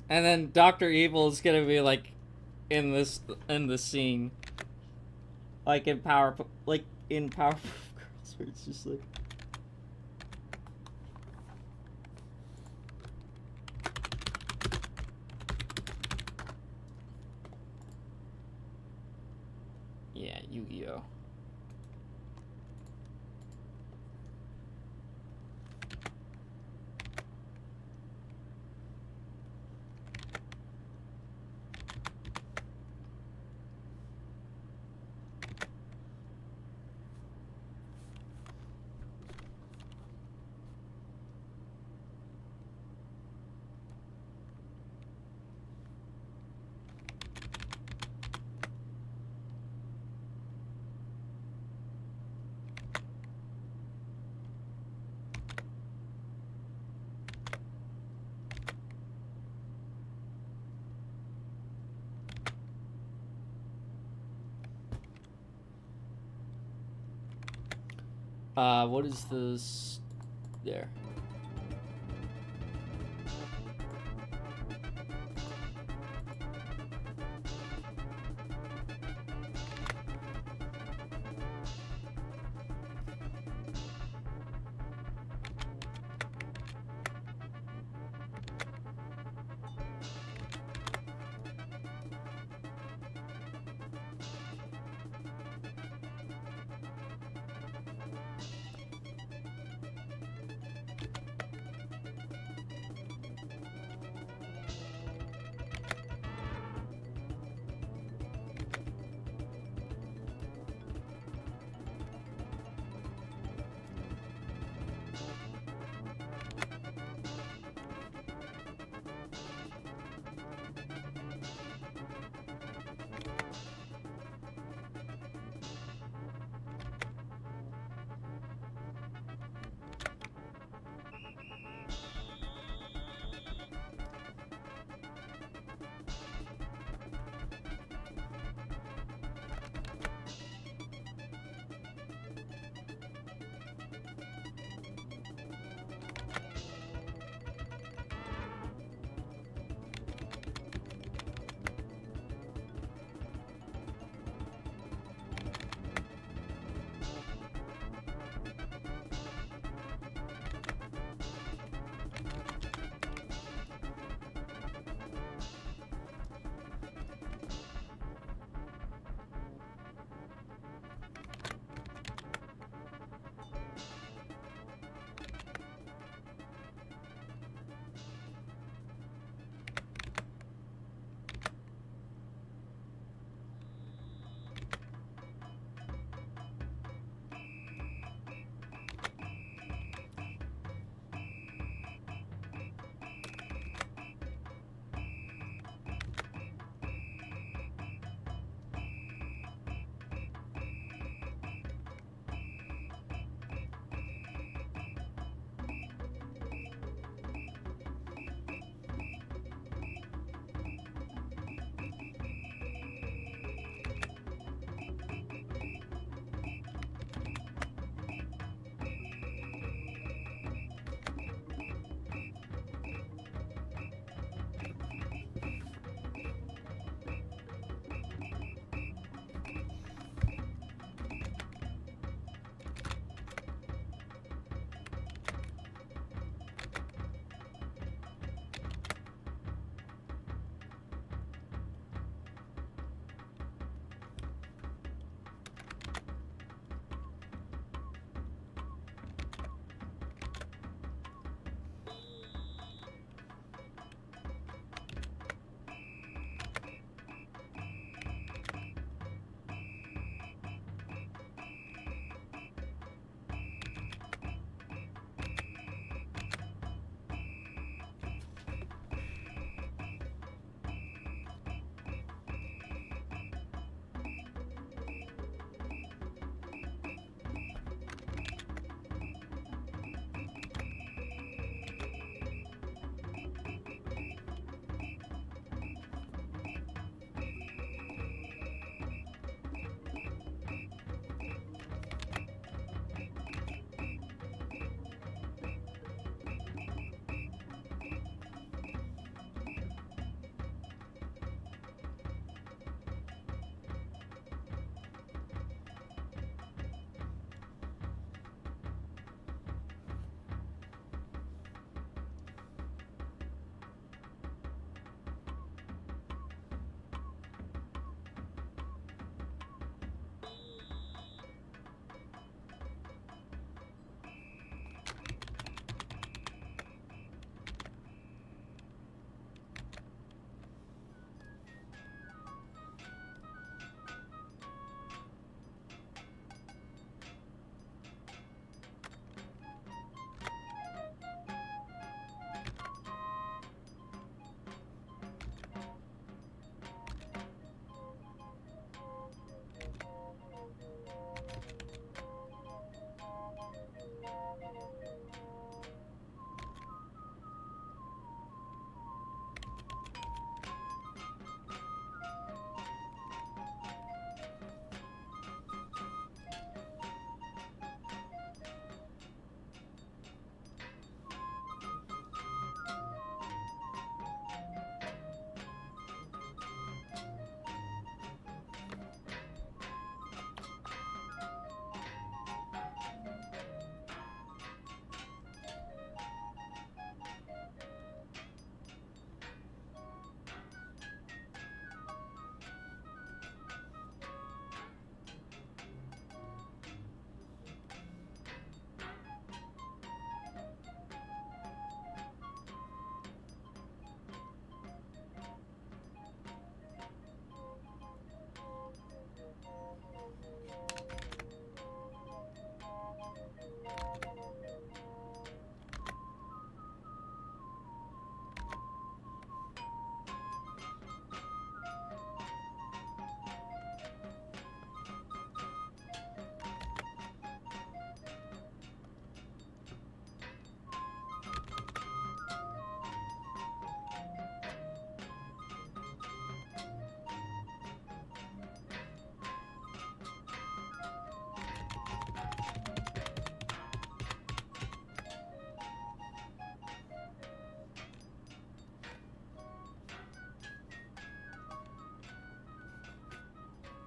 And then Dr. Evil is gonna be like in the scene, like in Powerpuff Girls, where it's just like. Yeah, Yu-Gi-Oh. What is this? There.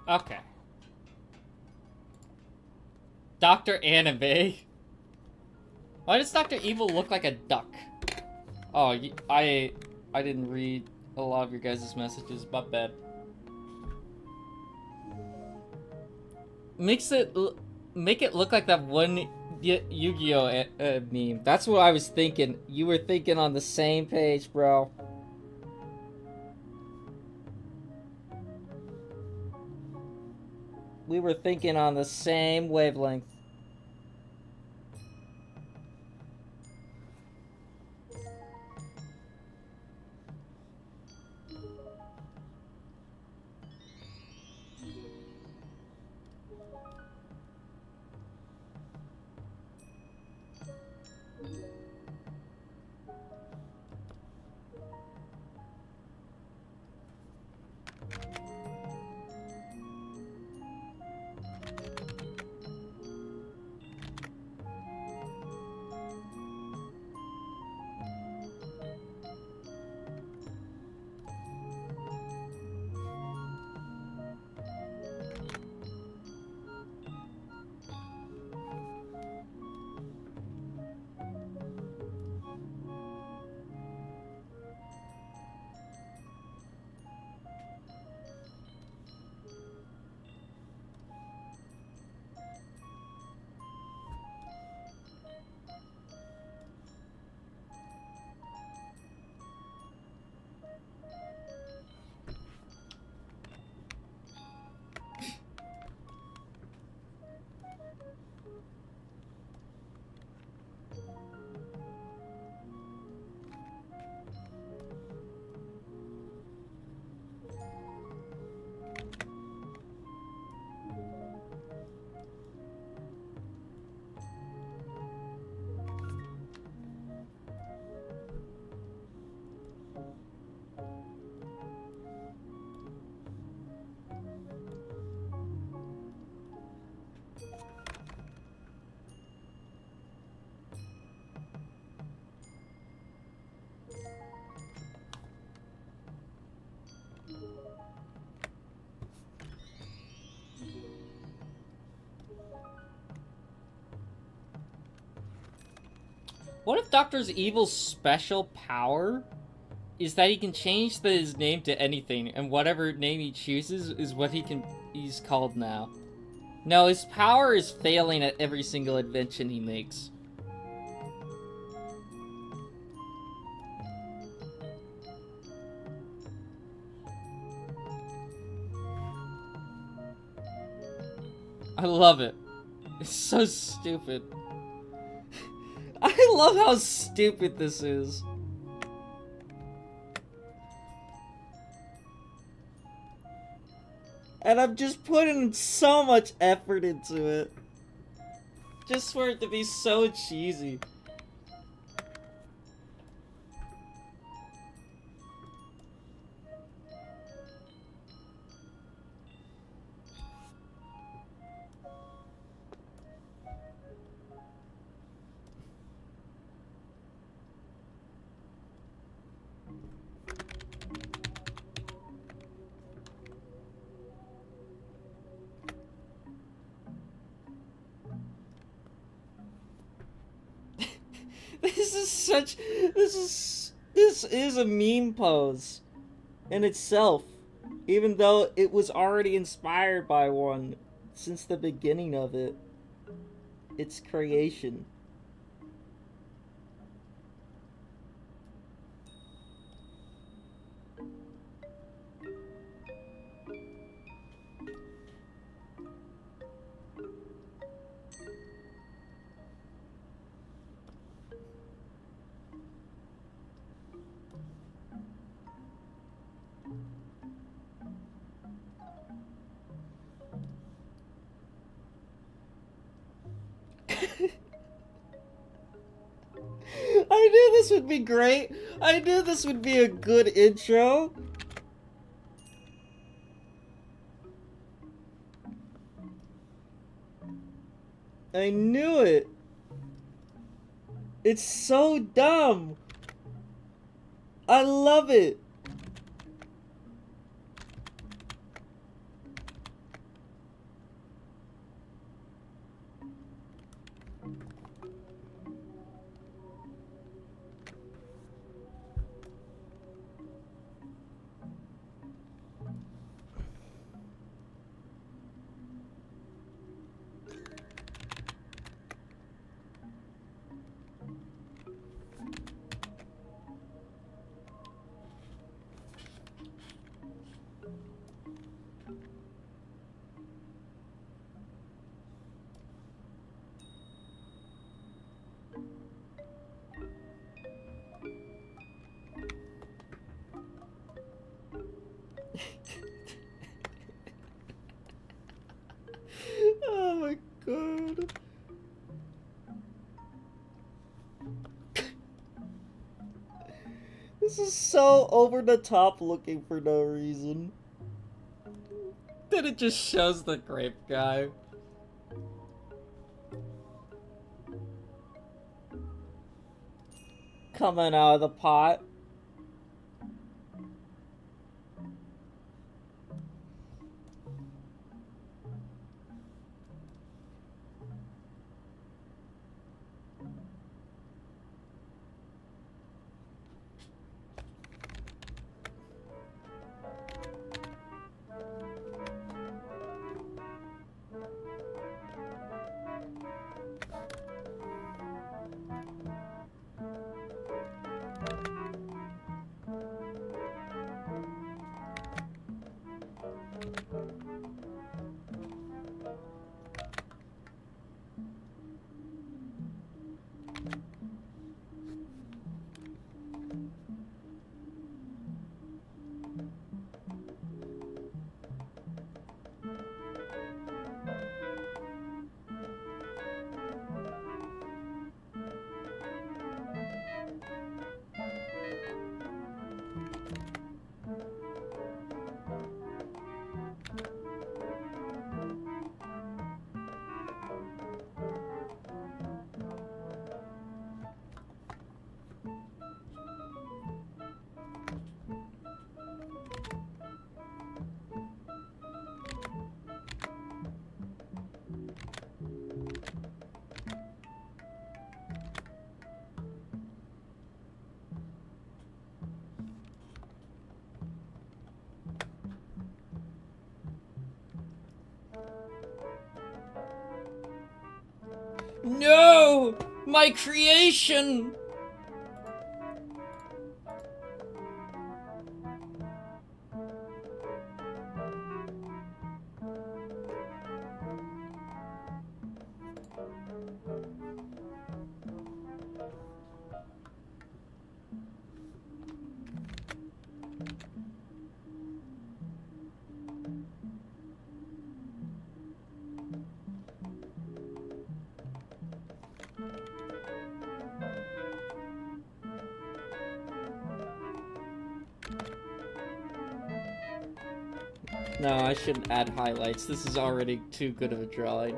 Okay. Dr. Anime. Why does Dr. Evil look like a duck? Oh, I didn't read a lot of your guys' messages, my bad. Make it look like that one Yu-Gi-Oh meme. That's what I was thinking. You were thinking on the same page, bro. We were thinking on the same wavelength. What if Doctor Evil's special power is that he can change his name to anything, and whatever name he chooses is what he's called now? No, his power is failing at every single invention he makes. I love it. It's so stupid. I love how stupid this is. And I'm just putting so much effort into it. Just for it to be so cheesy. This is a meme pose in itself, even though it was already inspired by one since the beginning of its creation. I knew this would be great. I knew this would be a good intro. I knew it. It's so dumb. I love it. god. This is so over the top looking for no reason. Then it just shows the grape guy. Coming out of the pot. No! My creation! No, I shouldn't add highlights. This is already too good of a drawing.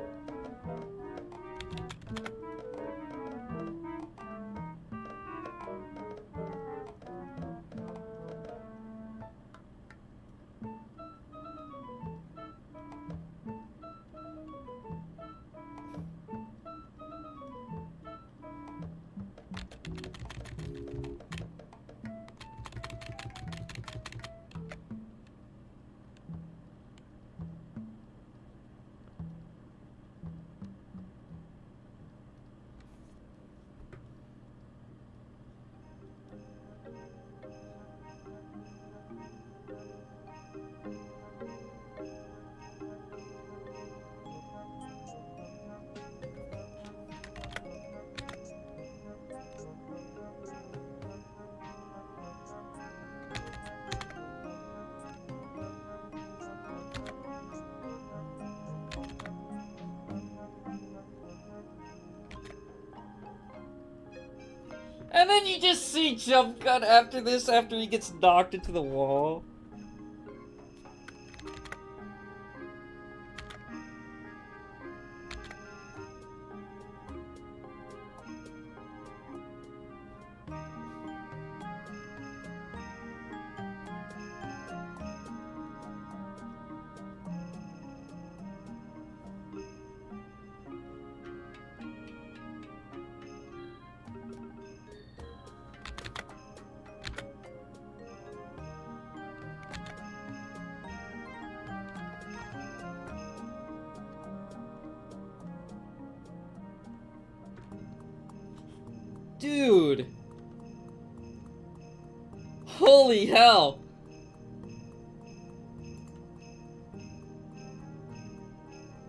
And then you just see Jump Cut after this, after he gets knocked into the wall. Dude! Holy hell!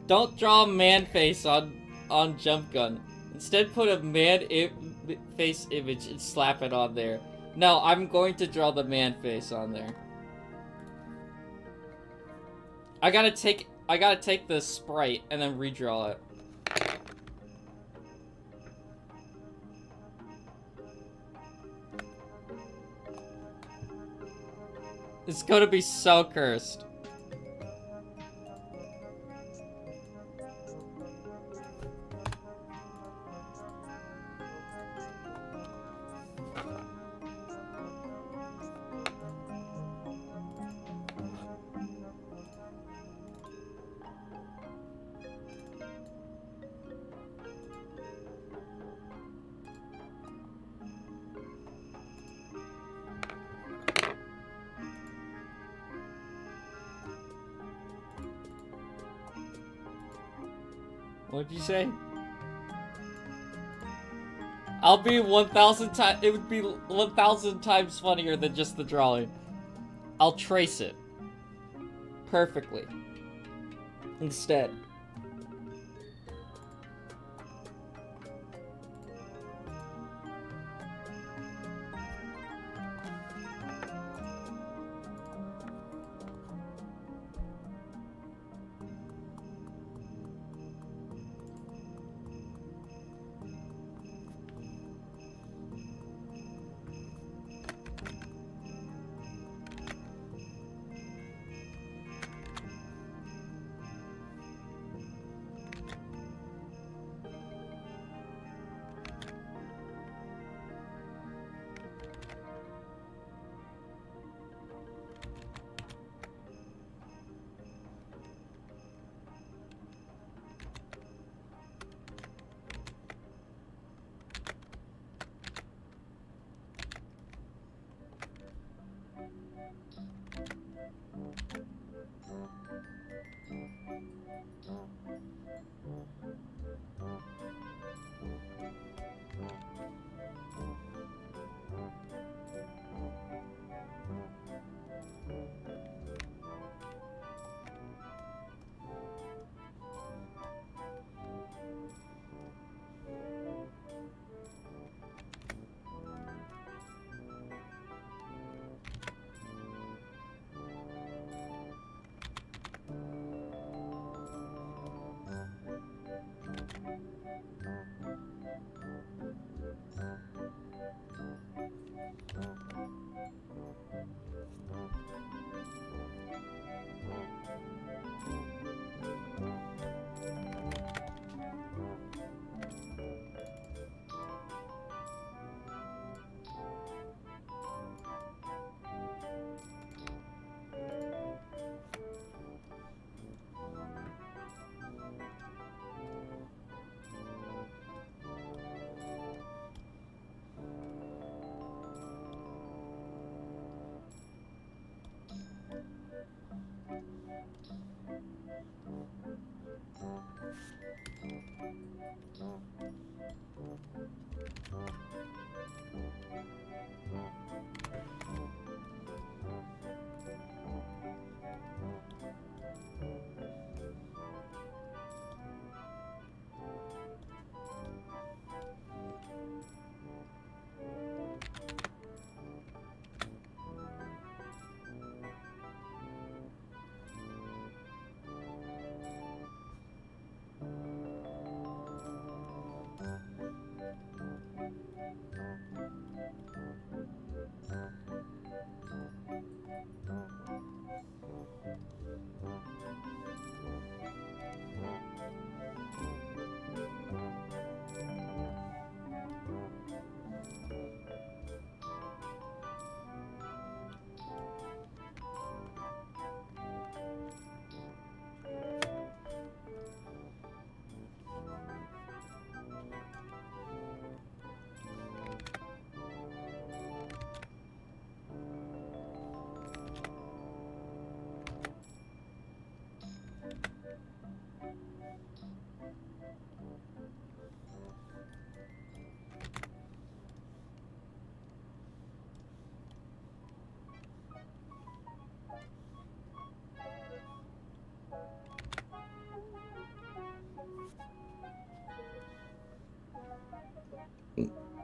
Don't draw a man face on Jump Gun. Instead put a man face image and slap it on there. No, I'm going to draw the man face on there. I gotta take the sprite and then redraw it. It's gonna be so cursed. What did you say? I'll be 1,000 times. It would be 1,000 times funnier than just the drawing. I'll trace it perfectly instead.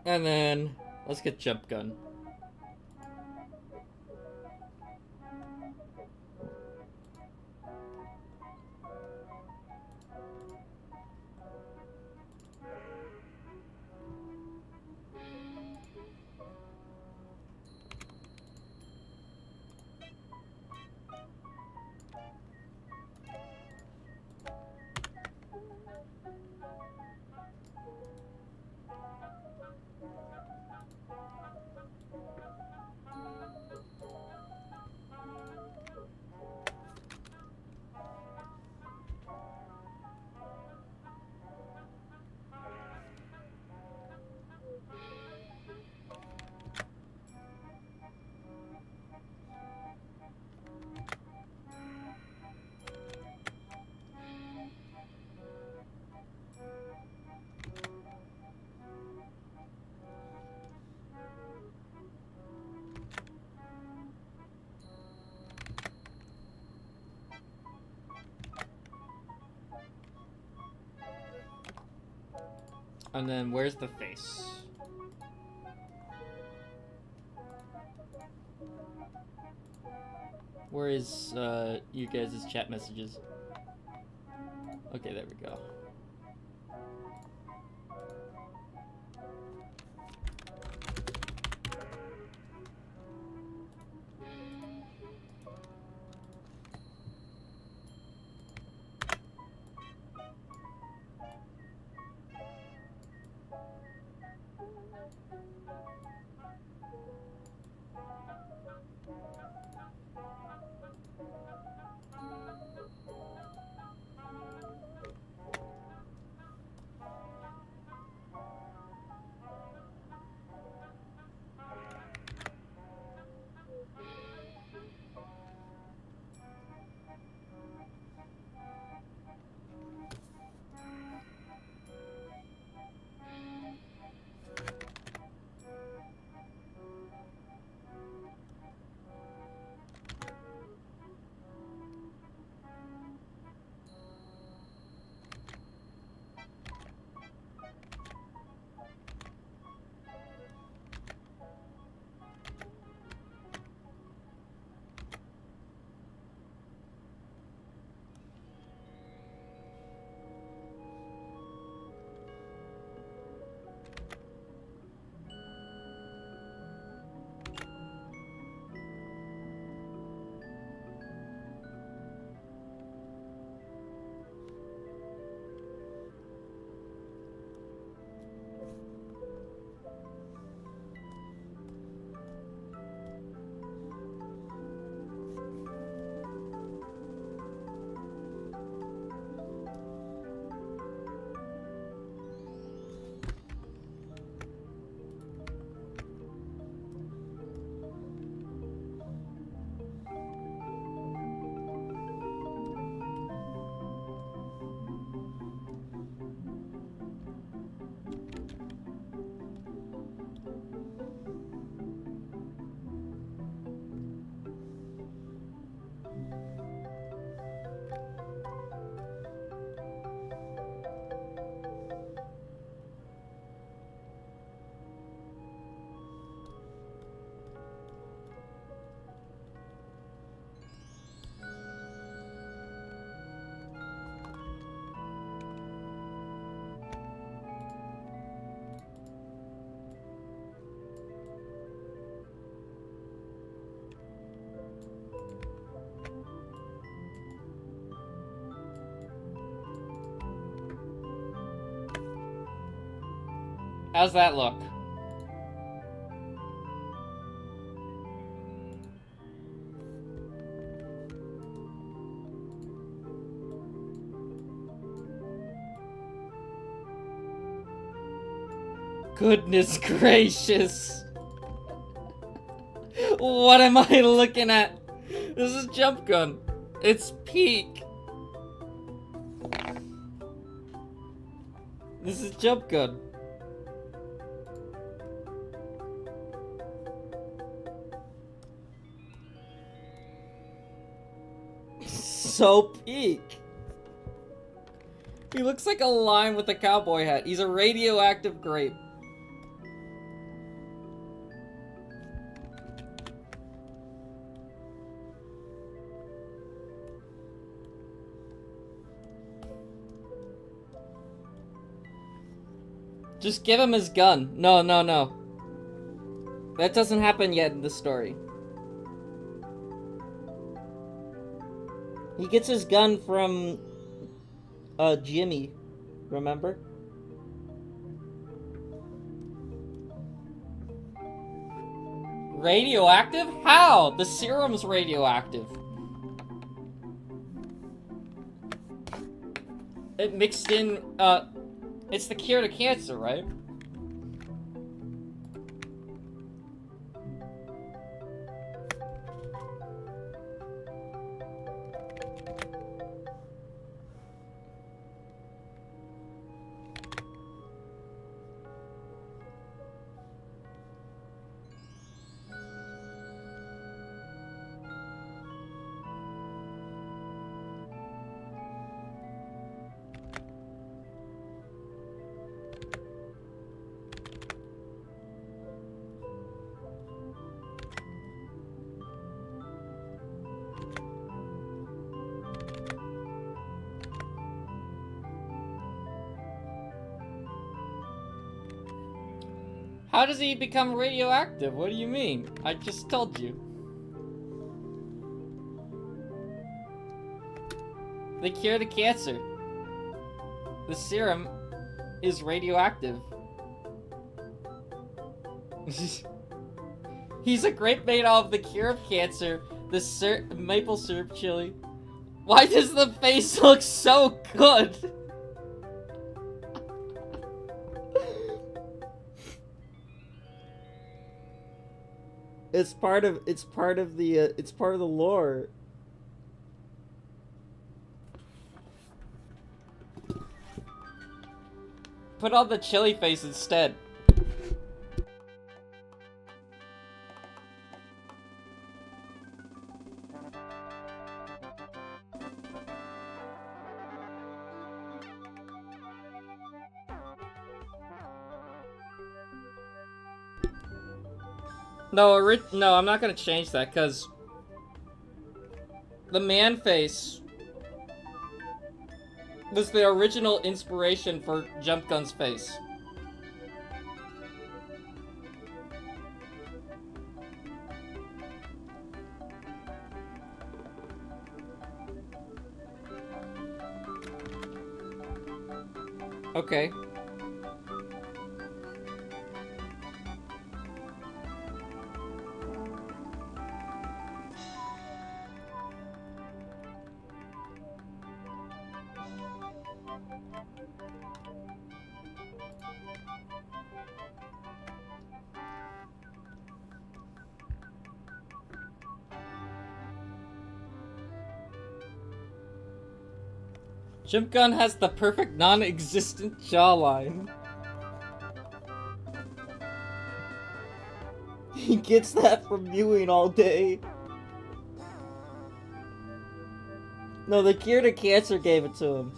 And then let's get Jump Gun. And then where's the face? Where is you guys' chat messages? Okay, there we go. How's that look? Goodness gracious. What am I looking at? This is Jump Gun. It's peak. This is Jump Gun. So peak. He looks like a lime with a cowboy hat. He's a radioactive grape. Just give him his gun. No, no, no. That doesn't happen yet in the story. He gets his gun from Jimmy, remember? Radioactive? How? The serum's radioactive. It mixed in, it's the cure to cancer, right? How does he become radioactive? What do you mean? I just told you. They cure the cancer. The serum is radioactive. He's a great mate of the cure of cancer. The maple syrup chili. Why does the face look so good? It's part of the lore. Put on the chili face instead. No, I'm not gonna change that, cause the man face was the original inspiration for Jump Gun's face. Okay. Jump Gun has the perfect non-existent jawline. He gets that from viewing all day. No, the cure to cancer gave it to him.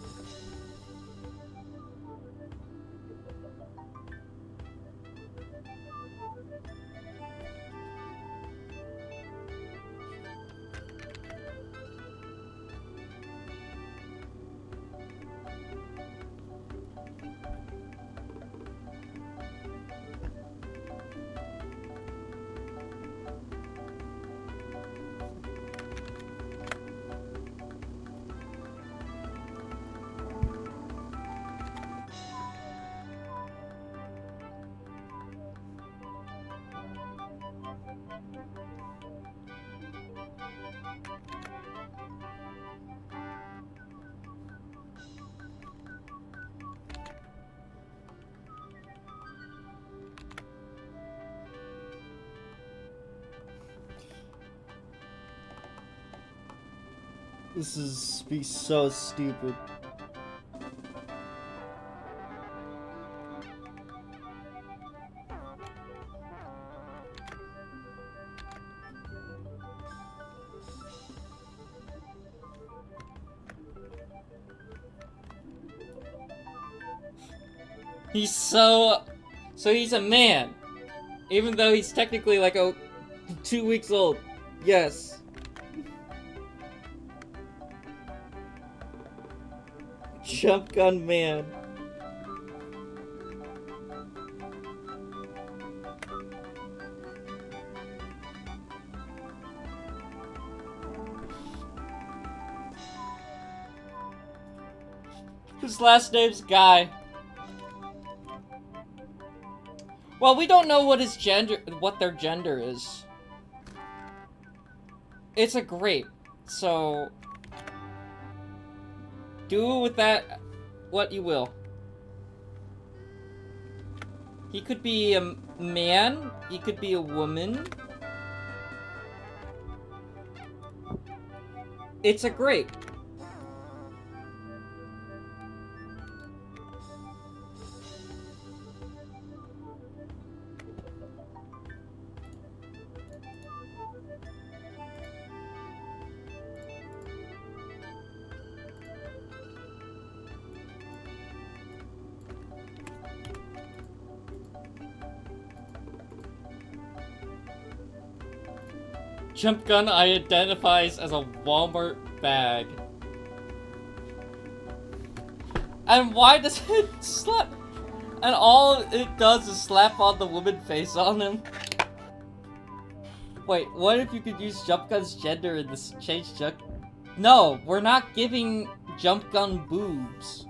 This is be so stupid. He's so he's a man. Even though he's technically like 2 weeks old. Yes. Jump Gun Man. His last name's Guy. Well, we don't know what their gender is. It's a grape, so do with that what you will. He could be a man, he could be a woman. It's a grape. Jump Gun identifies as a Walmart bag. And why does it slap? And all it does is slap on the woman face on him. Wait, what if you could use Jump Gun's gender in this change Jump? No, we're not giving Jump Gun boobs.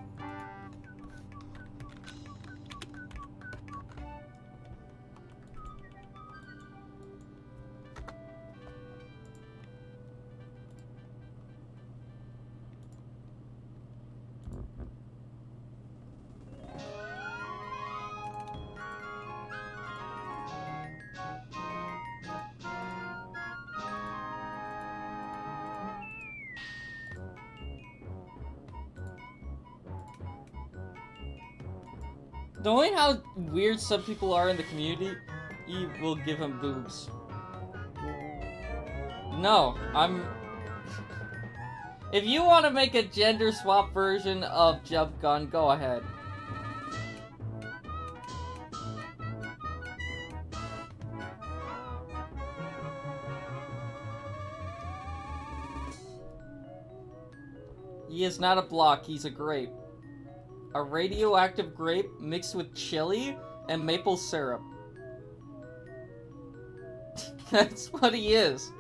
Knowing how weird some people are in the community, you will give him boobs. No, If you want to make a gender swap version of Jump Gun, go ahead. He is not a block, he's a grape. A radioactive grape mixed with chili and maple syrup. That's what he is.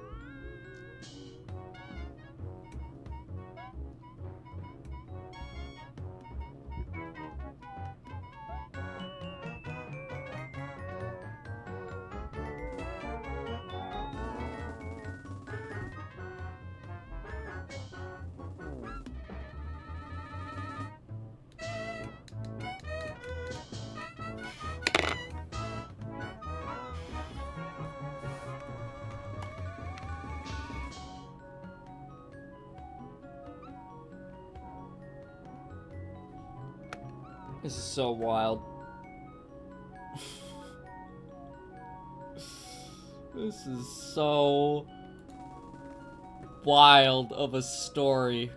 This is so wild. This is so wild of a story.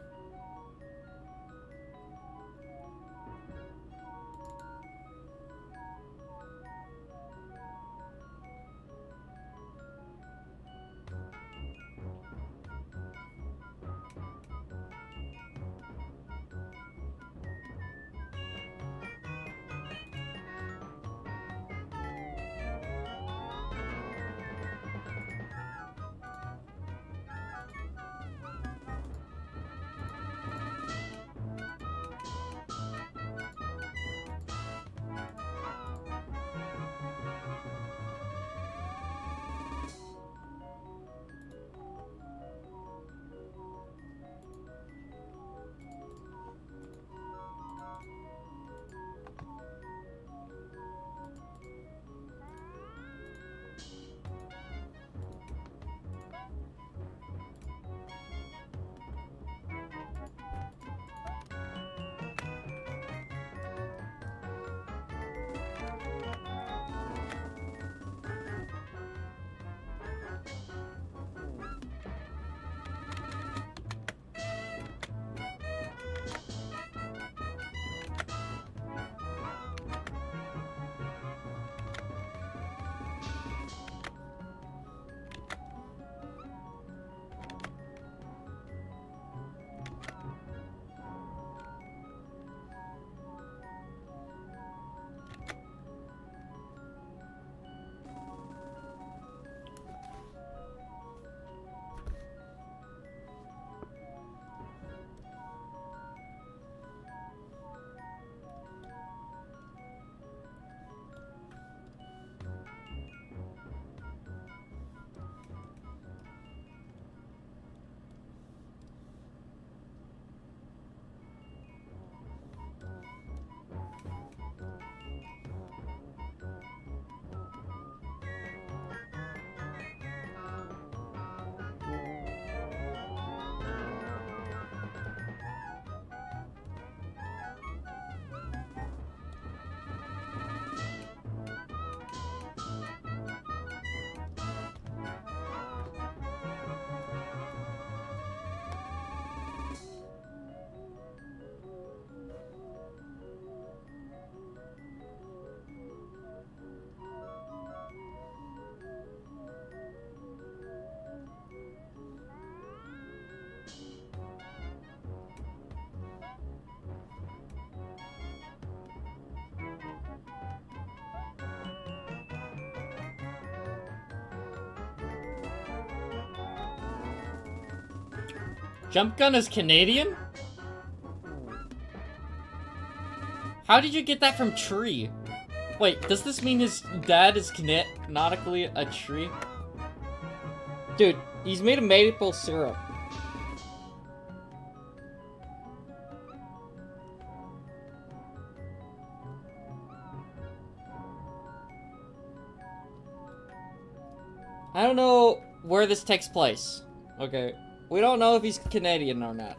Jump Gun is Canadian? How did you get that from Tree? Wait, does this mean his dad is canonically a tree? Dude, he's made of maple syrup. I don't know where this takes place. Okay. We don't know if he's Canadian or not.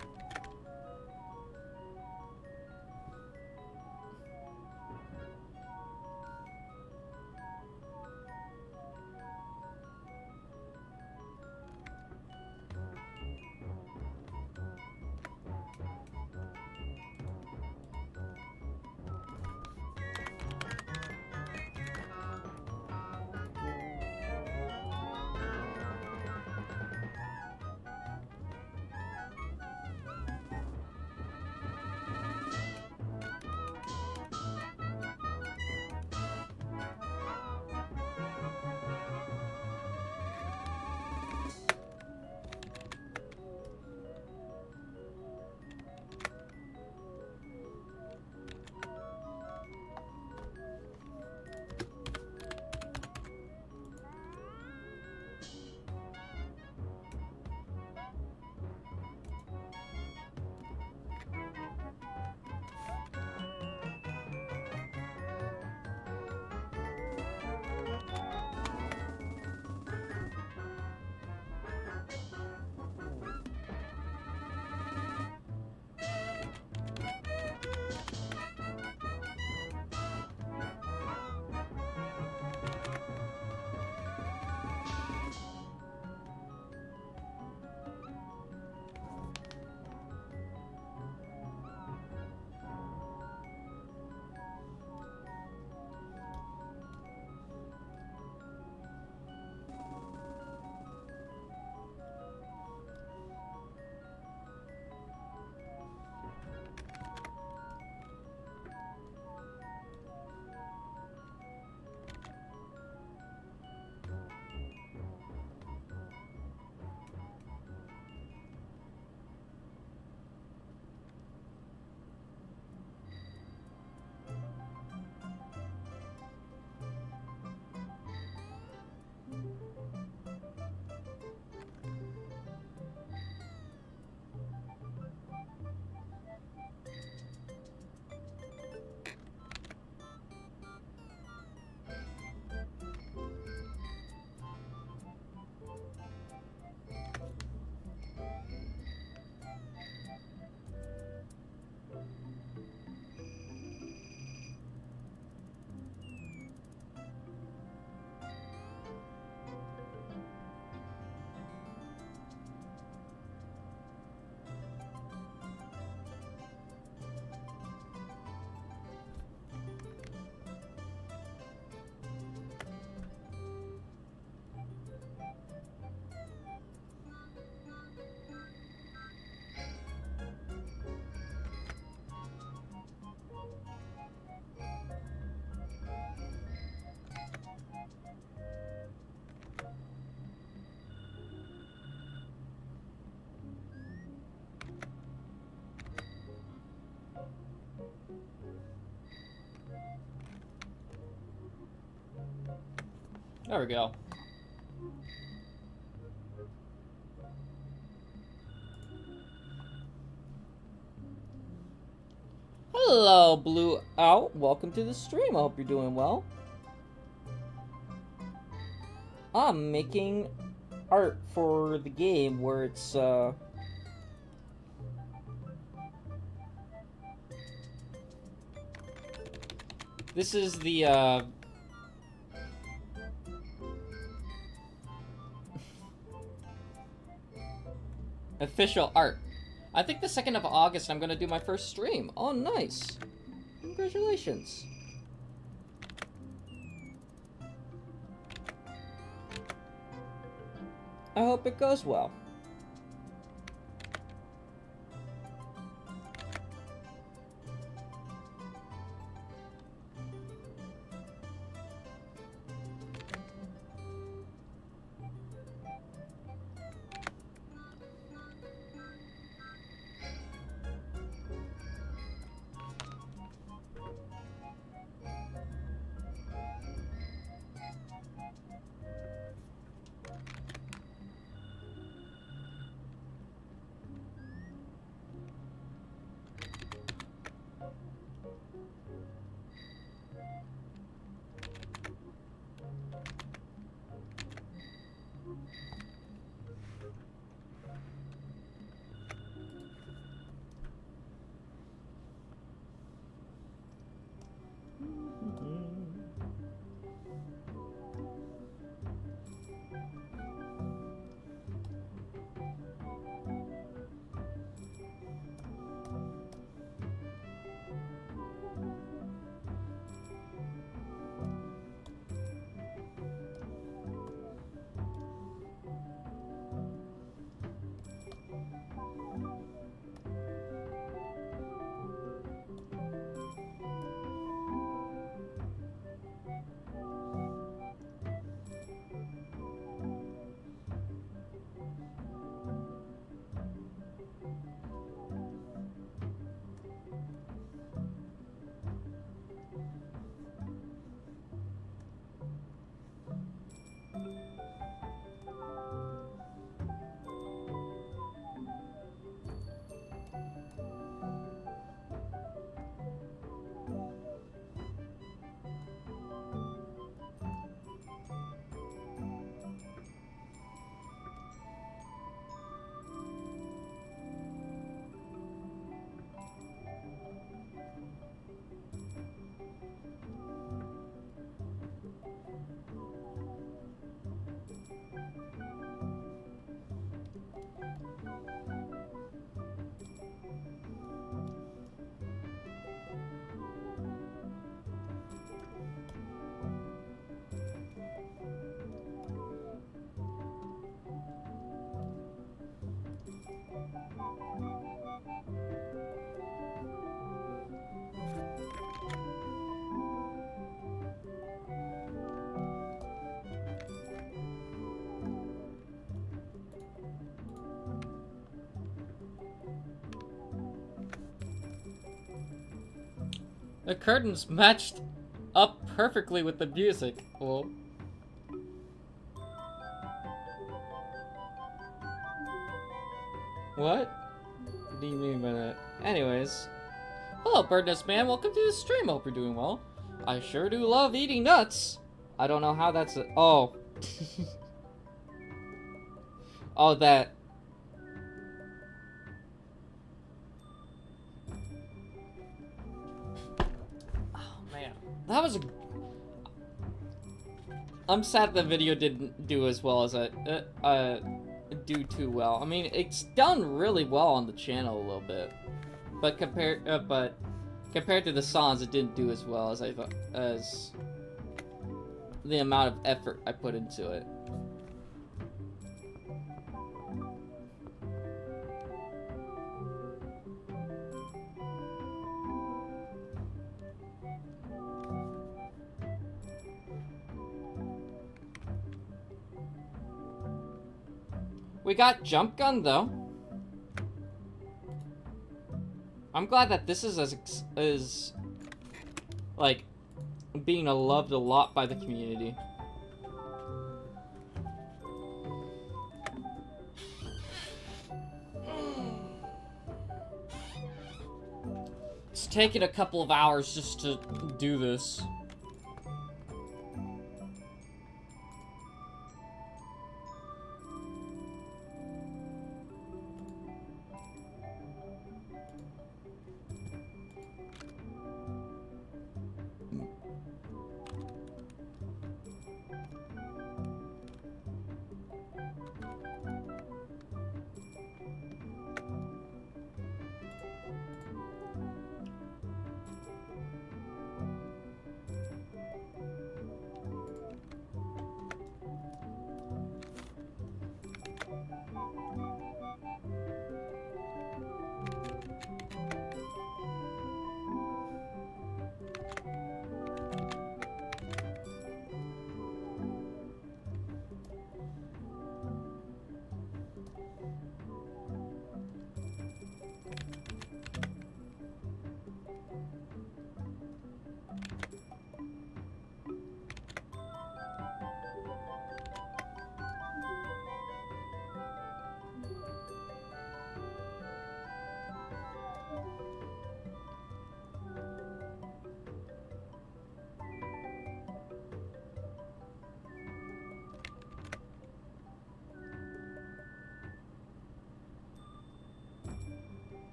There we go. Hello, Blue Out. Welcome to the stream. I hope you're doing well. I'm making art for the game where it's, This is the, official art. I think the 2nd of August I'm gonna do my first stream. oh, nice. Congratulations. I hope it goes well. The curtains matched up perfectly with the music. Well, what? What do you mean by that? Anyways. Hello, Birdnest Man. Welcome to the stream. Hope you're doing well. I sure do love eating nuts. I don't know how that's a... Oh. Oh, that... Oh, man. That was a... I'm sad the video didn't do as well as do too well. I mean, it's done really well on the channel a little bit. But compared to the songs, it didn't do as well as I thought, as the amount of effort I put into it. We got Jump Gun though. I'm glad that this is as like being loved a lot by the community. It's taken a couple of hours just to do this.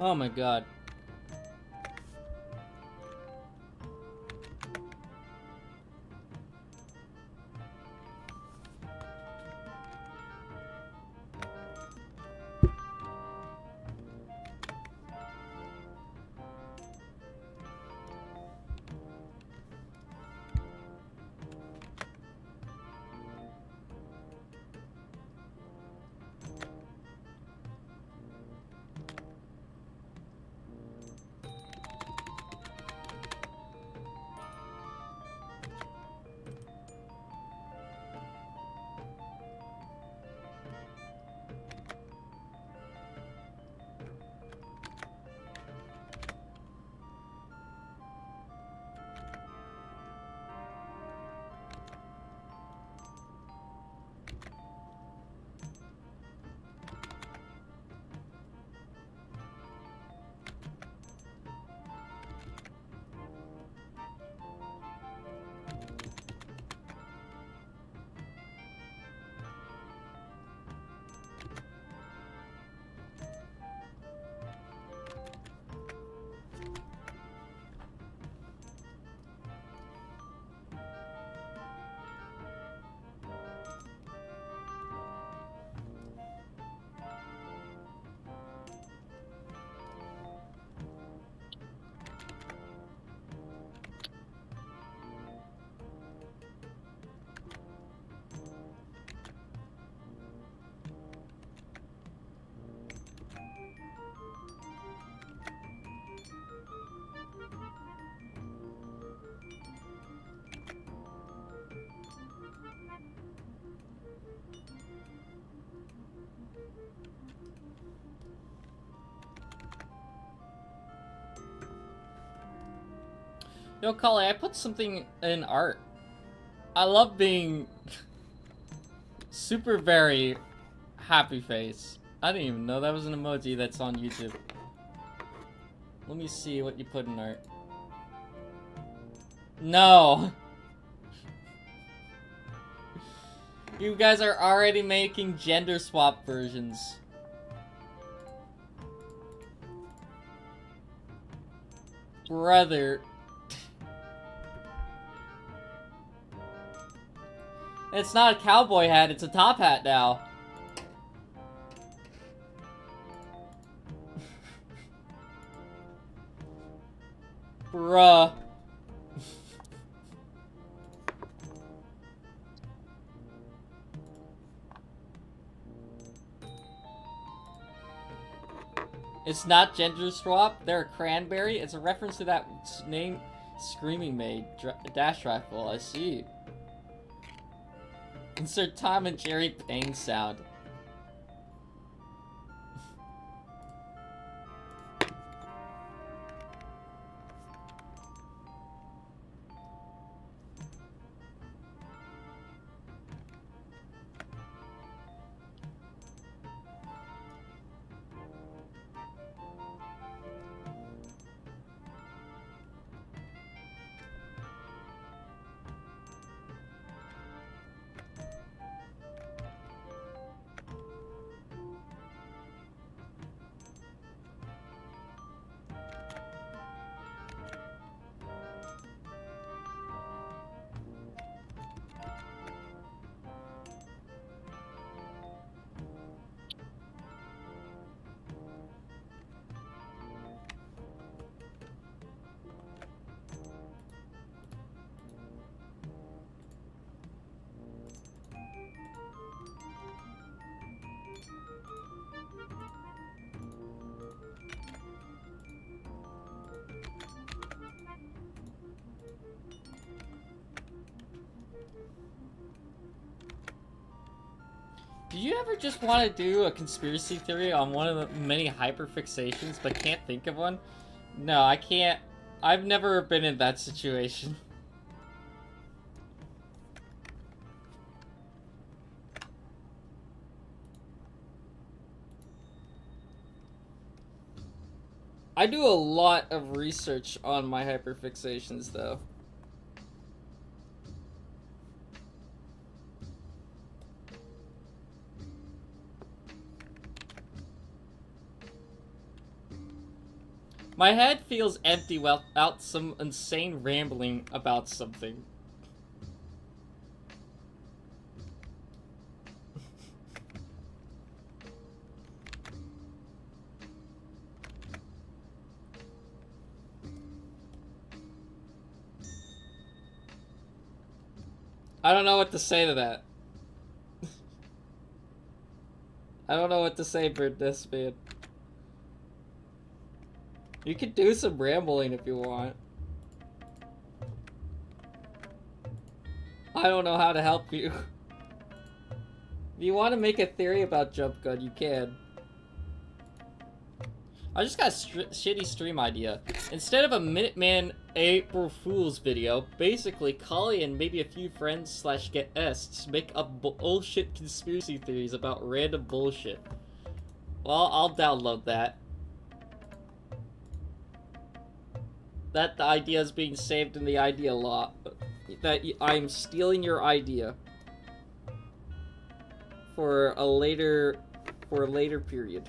Oh my god. Yo, Kali, I put something in art. I love being super very happy face. I didn't even know that was an emoji that's on YouTube. Let me see what you put in art. No! You guys are already making gender swap versions. Brother. It's not a cowboy hat, it's a top hat now. Bruh. It's not gender swap, they're a cranberry. It's a reference to that name Screaming Maid dash rifle, I see. Insert Tom and Jerry pain sound. Do you ever just want to do a conspiracy theory on one of the many hyperfixations but can't think of one? No, I can't. I've never been in that situation. I do a lot of research on my hyperfixations, though. My head feels empty without some insane rambling about something. I don't know what to say to that. I don't know what to say, Birdnest Man. You could do some rambling if you want. I don't know how to help you. If you want to make a theory about Jump Gun, you can. I just got a shitty stream idea. Instead of a Minuteman April Fool's video, basically Kali and maybe a few friends slash guests make up bullshit conspiracy theories about random bullshit. Well, I'll download that. That idea is being saved in the idea lot. That I'm stealing your idea for a later period.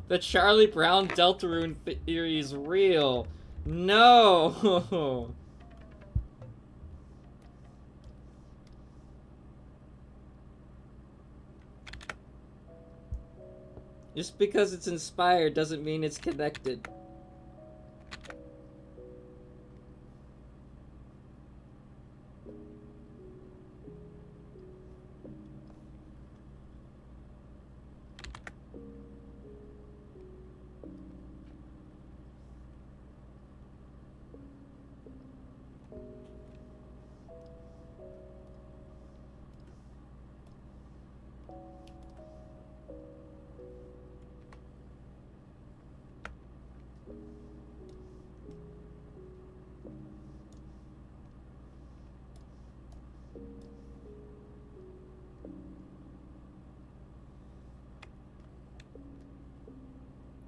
The Charlie Brown Deltarune theory is real. No. Just because it's inspired doesn't mean it's connected.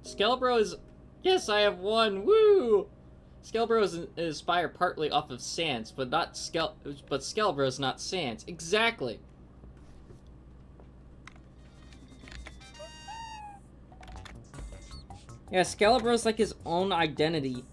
Skelebro is... Yes, I have one! Woo! Skelebro is inspired partly off of Sans, but Skelebro is not Sans. Exactly! Yeah, Skelebro's like his own identity.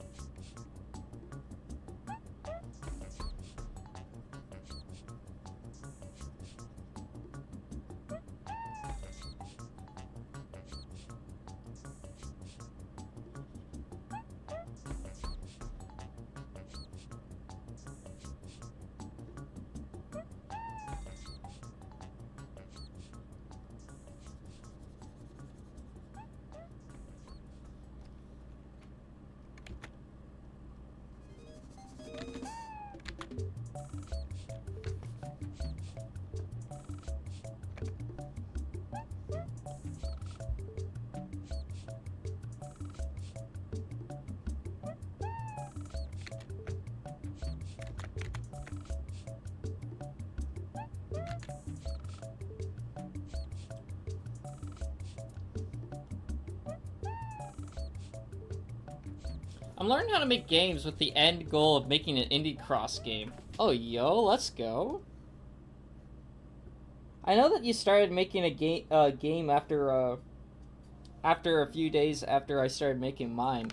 I'm learning how to make games with the end goal of making an indie cross game. Oh, yo, let's go. I know that you started making a game after a few days after I started making mine.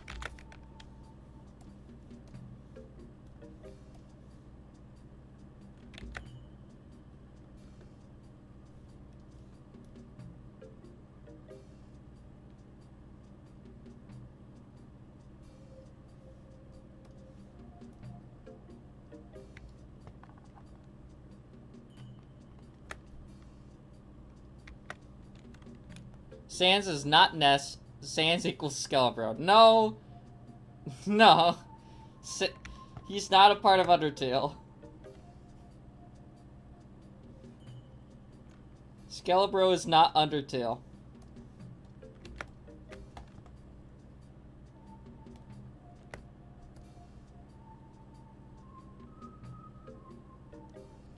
Sans is not Ness. Sans equals Skelebro. No. No. He's not a part of Undertale. Skelebro is not Undertale.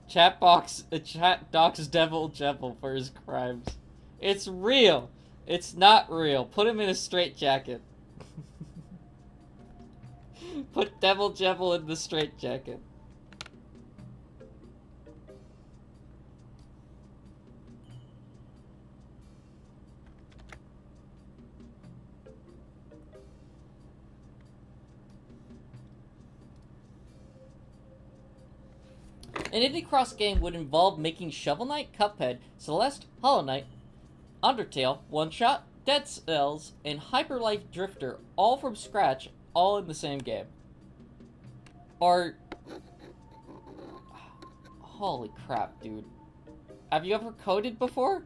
Chat docks Devil Jebel for his crimes. It's real. It's not real. Put him in a straitjacket. Put Devil Jebel in the straitjacket. An indie cross game would involve making Shovel Knight, Cuphead, Celeste, Hollow Knight, Undertale, One Shot, Dead Cells, and Hyper Light Drifter, all from scratch, all in the same game. Or... Holy crap, dude. Have you ever coded before?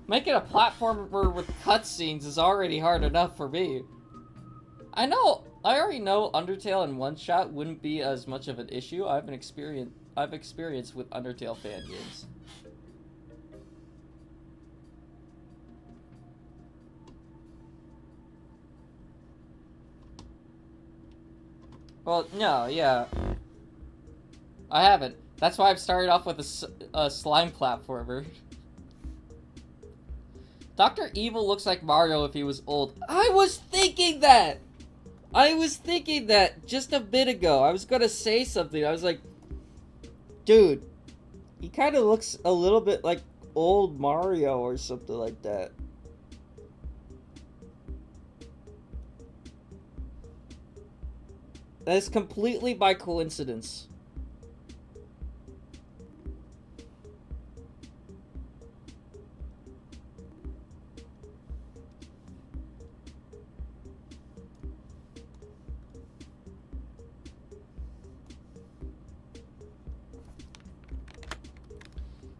Making a platformer with cutscenes is already hard enough for me. I already know Undertale and One Shot wouldn't be as much of an issue. I've experience with Undertale fan games. Well, no, yeah. I haven't. That's why I've started off with a slime platformer. Dr. Evil looks like Mario if he was old. I was thinking that! Just a bit ago. I was gonna say something. I was like, dude, he kind of looks a little bit like old Mario or something like that. That is completely by coincidence.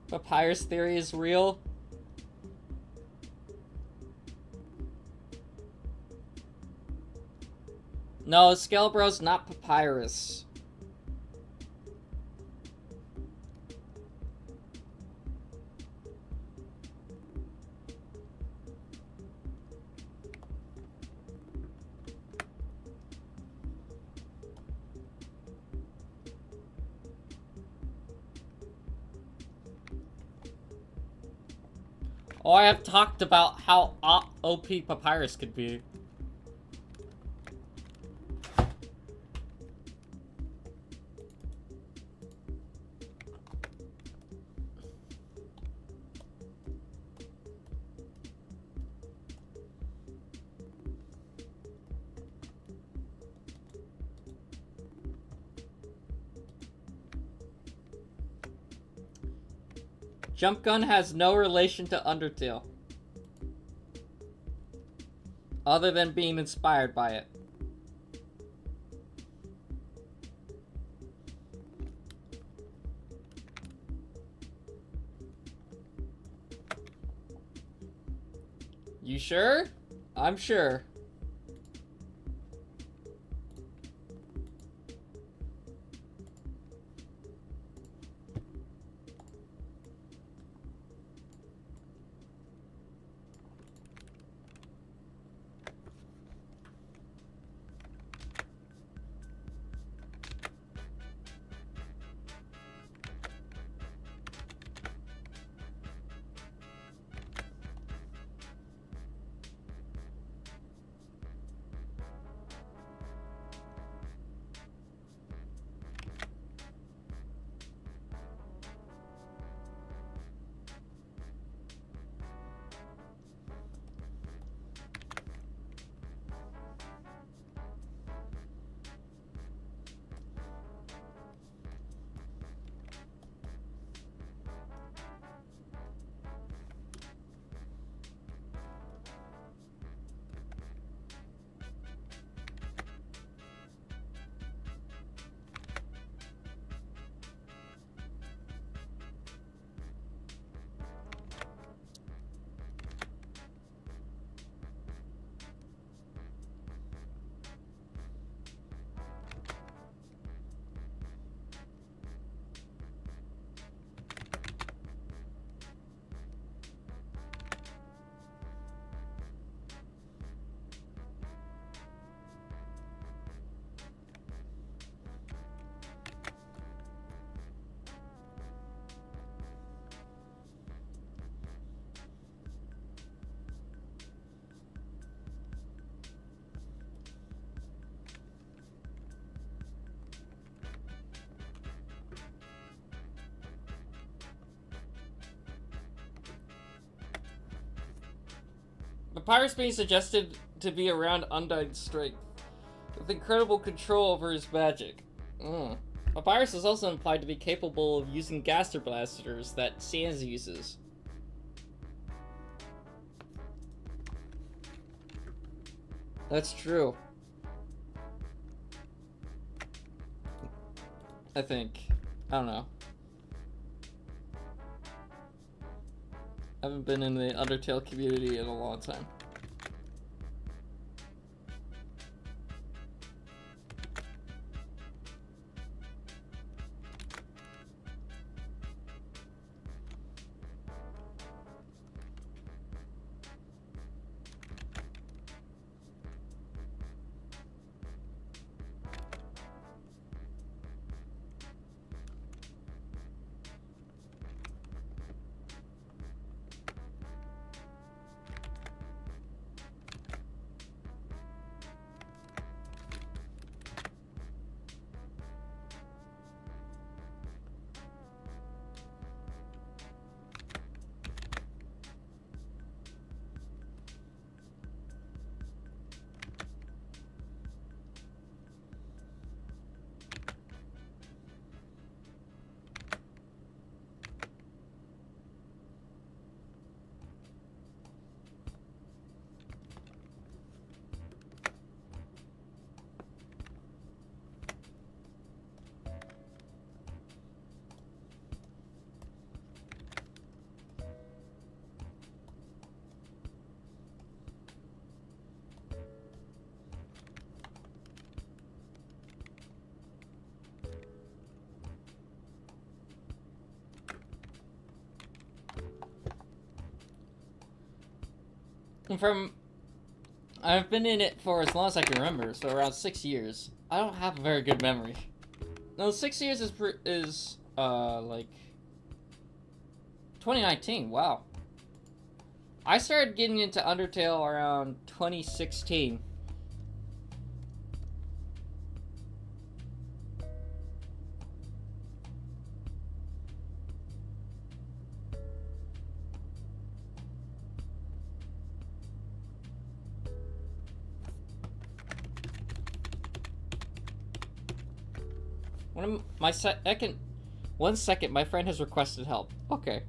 Papyrus theory is real. No, Skelebro's not Papyrus. Oh, I have talked about how OP Papyrus could be. Jump Gun has no relation to Undertale. Other than being inspired by it. You sure? I'm sure. Papyrus being suggested to be around Undyne's strength, with incredible control over his magic. Papyrus is also implied to be capable of using Gaster Blasters that Sans uses. That's true. I think. I don't know. I haven't been in the Undertale community in a long time. I've been in it for as long as I can remember, so around 6 years. I don't have a very good memory. No, 6 years is like 2019. Wow. I started getting into Undertale around 2016. One second, my friend has requested help. Okay.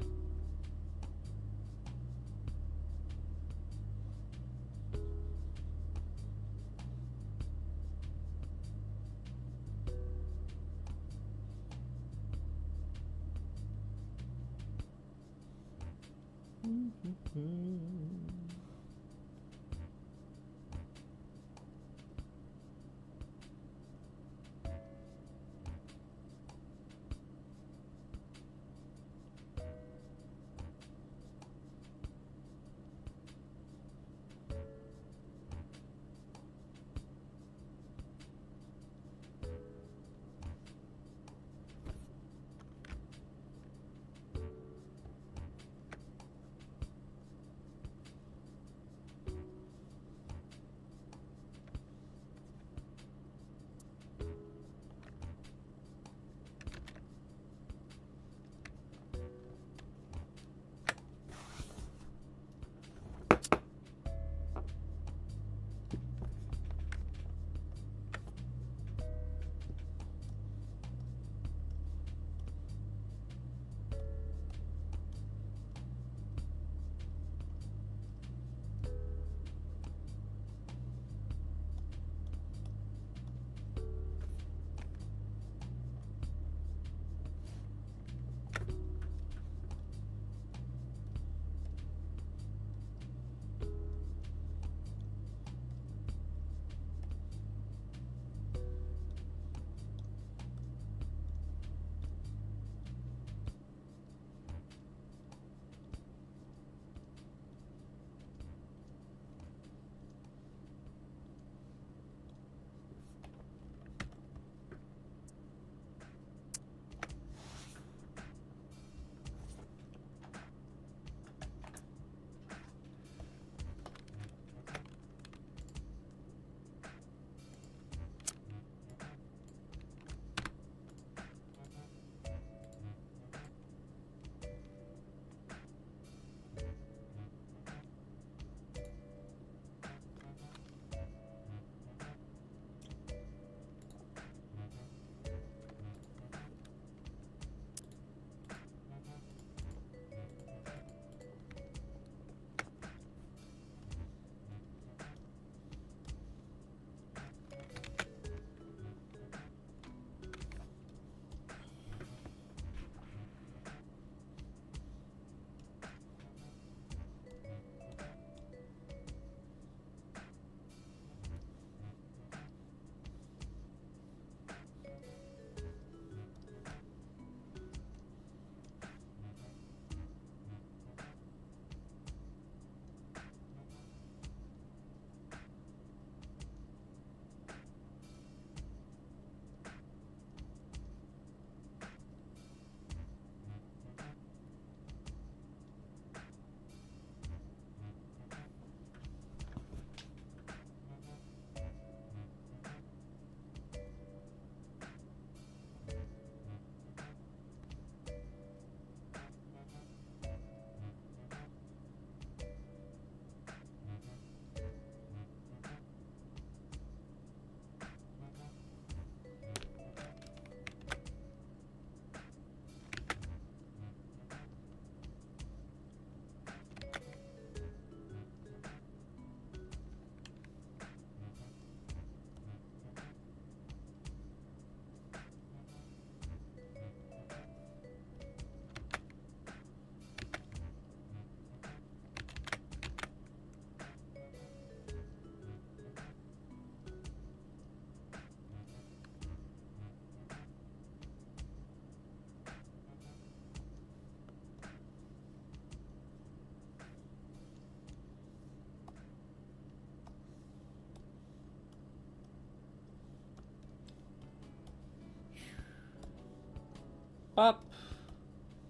Up.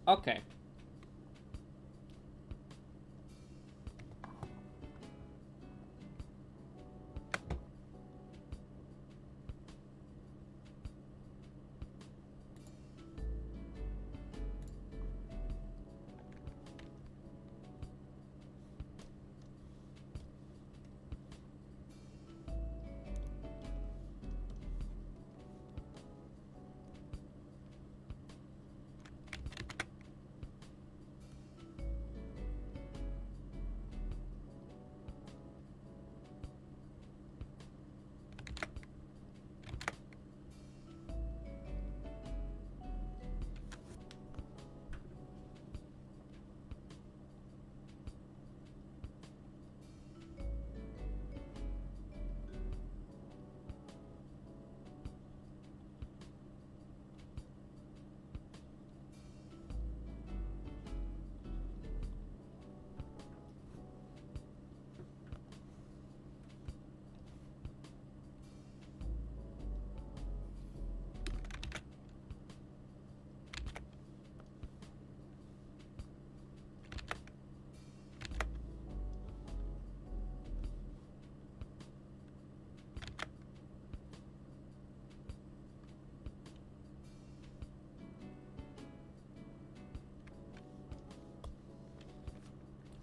Okay.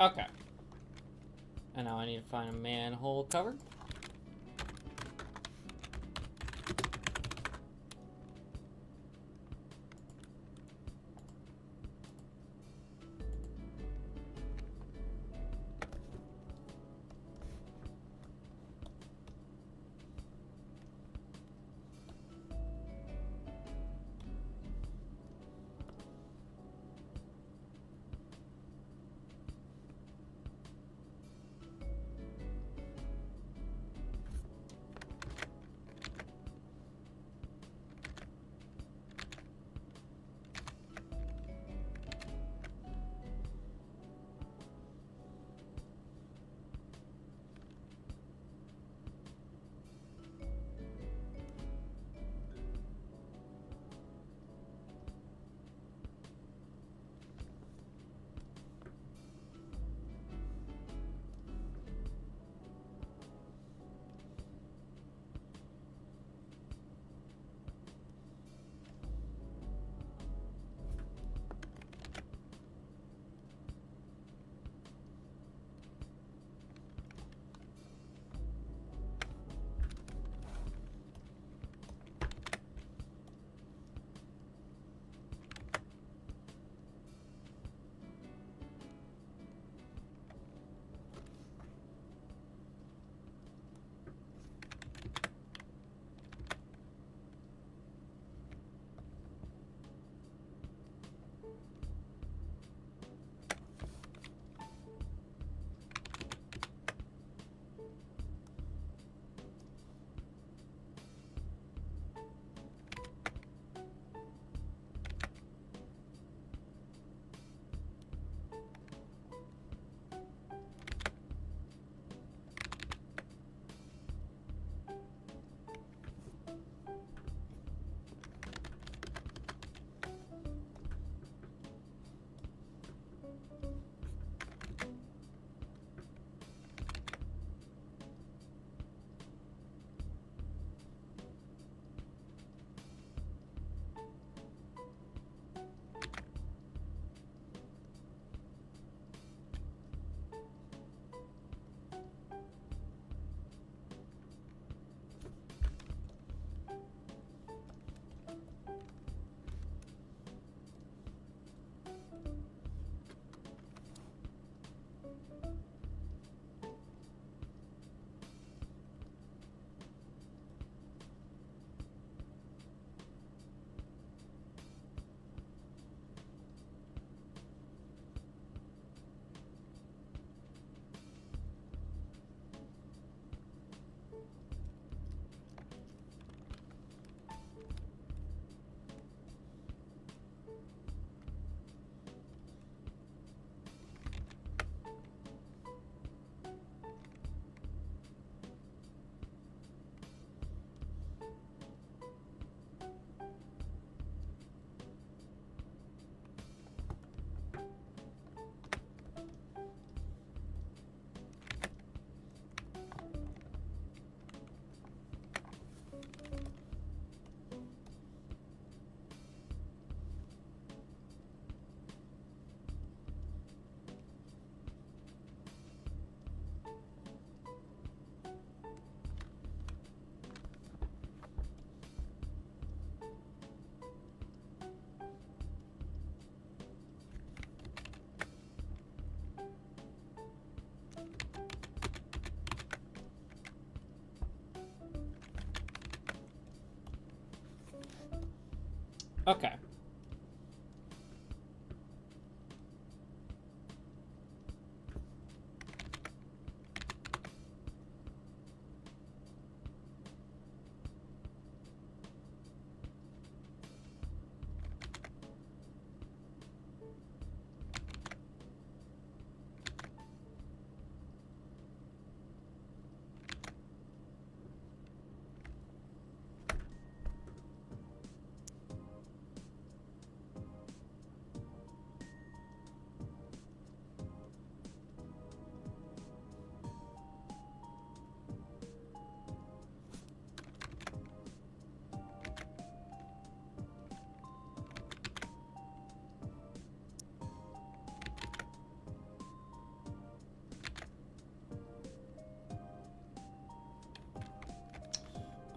Okay. And now I need to find a manhole cover. Okay.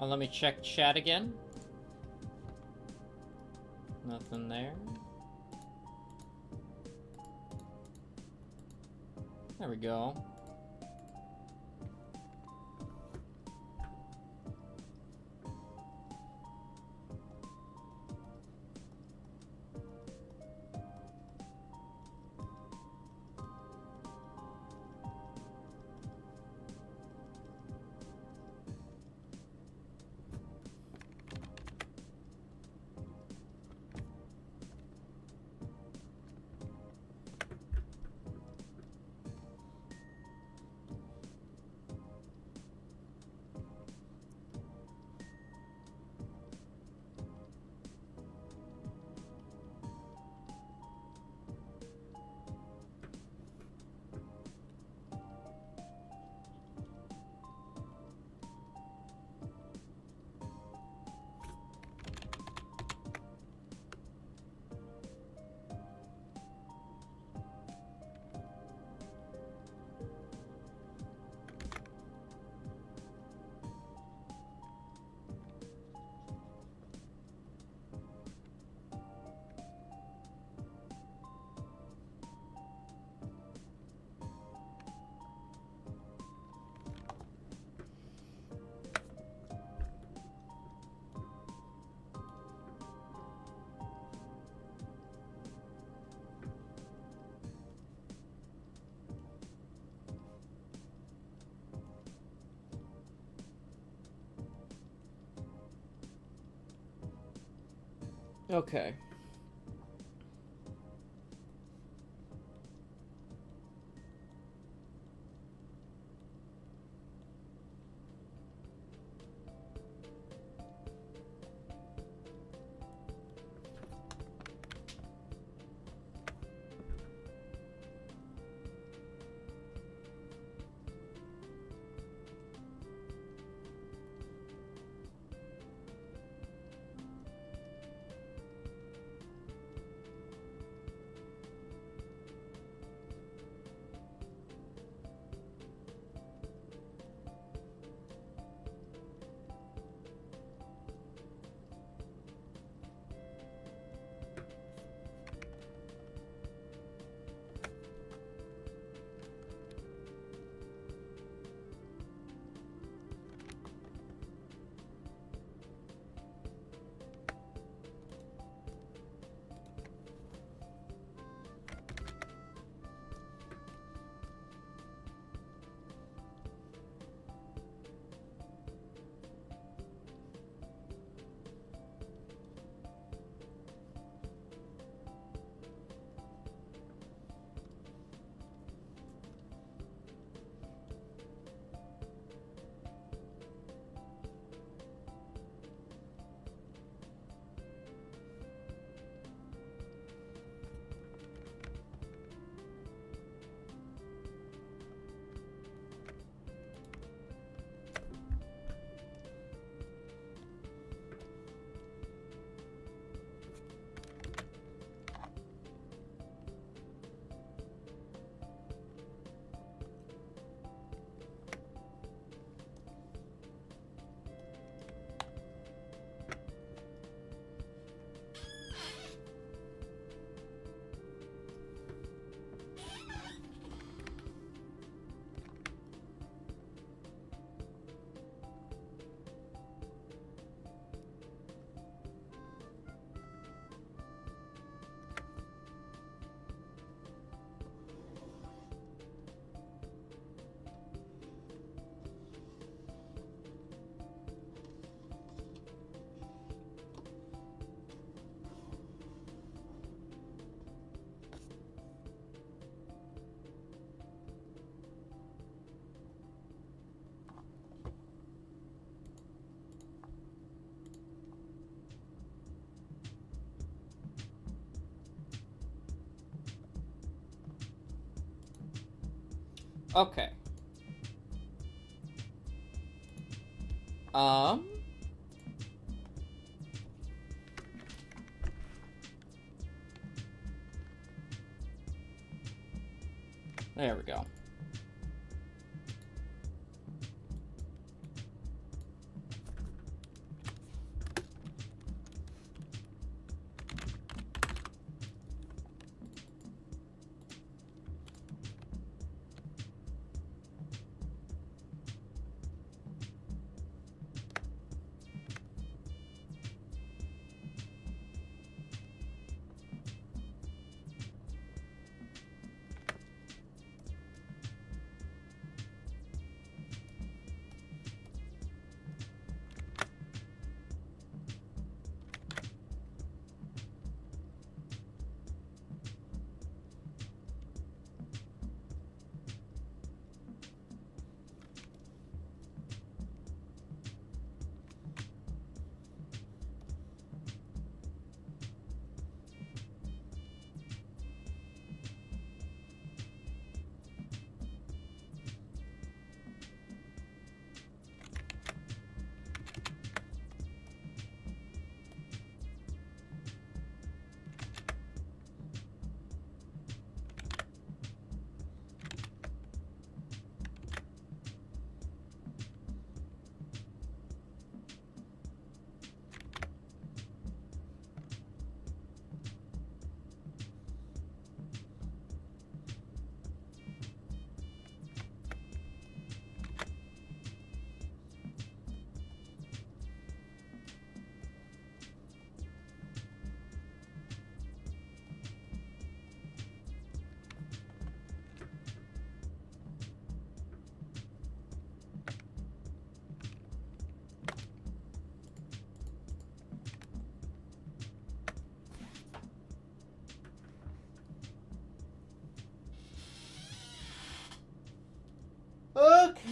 Let me check chat again. Nothing there. There we go. Okay. Okay. There we go.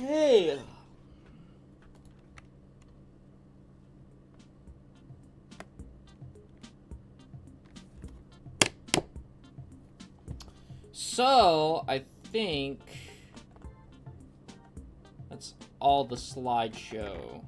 Okay. So, I think that's all the slideshow.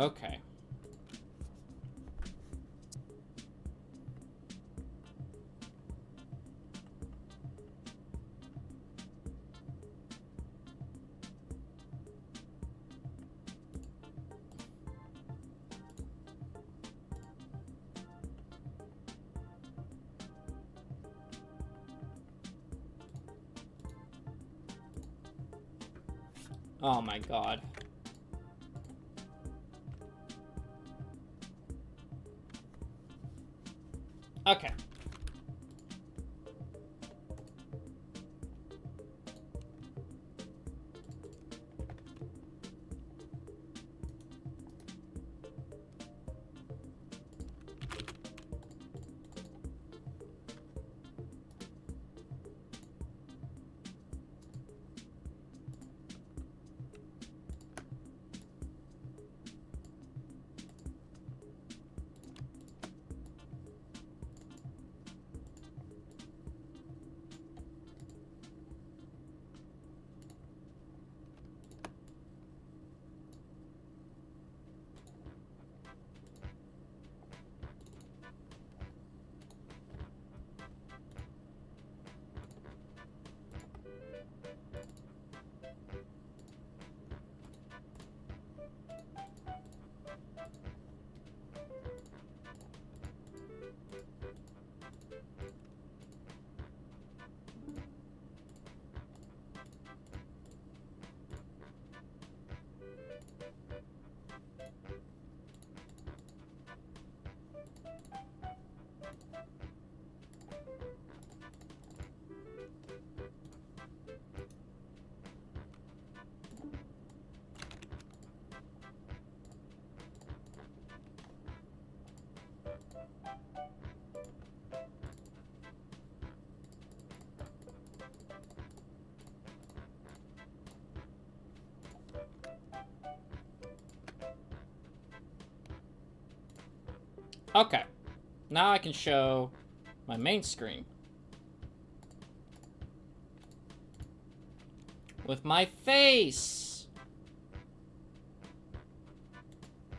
Okay. Oh my god. Okay. Okay. Now I can show my main screen. With my face!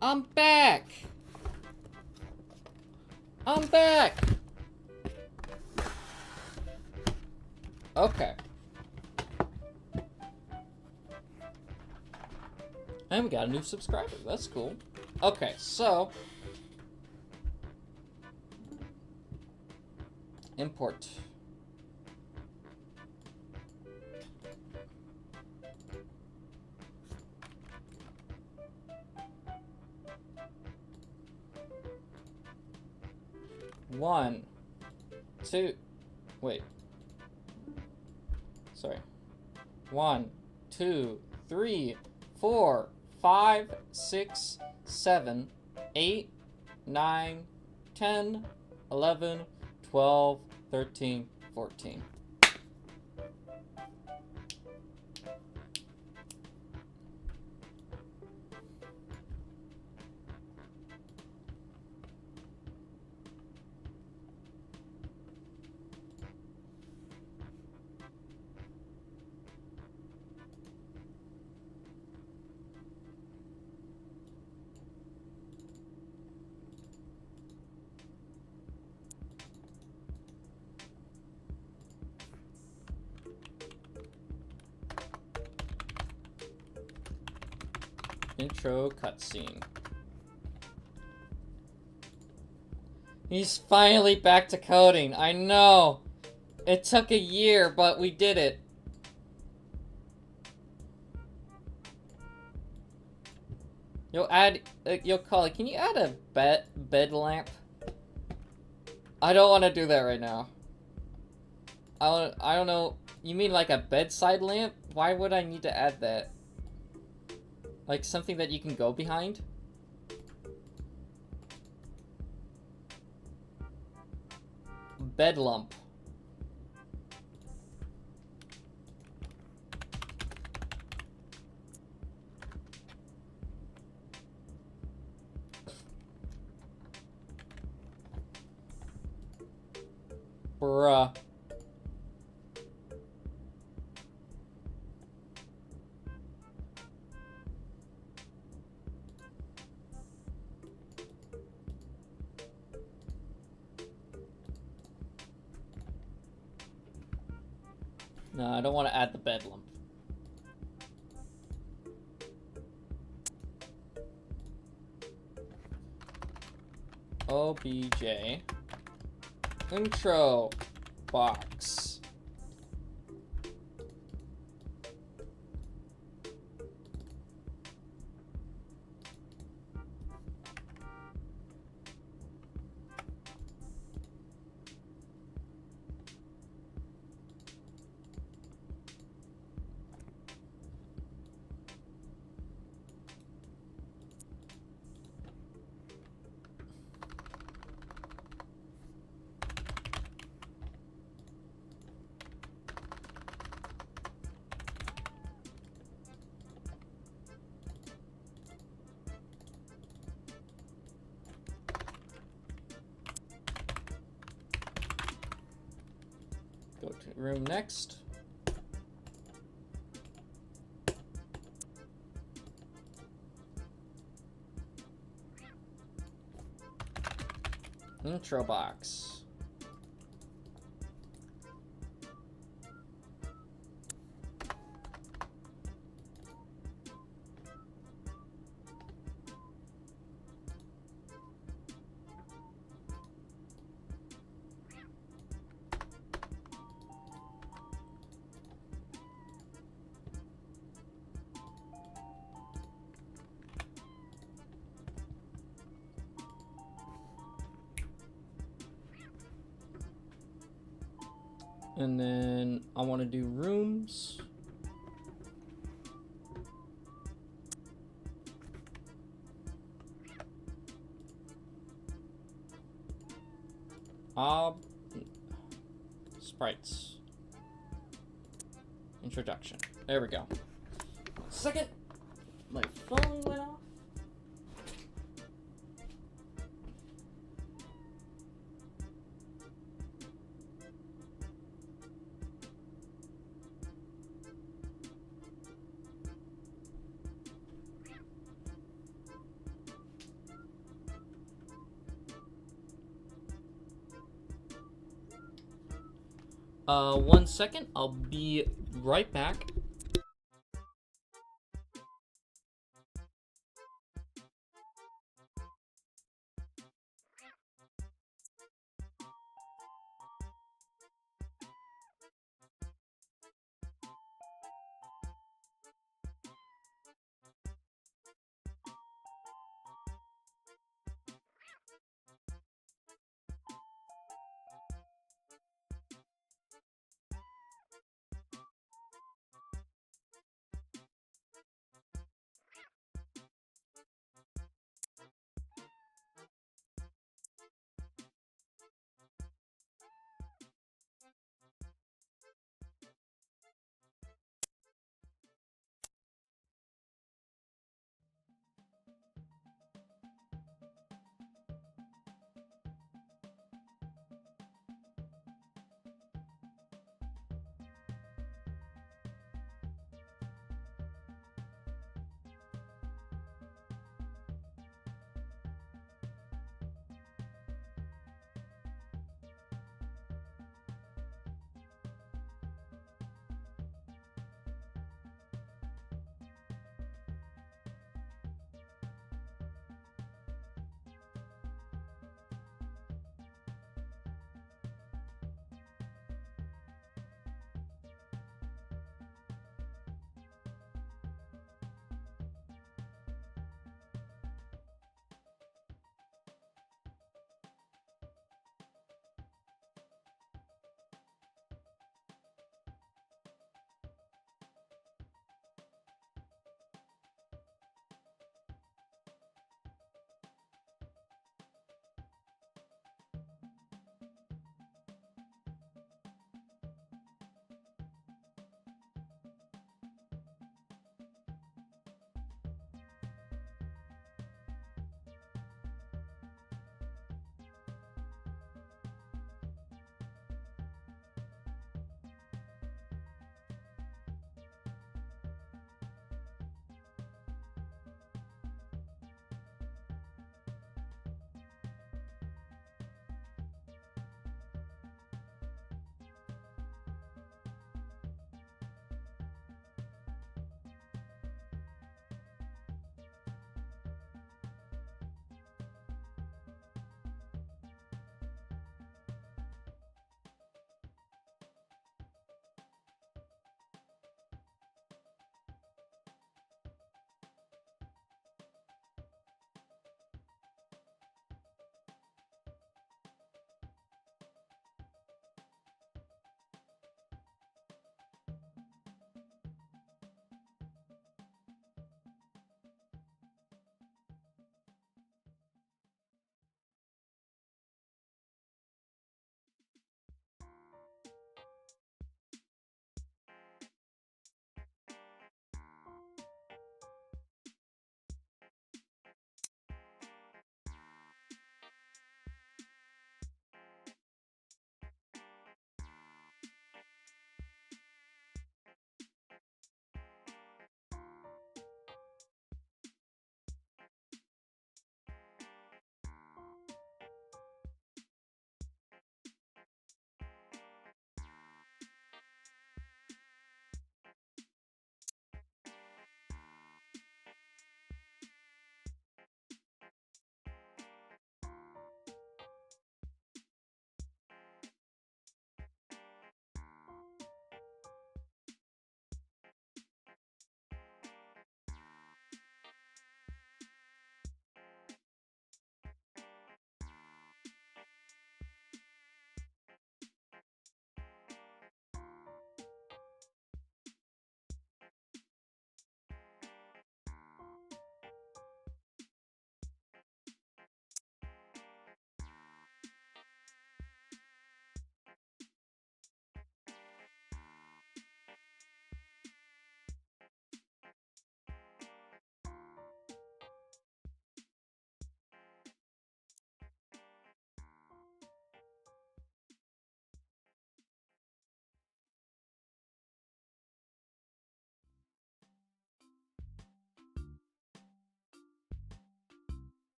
I'm back! I'm back! Okay. And we got a new subscriber. That's cool. Okay, so... import. One, two, wait. Sorry. 1, 2, 3, 4, 5, 6, 7, 8, 9, 10, 11, 12, 13, 14. Intro cutscene. He's finally back to coding. I know. It took a year, but we did it. Yo, Collie, can you add a bed lamp? I don't want to do that right now. I don't know. You mean like a bedside lamp? Why would I need to add that? Like something that you can go behind? Bed lump. Bruh. No, I don't want to add the bed lump. OBJ. Intro box. Go to room next. Intro box. And then I want to do rooms. Sprites. Introduction. There we go. Second, my phone went off. One second, I'll be right back.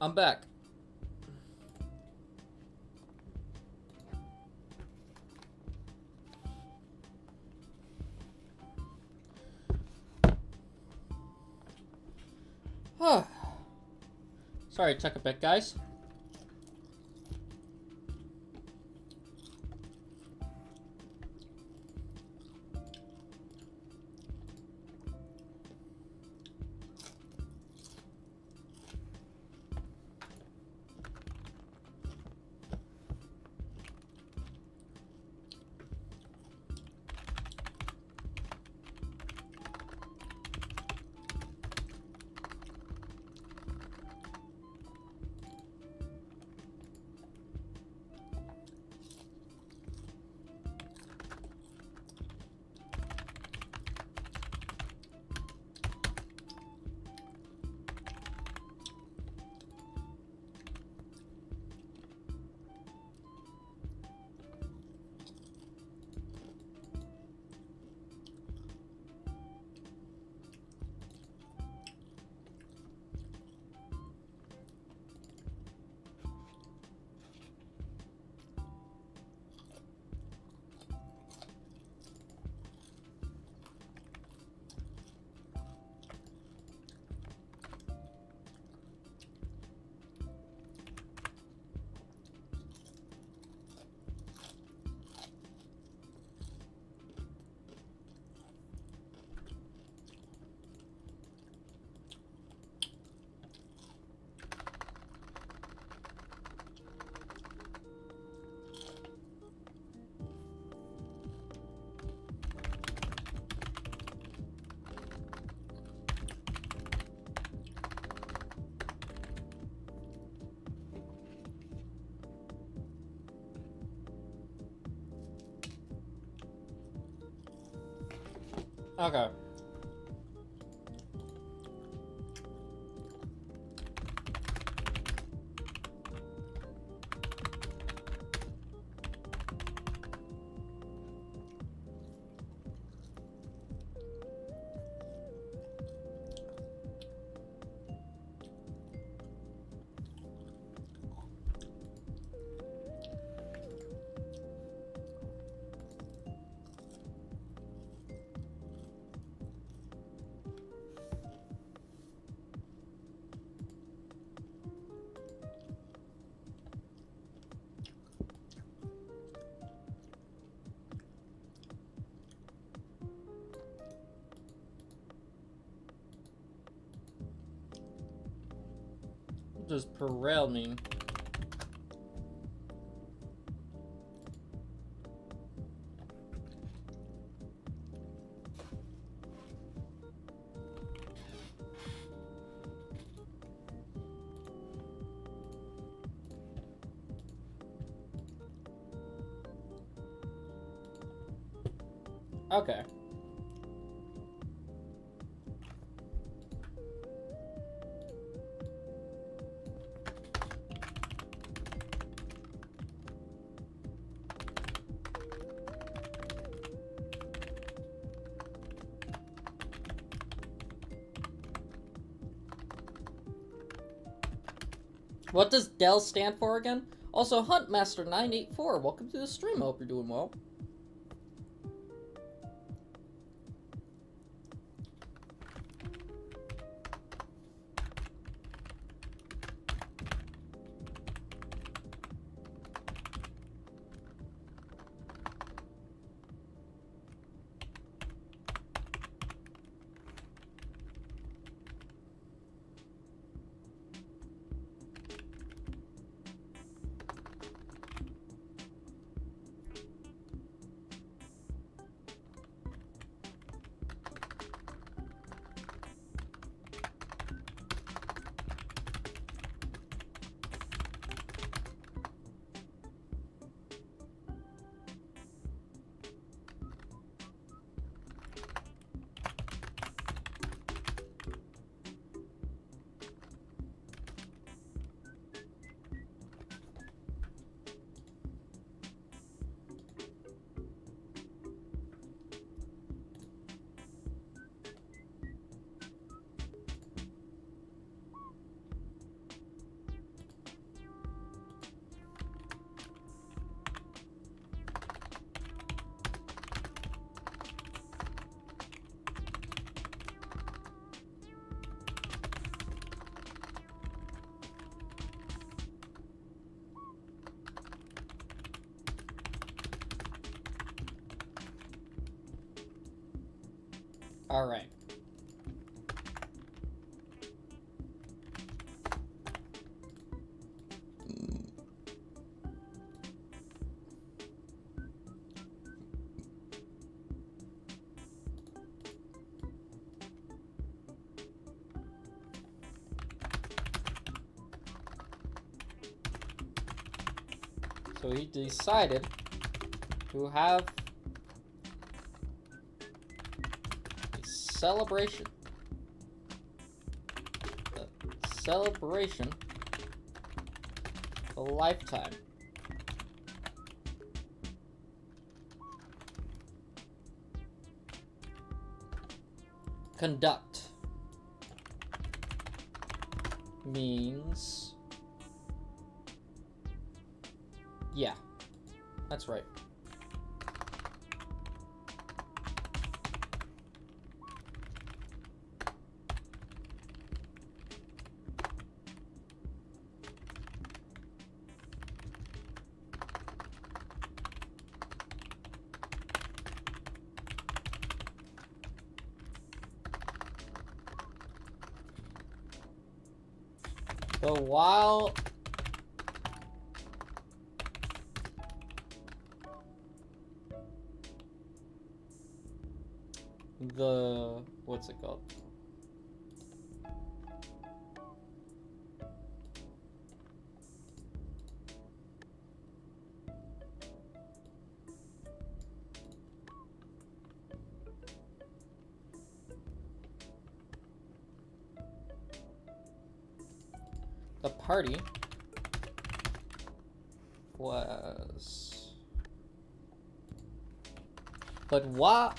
I'm back. Sorry, it took a bit, guys. Okay. What does Perel mean? Okay. What does Dell stand for again? Also, Huntmaster984, welcome to the stream. I hope you're doing well. Alright. So he decided to have a celebration. A celebration of a lifetime. Conduct means... Yeah, that's right. But while the, what's it called? The party was, but what?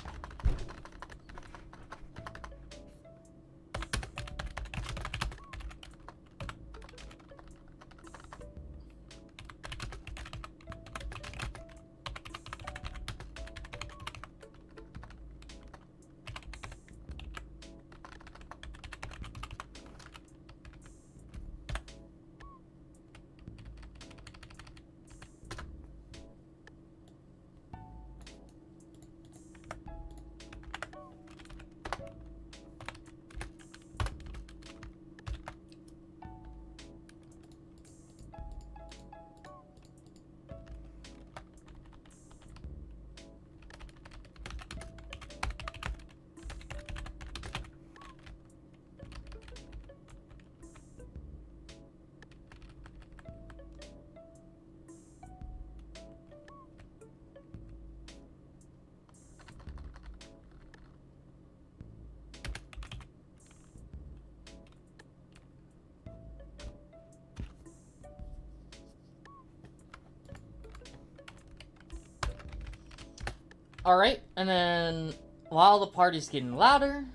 Alright, and then while the party's getting louder,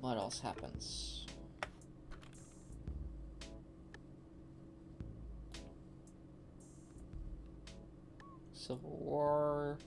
what else happens? Civil War.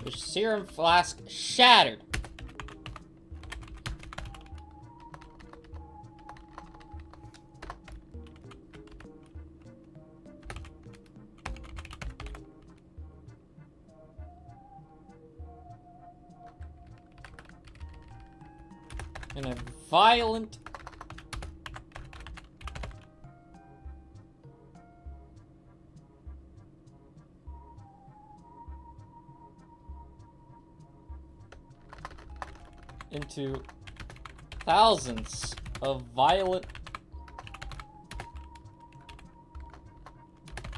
The serum flask shattered. in a violent into thousands of violent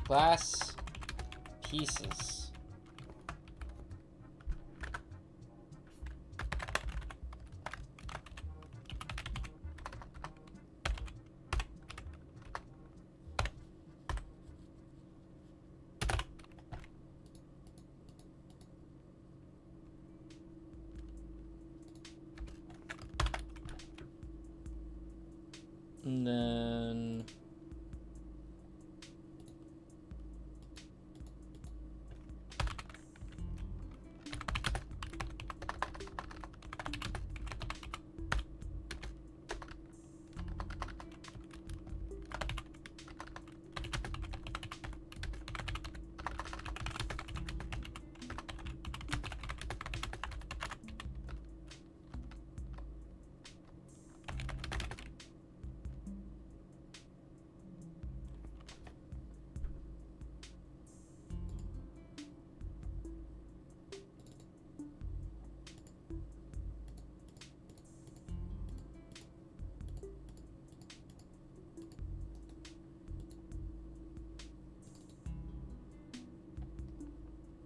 glass pieces. And then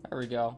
there we go.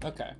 Okay.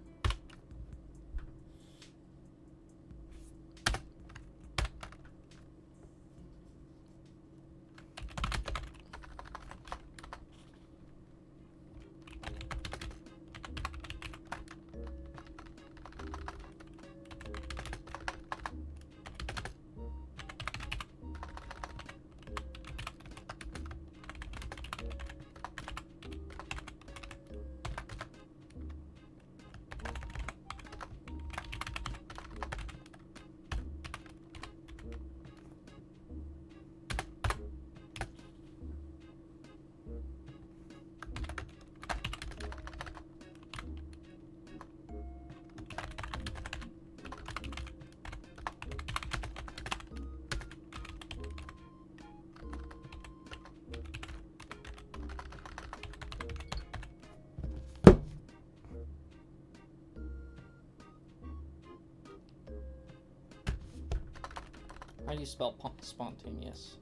How do you spell spontaneous?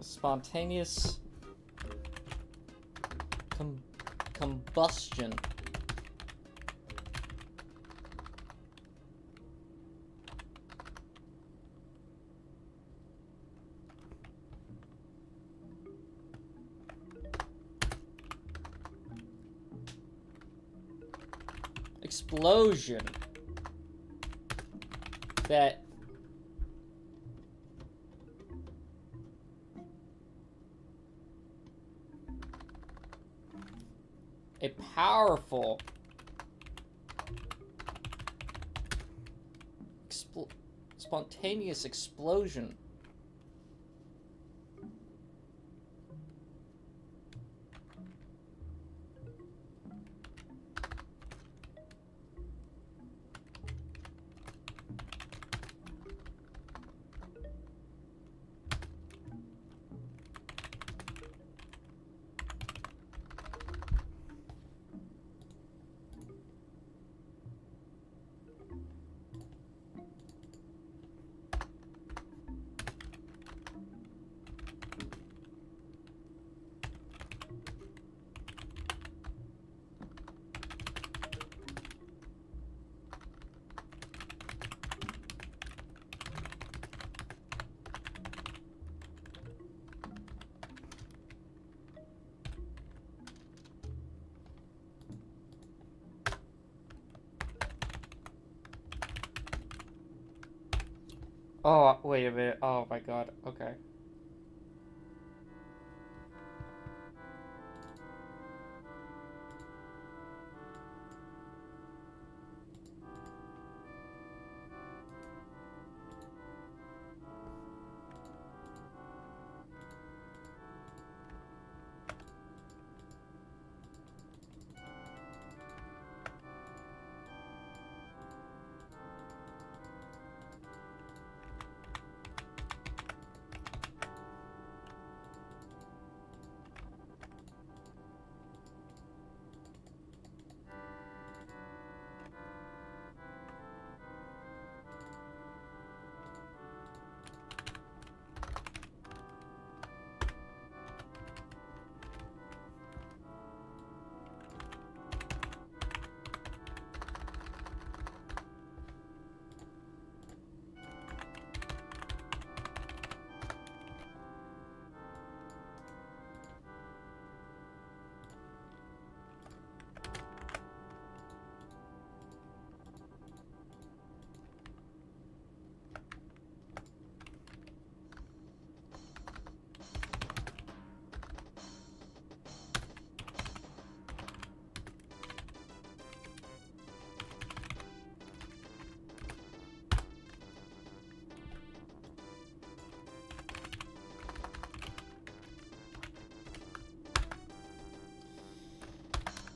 Spontaneous combustion. Explosion. That a powerful spontaneous explosion. Oh, wait a minute. Oh my god. Okay.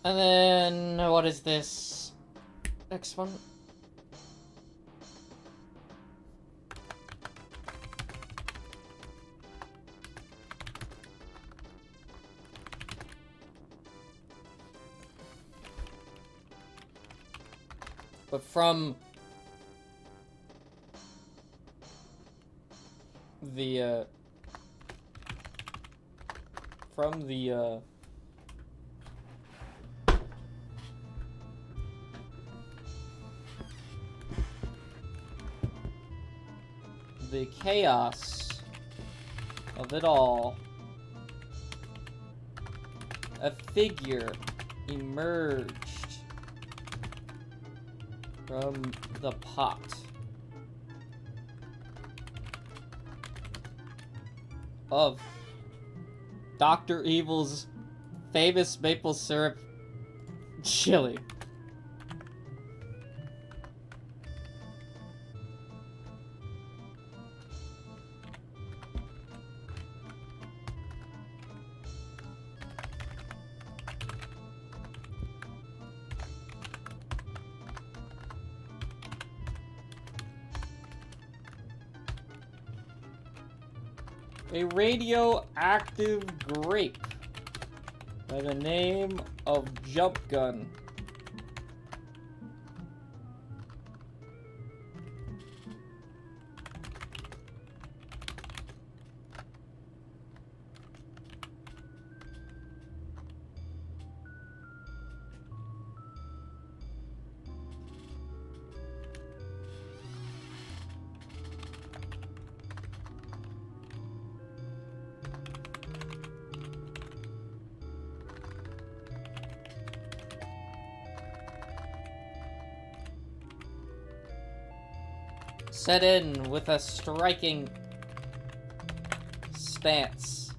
And then, what is this? Next one. But from the chaos of it all, a figure emerged from the pot. Of Dr. Evil's famous maple syrup chili. A radioactive grape by the name of Jump Gun. set in with a striking stance.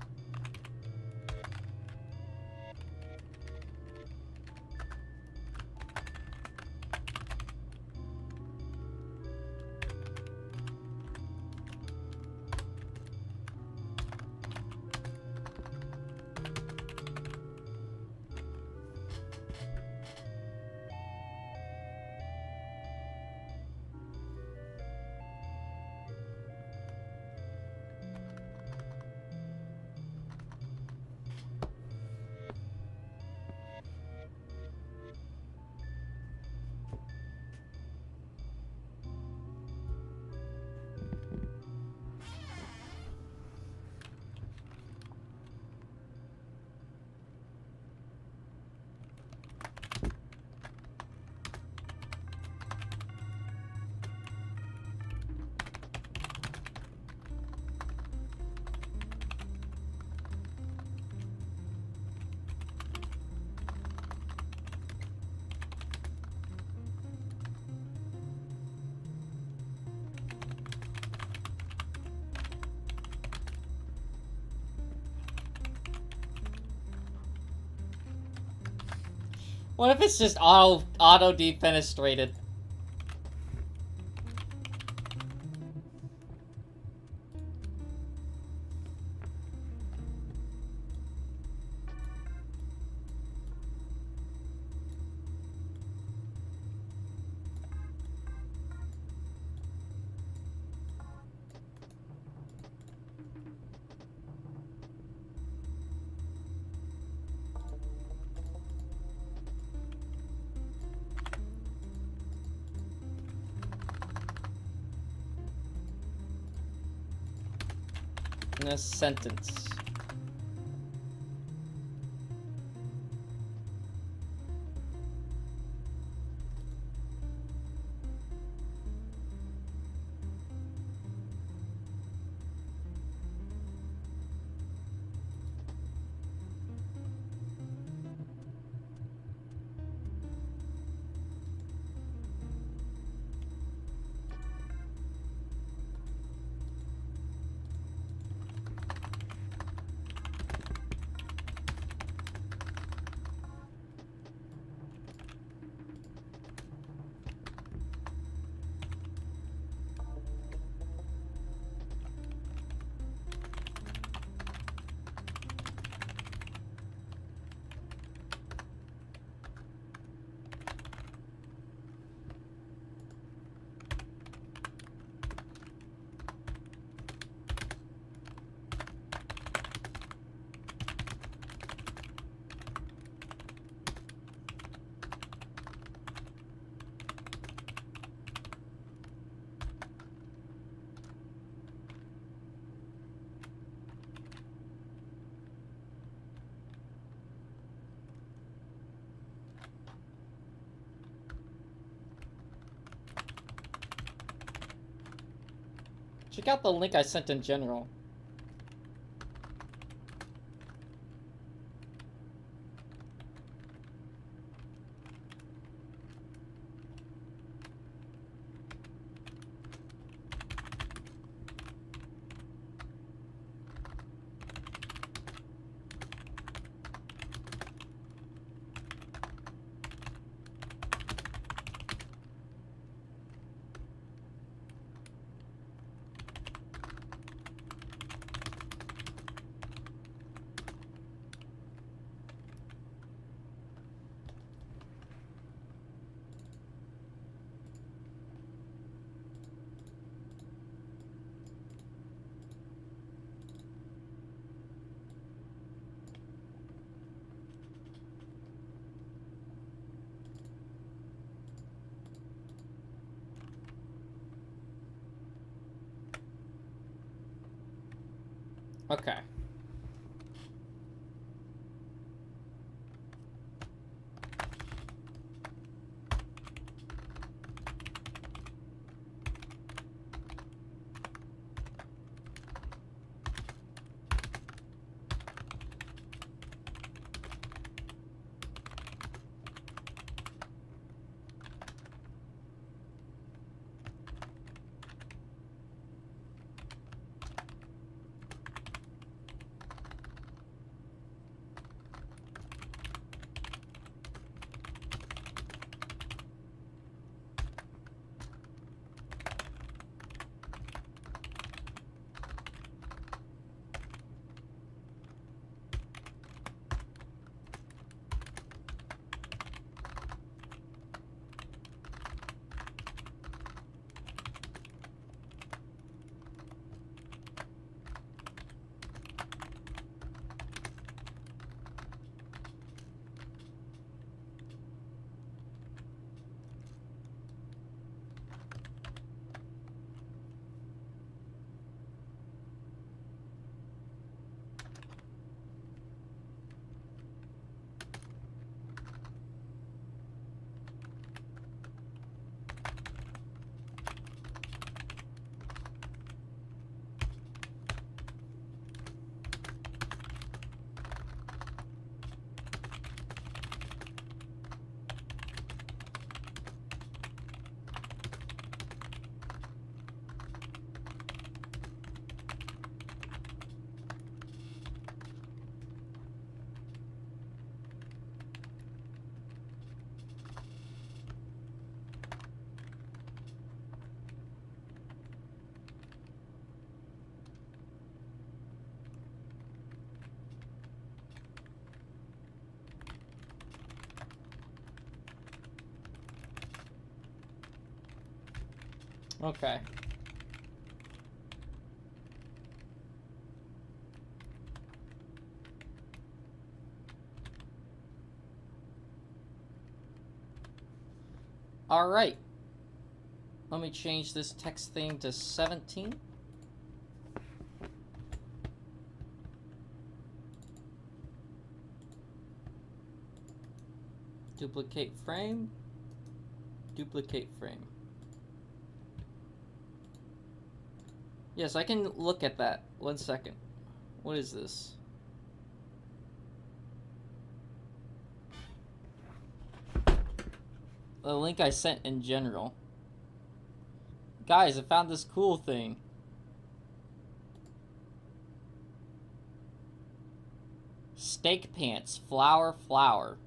What if it's just auto defenestrated? In a sentence. Check out the link I sent in general. Okay. Okay. Alright. Let me change this text thing to 17. Duplicate frame. Duplicate frame. Yes, I can look at that. 1 second. What is this? The link I sent in general. Guys, I found this cool thing. Steak pants, flour, flour.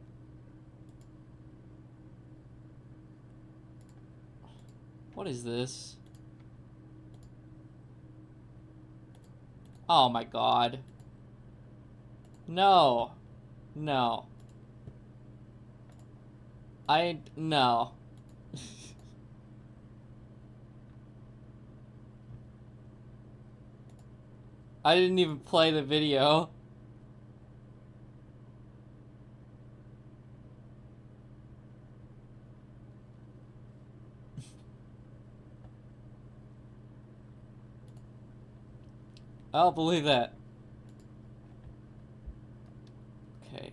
What is this? Oh my god. No. No. No. I didn't even play the video. I don't believe that. Okay.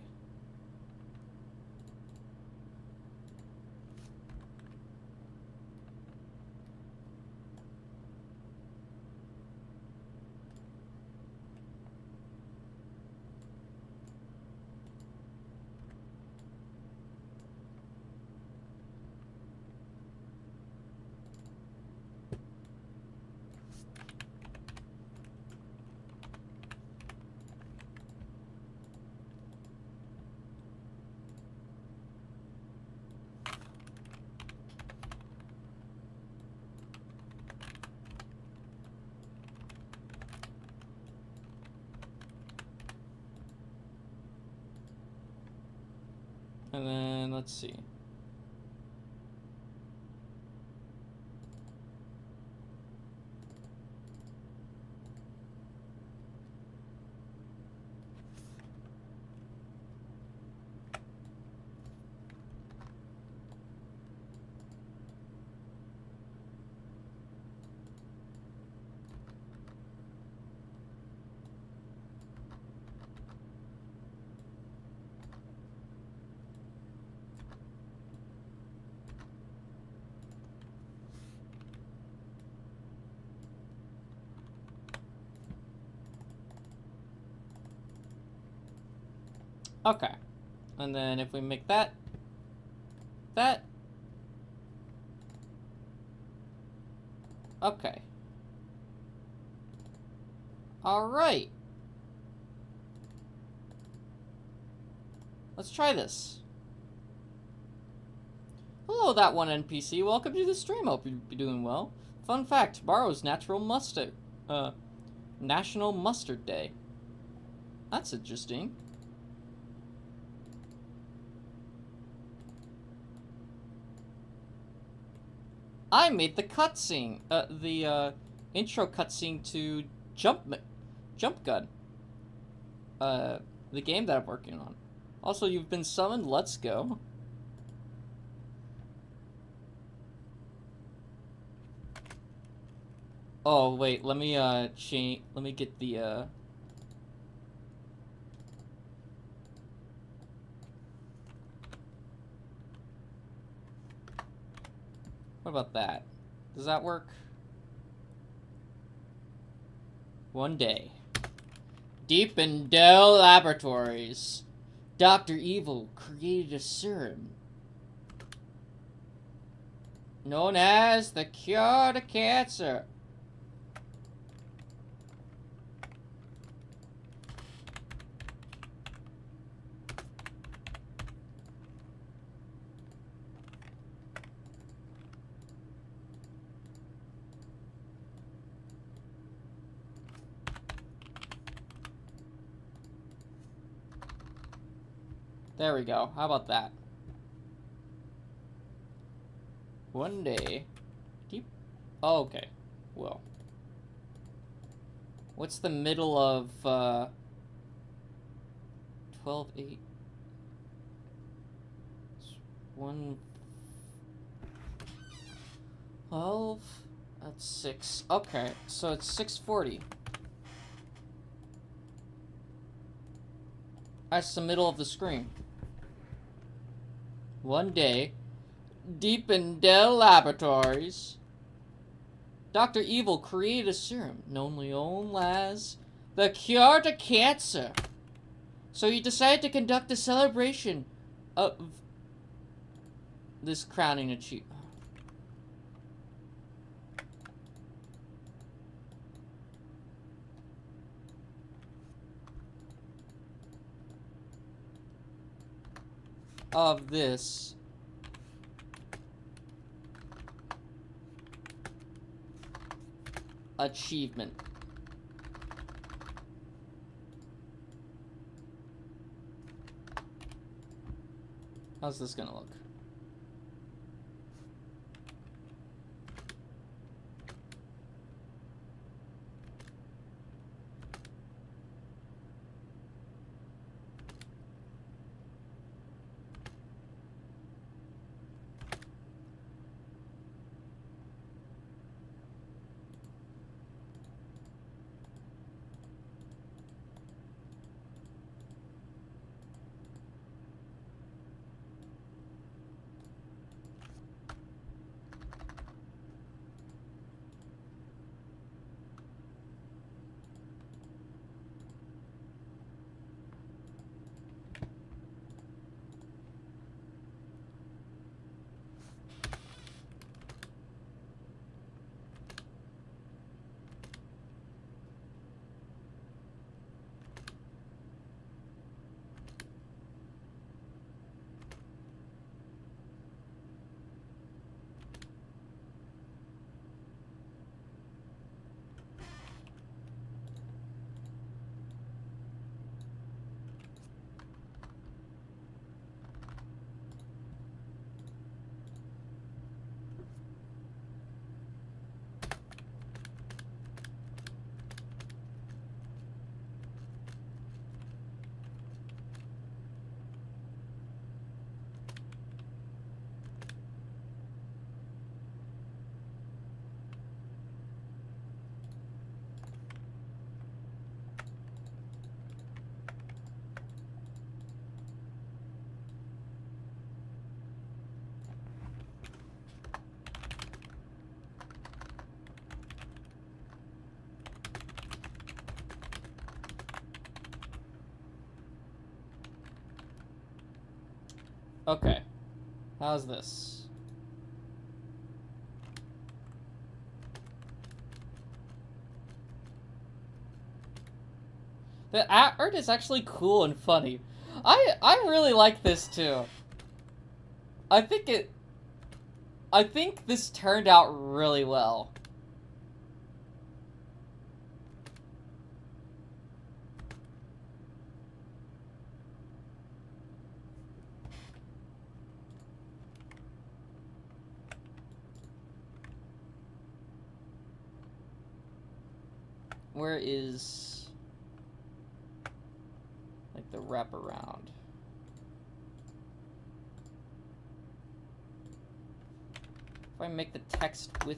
And then, let's see. Okay. And then if we make that. Okay. Alright. Let's try this. Hello, that one NPC. Welcome to the stream. Hope you're doing well. Fun fact, tomorrow's National Mustard Day. That's interesting. I made the cutscene, the intro cutscene to Jump Gun, the game that I'm working on. Also, you've been summoned. Let's go. Oh wait, let me change. Let me get the What about that? Does that work? One day. Deep in Dell Laboratories, Dr. Evil created a serum known as the cure to cancer. There we go. How about that? One day. Deep. Oh, okay. Well. What's the middle of 12, 8? 1, 12. That's 6. Okay, so it's 6:40. That's the middle of the screen. One day, deep in Dell Laboratories, Dr. Evil created a serum known as the cure to cancer. So he decided to conduct a celebration of this crowning achievement. Of this achievement. How's this gonna look? Okay. How's this? The art is actually cool and funny. I really like this too. I think this turned out really well. Where is like the wraparound? If I make the text with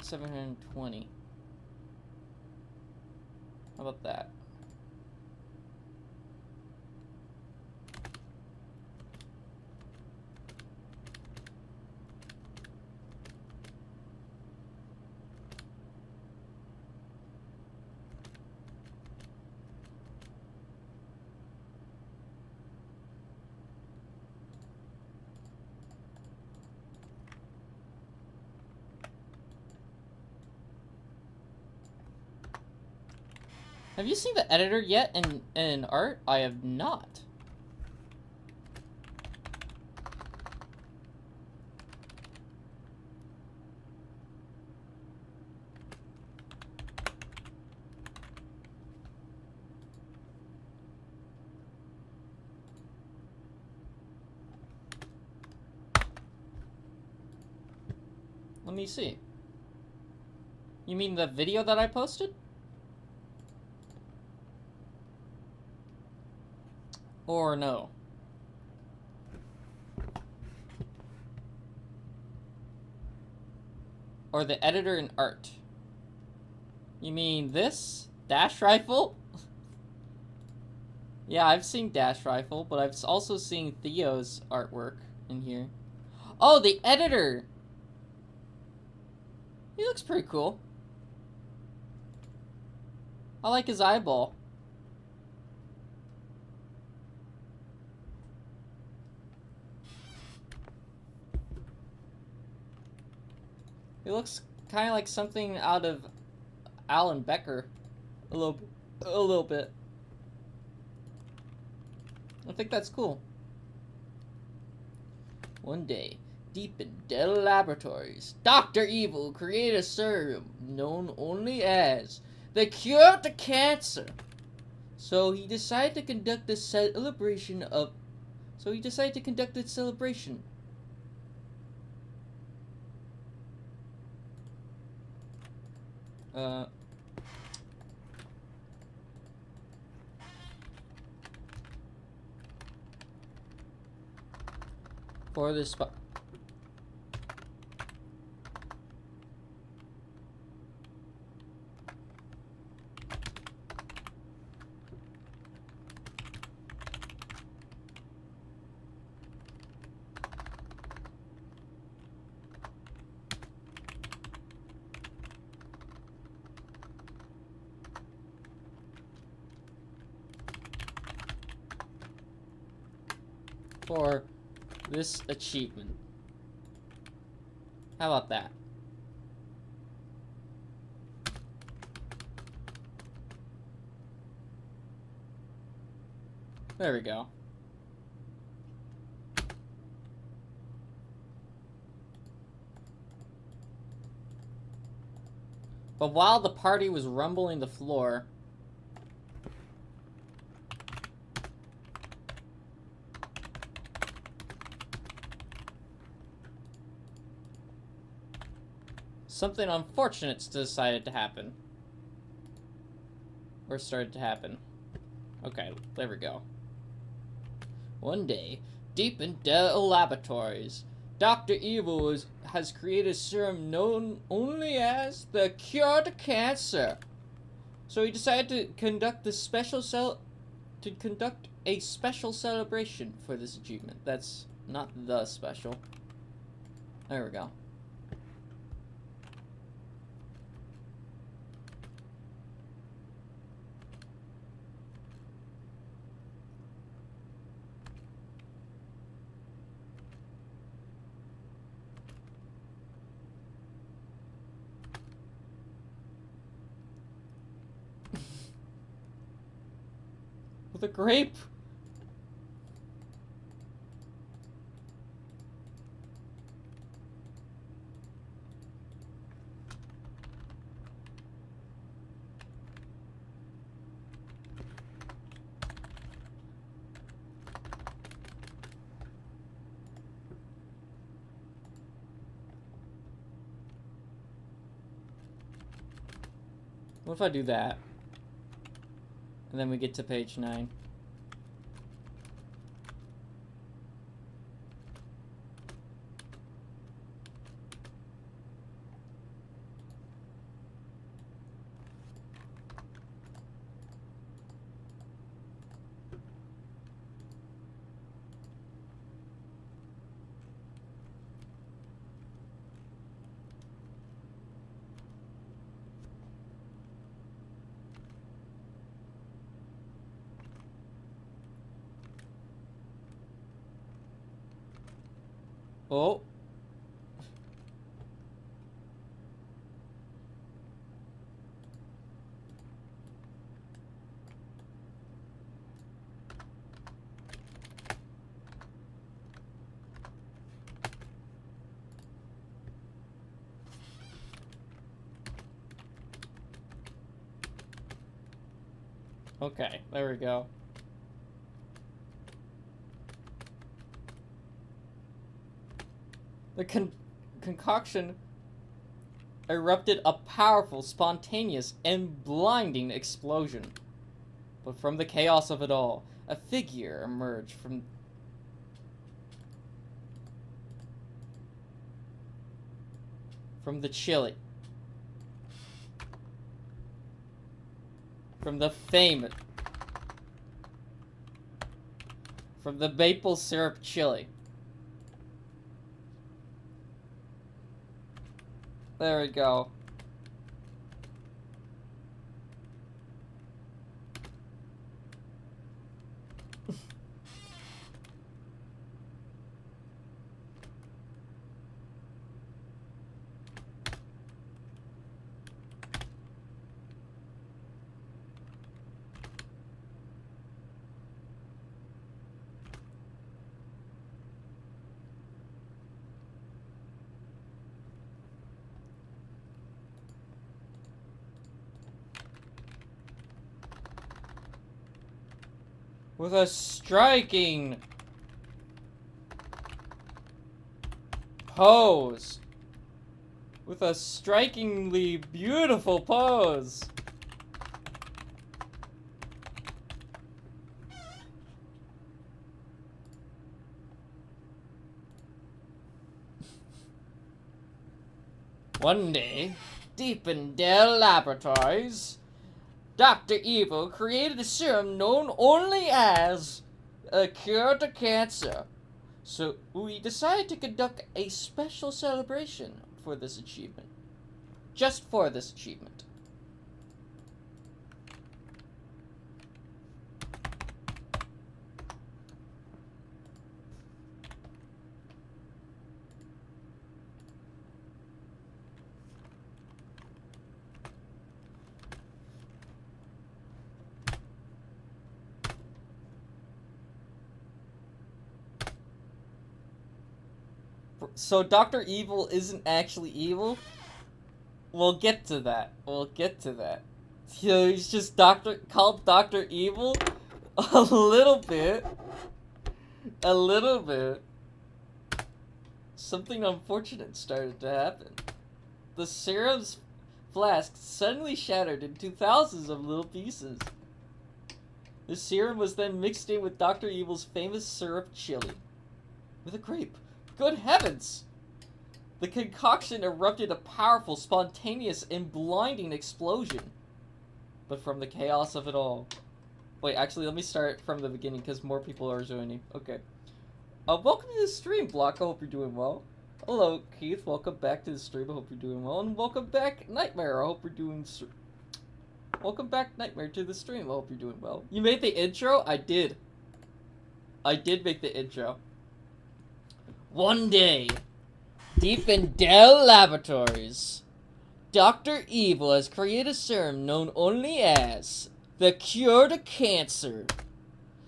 720. How about that? Have you seen the editor yet in art? I have not. Let me see. You mean the video that I posted? Or no? Or the editor and art? You mean this? Dash Rifle? Yeah, I've seen Dash Rifle, but I've also seen Theo's artwork in here. Oh, the editor! He looks pretty cool. I like his eyeball. He looks kind of like something out of Alan Becker. A little bit. I think that's cool. One day, deep in Dell Laboratories, Dr. Evil created a serum known only as the cure to cancer. So he decided to conduct a celebration. For this spot. For this achievement. How about that? There we go. But while the party was rumbling the floor, something unfortunate decided to happen. Or started to happen. Okay, there we go. One day, deep in Dell Laboratories, Dr. Evil has created a serum known only as the cure to cancer. So he decided to conduct a special celebration for this achievement. That's not the special. There we go. With a grape? What if I do that? And then we get to page 9. Oh. Okay, there we go. The concoction erupted a powerful, spontaneous, and blinding explosion. But from the chaos of it all, a figure emerged from the chili. From the maple syrup chili. There we go. With a striking pose. With a strikingly beautiful pose. One day, deep in Dell Laboratories, Dr. Evil created a serum known only as a cure to cancer. So we decided to conduct a special celebration for this achievement. Just for this achievement. So Dr. Evil isn't actually evil? We'll get to that. We'll get to that. You know, he's just called Dr. Evil? A little bit. A little bit. Something unfortunate started to happen. The serum's flask suddenly shattered into thousands of little pieces. The serum was then mixed in with Dr. Evil's famous syrup chili. With a grape. Good heavens! The concoction erupted a powerful, spontaneous, and blinding explosion. But from the chaos of it all... Wait, actually, let me start from the beginning, because more people are joining. Okay. Welcome to the stream, Block. I hope you're doing well. Hello, Keith. Welcome back to the stream. I hope you're doing well. And welcome back, Nightmare. I hope you're doing... Welcome back, Nightmare, to the stream. I hope you're doing well. You made the intro? I did. I did make the intro. One day, deep in Dell Laboratories, Dr. Evil has created a serum known only as the cure to cancer.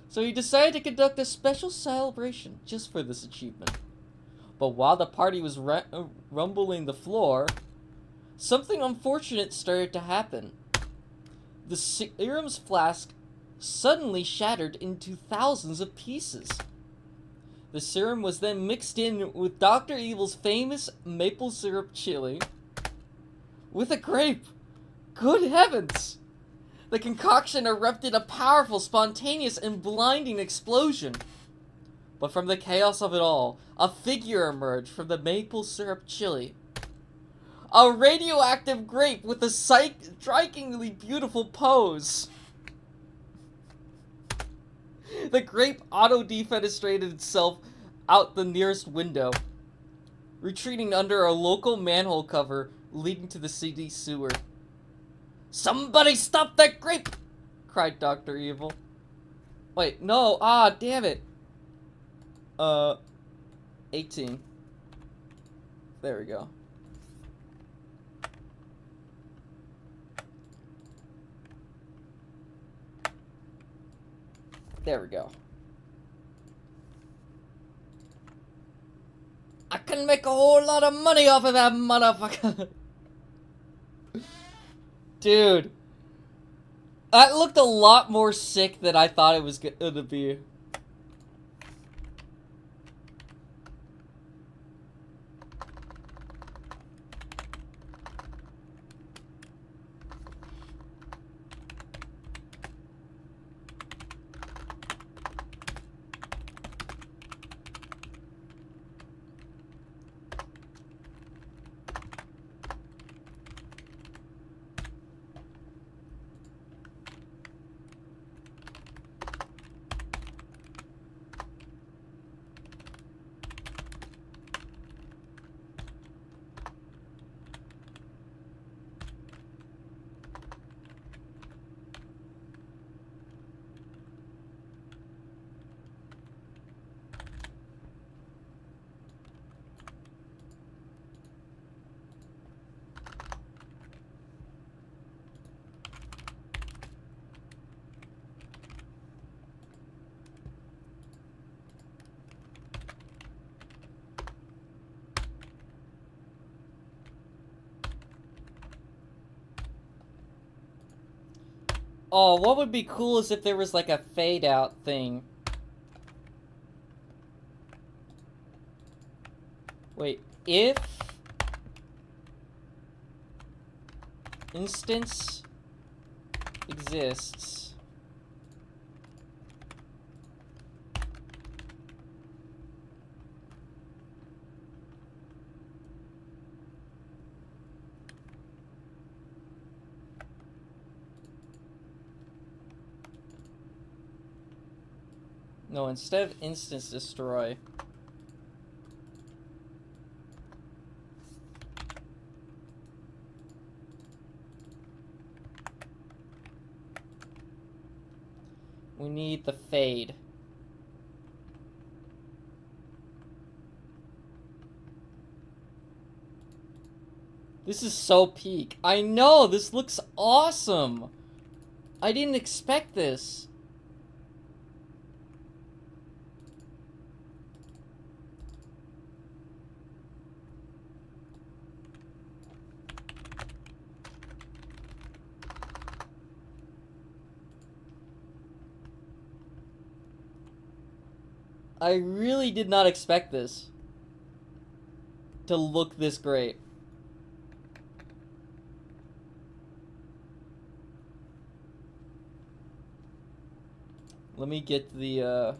So he decided to conduct a special celebration just for this achievement. But while the party was rumbling the floor, something unfortunate started to happen. The serum's flask suddenly shattered into thousands of pieces. The serum was then mixed in with Dr. Evil's famous maple syrup chili with a grape. Good heavens! The concoction erupted a powerful, spontaneous, and blinding explosion. But from the chaos of it all, a figure emerged from the maple syrup chili. A radioactive grape with a strikingly beautiful pose. The grape auto-defenestrated itself out the nearest window, retreating under a local manhole cover leading to the city sewer. Somebody stop that grape! Cried Dr. Evil. Wait, no, damn it. 18. There we go. There we go. I can make a whole lot of money off of that motherfucker. Dude. That looked a lot more sick than I thought it was gonna be. Oh, what would be cool is if there was like a fade out thing. Wait, if instance exists, no, instead of instance destroy, we need the fade. This is so peak. I know, this looks awesome. I didn't expect this. I really did not expect this to look this great. Let me get the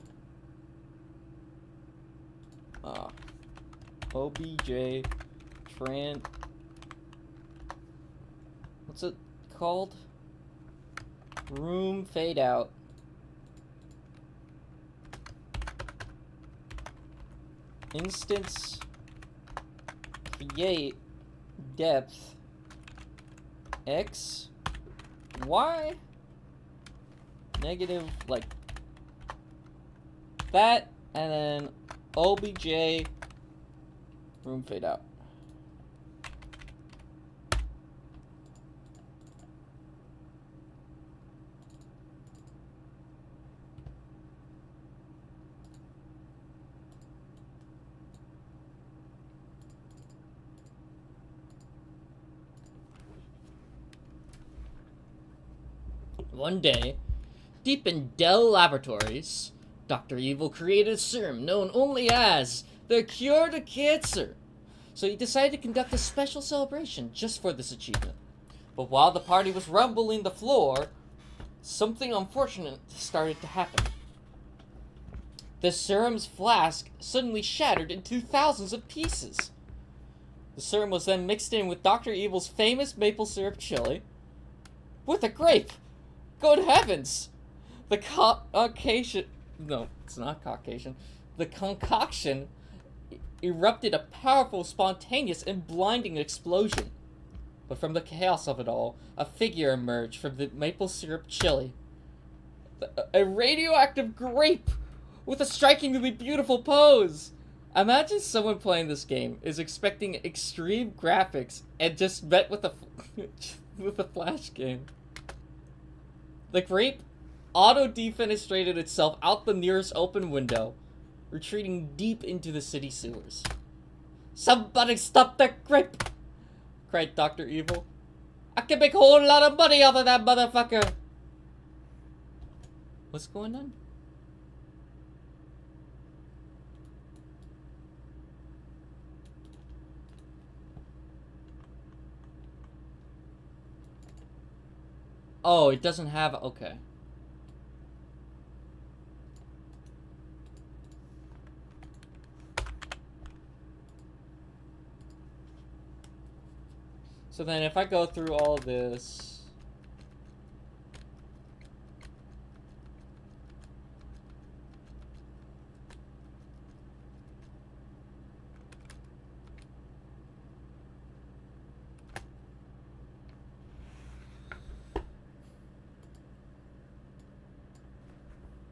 OBJ Tran. What's it called? Room fade out. Instance create depth X Y negative like that, and then OBJ room fade out. One day, deep in Dell Laboratories, Dr. Evil created a serum known only as the cure to cancer. So he decided to conduct a special celebration just for this achievement. But while the party was rumbling the floor, something unfortunate started to happen. The serum's flask suddenly shattered into thousands of pieces. The serum was then mixed in with Dr. Evil's famous maple syrup chili with a grape. Good heavens! The Caucasian... No, it's not Caucasian. The concoction erupted a powerful, spontaneous, and blinding explosion. But from the chaos of it all, a figure emerged from the maple syrup chili. A radioactive grape with a strikingly beautiful pose! Imagine someone playing this game is expecting extreme graphics and just met with a with a flash game. The grape auto-defenestrated itself out the nearest open window, retreating deep into the city sewers. "Somebody stop that grape!" cried Dr. Evil. "I can make a whole lot of money off of that motherfucker!" What's going on? Oh, it doesn't have... Okay. So then if I go through all this...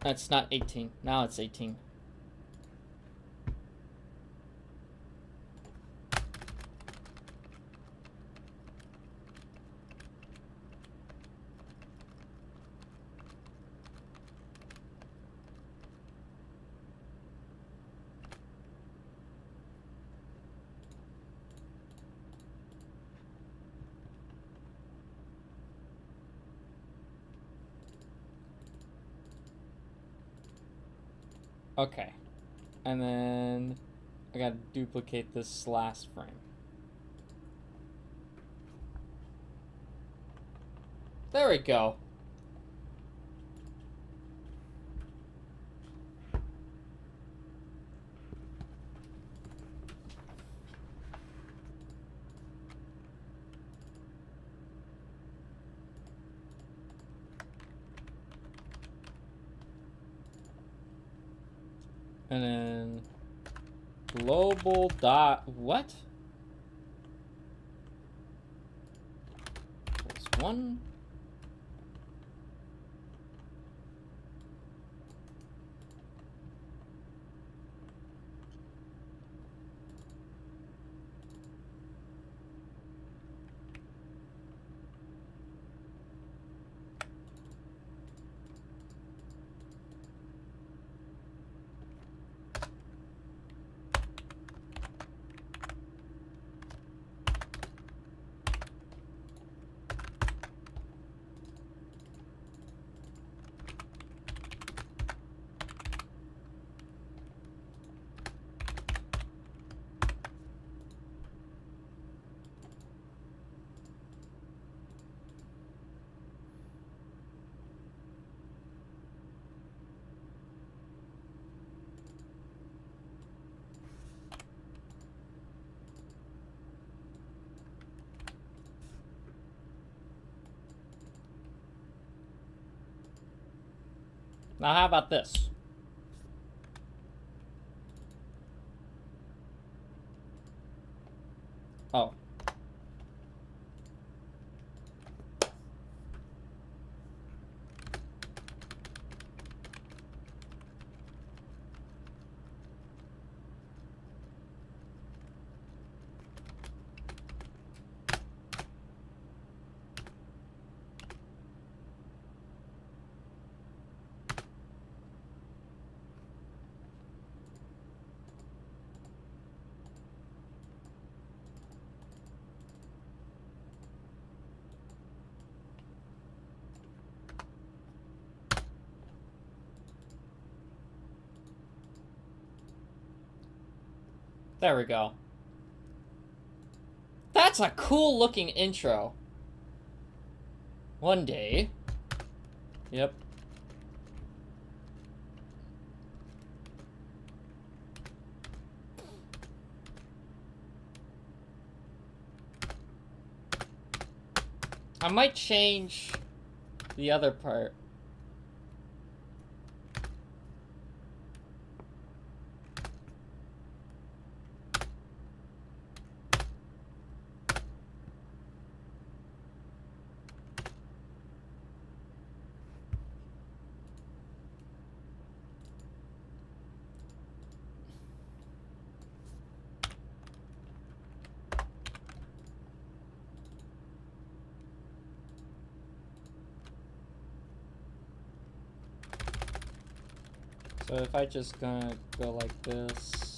That's not 18. Now it's 18. Okay. And then I gotta duplicate this last frame. There we go. And then global dot what? There's one. Now how about this? Oh. There we go. That's a cool looking intro. One day. Yep. I might change the other part. So if I just gonna go like this.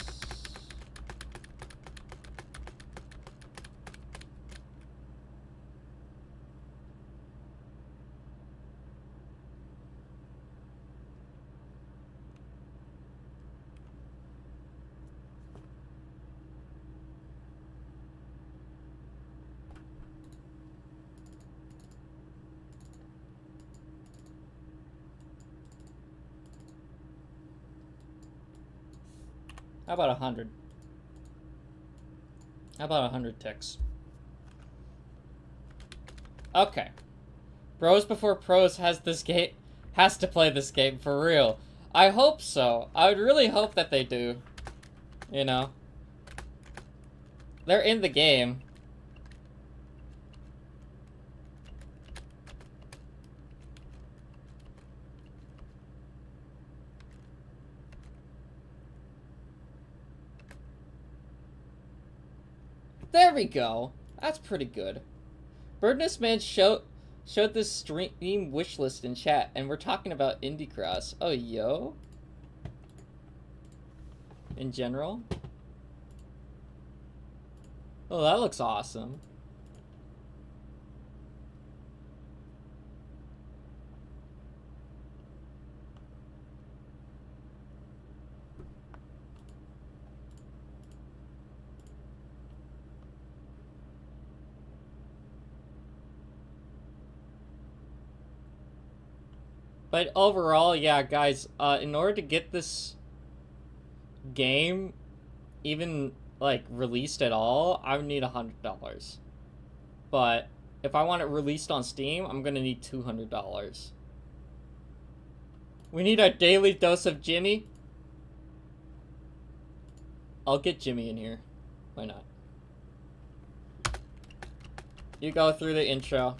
How about 100? How about 100 ticks? Okay. Bros Before Pros has to play this game for real. I hope so. I would really hope that they do. You know. They're in the game. There we go. That's pretty good. Birdness Man showed this stream wish list in chat, and we're talking about Indie Cross. Oh, yo. In general. Oh, that looks awesome. But overall, yeah, guys, in order to get this game even, like, released at all, I would need $100. But if I want it released on Steam, I'm gonna need $200. We need our daily dose of Jimmy. I'll get Jimmy in here. Why not? You go through the intro.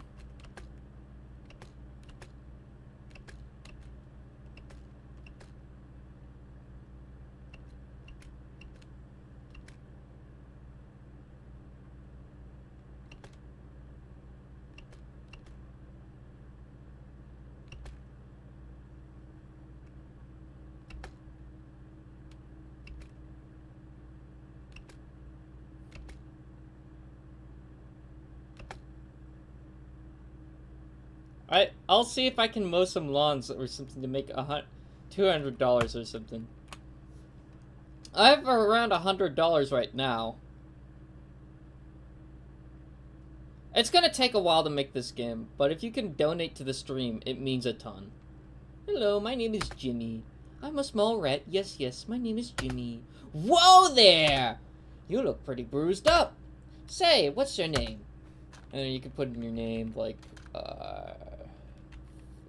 I'll see if I can mow some lawns or something to make $200 or something. I have around $100 right now. It's gonna take a while to make this game, but if you can donate to the stream, it means a ton. Hello, my name is Jimmy. I'm a small rat. Yes, yes, my name is Jimmy. Whoa there! You look pretty bruised up. Say, what's your name? And then you can put in your name, like,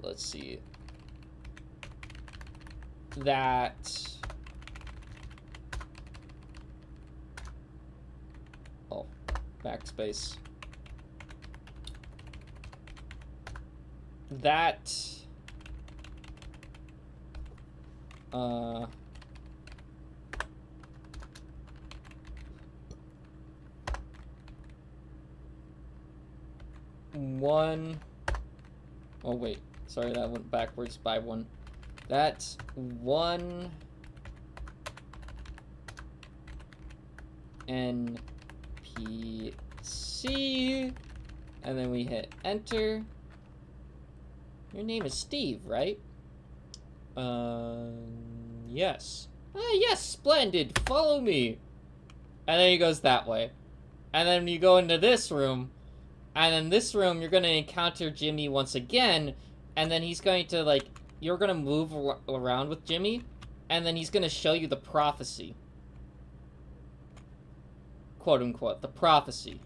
let's see. That... Oh, backspace. That... One... Oh, wait. Sorry, that went backwards by one. That's one... NPC... And then we hit enter. Your name is Steve, right? Yes. Ah, yes, splendid. Follow me. And then he goes that way. And then you go into this room. And in this room, you're going to encounter Jimmy once again. And then he's going to, like, you're going to move around with Jimmy. And then he's going to show you the prophecy. Quote unquote. The prophecy.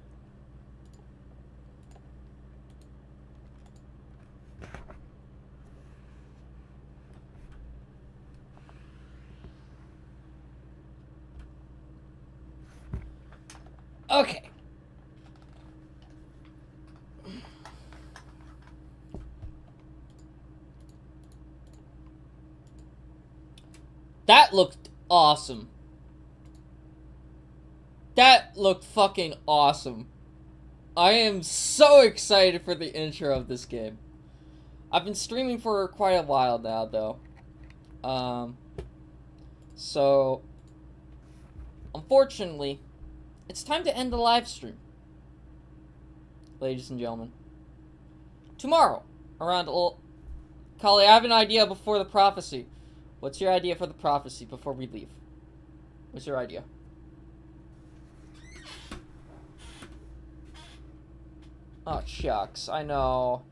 Okay. That looked awesome. That looked fucking awesome. I am so excited for the intro of this game. I've been streaming for quite a while now, though. So, unfortunately, it's time to end the live stream. Ladies and gentlemen. Tomorrow, around... Kali, I have an idea before the prophecy. What's your idea for the prophecy before we leave? What's your idea? Oh, shucks. I know.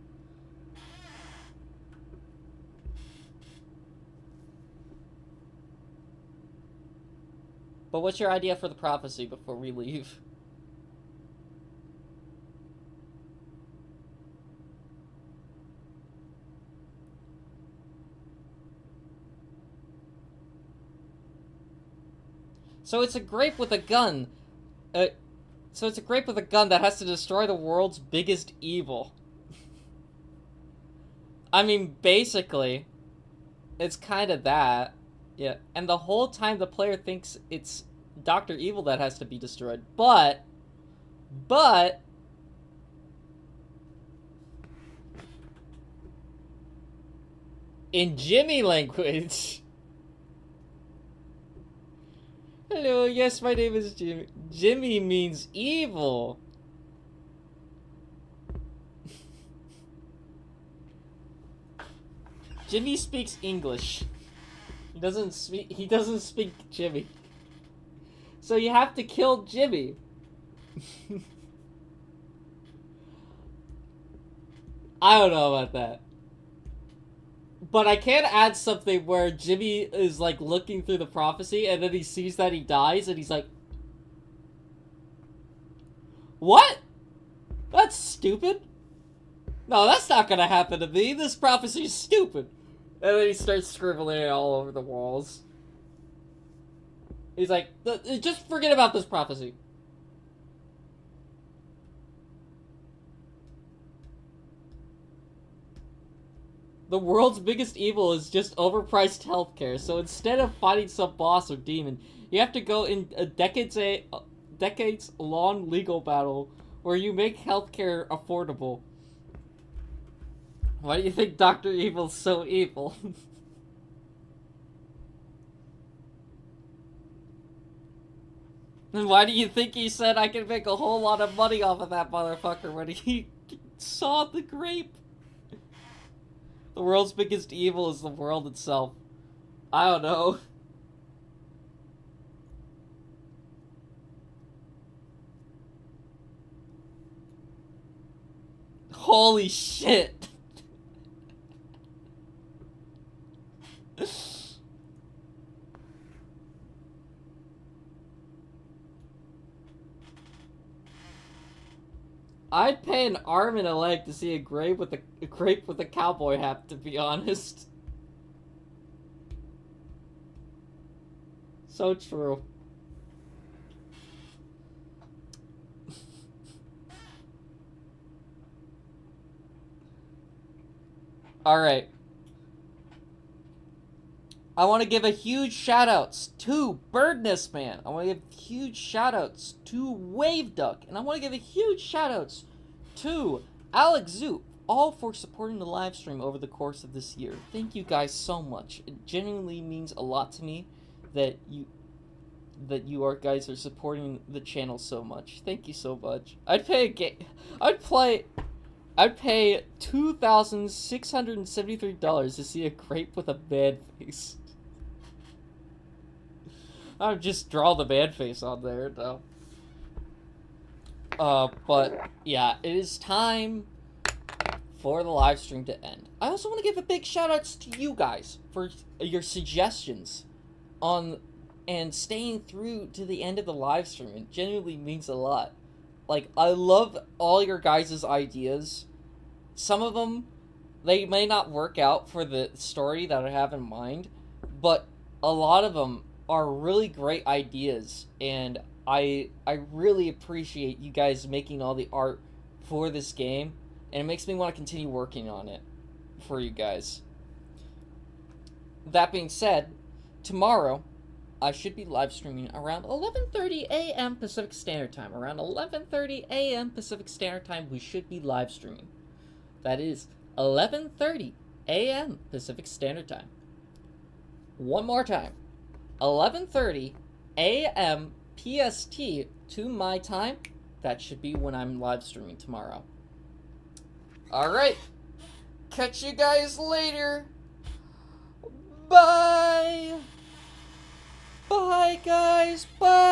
But what's your idea for the prophecy before we leave? So it's a grape with a gun. So it's a grape with a gun that has to destroy the world's biggest evil. I mean, basically, it's kind of that. Yeah, and the whole time the player thinks it's Dr. Evil that has to be destroyed. But... in Jimmy language... Hello, yes, my name is Jimmy. Jimmy means evil. Jimmy speaks English. He doesn't speak Jimmy. So you have to kill Jimmy. I don't know about that. But I can add something where Jimmy is, like, looking through the prophecy, and then he sees that he dies, and he's like, what? That's stupid. No, that's not gonna happen to me. This prophecy's stupid. And then he starts scribbling it all over the walls. He's like, just forget about this prophecy. The world's biggest evil is just overpriced healthcare, so instead of fighting some boss or demon, you have to go in a decades-long legal battle where you make healthcare affordable. Why do you think Dr. Evil's so evil? And why do you think he said I can make a whole lot of money off of that motherfucker when he saw the grape? The world's biggest evil is the world itself. I don't know. Holy shit. I'd pay an arm and a leg to see a grape with a cowboy hat, to be honest. So true. Alright. I want to give a huge shout-outs to Birdness Man. I want to give huge shout-outs to Wave Duck. And I want to give a huge shout-outs to Alex Zoop, all for supporting the live stream over the course of this year. Thank you guys so much. It genuinely means a lot to me that you guys are supporting the channel so much. Thank you so much. I'd pay $2,673 to see a grape with a bad face. I would just draw the bad face on there, though. But yeah, it is time for the live stream to end. I also want to give a big shout outs to you guys for your suggestions on and staying through to the end of the live stream. It genuinely means a lot. Like, I love all your guys' ideas. Some of them, they may not work out for the story that I have in mind, but a lot of them are really great ideas, and I really appreciate you guys making all the art for this game, and it makes me want to continue working on it for you guys. That being said, tomorrow I should be live streaming around 11:30 a.m. Pacific Standard Time. Around 11:30 a.m. Pacific Standard Time, we should be live streaming. That is 11:30 a.m. Pacific Standard Time. One more time. 11:30 a.m. PST to my time. That should be when I'm live streaming tomorrow. Alright. Catch you guys later. Bye. Bye, guys. Bye.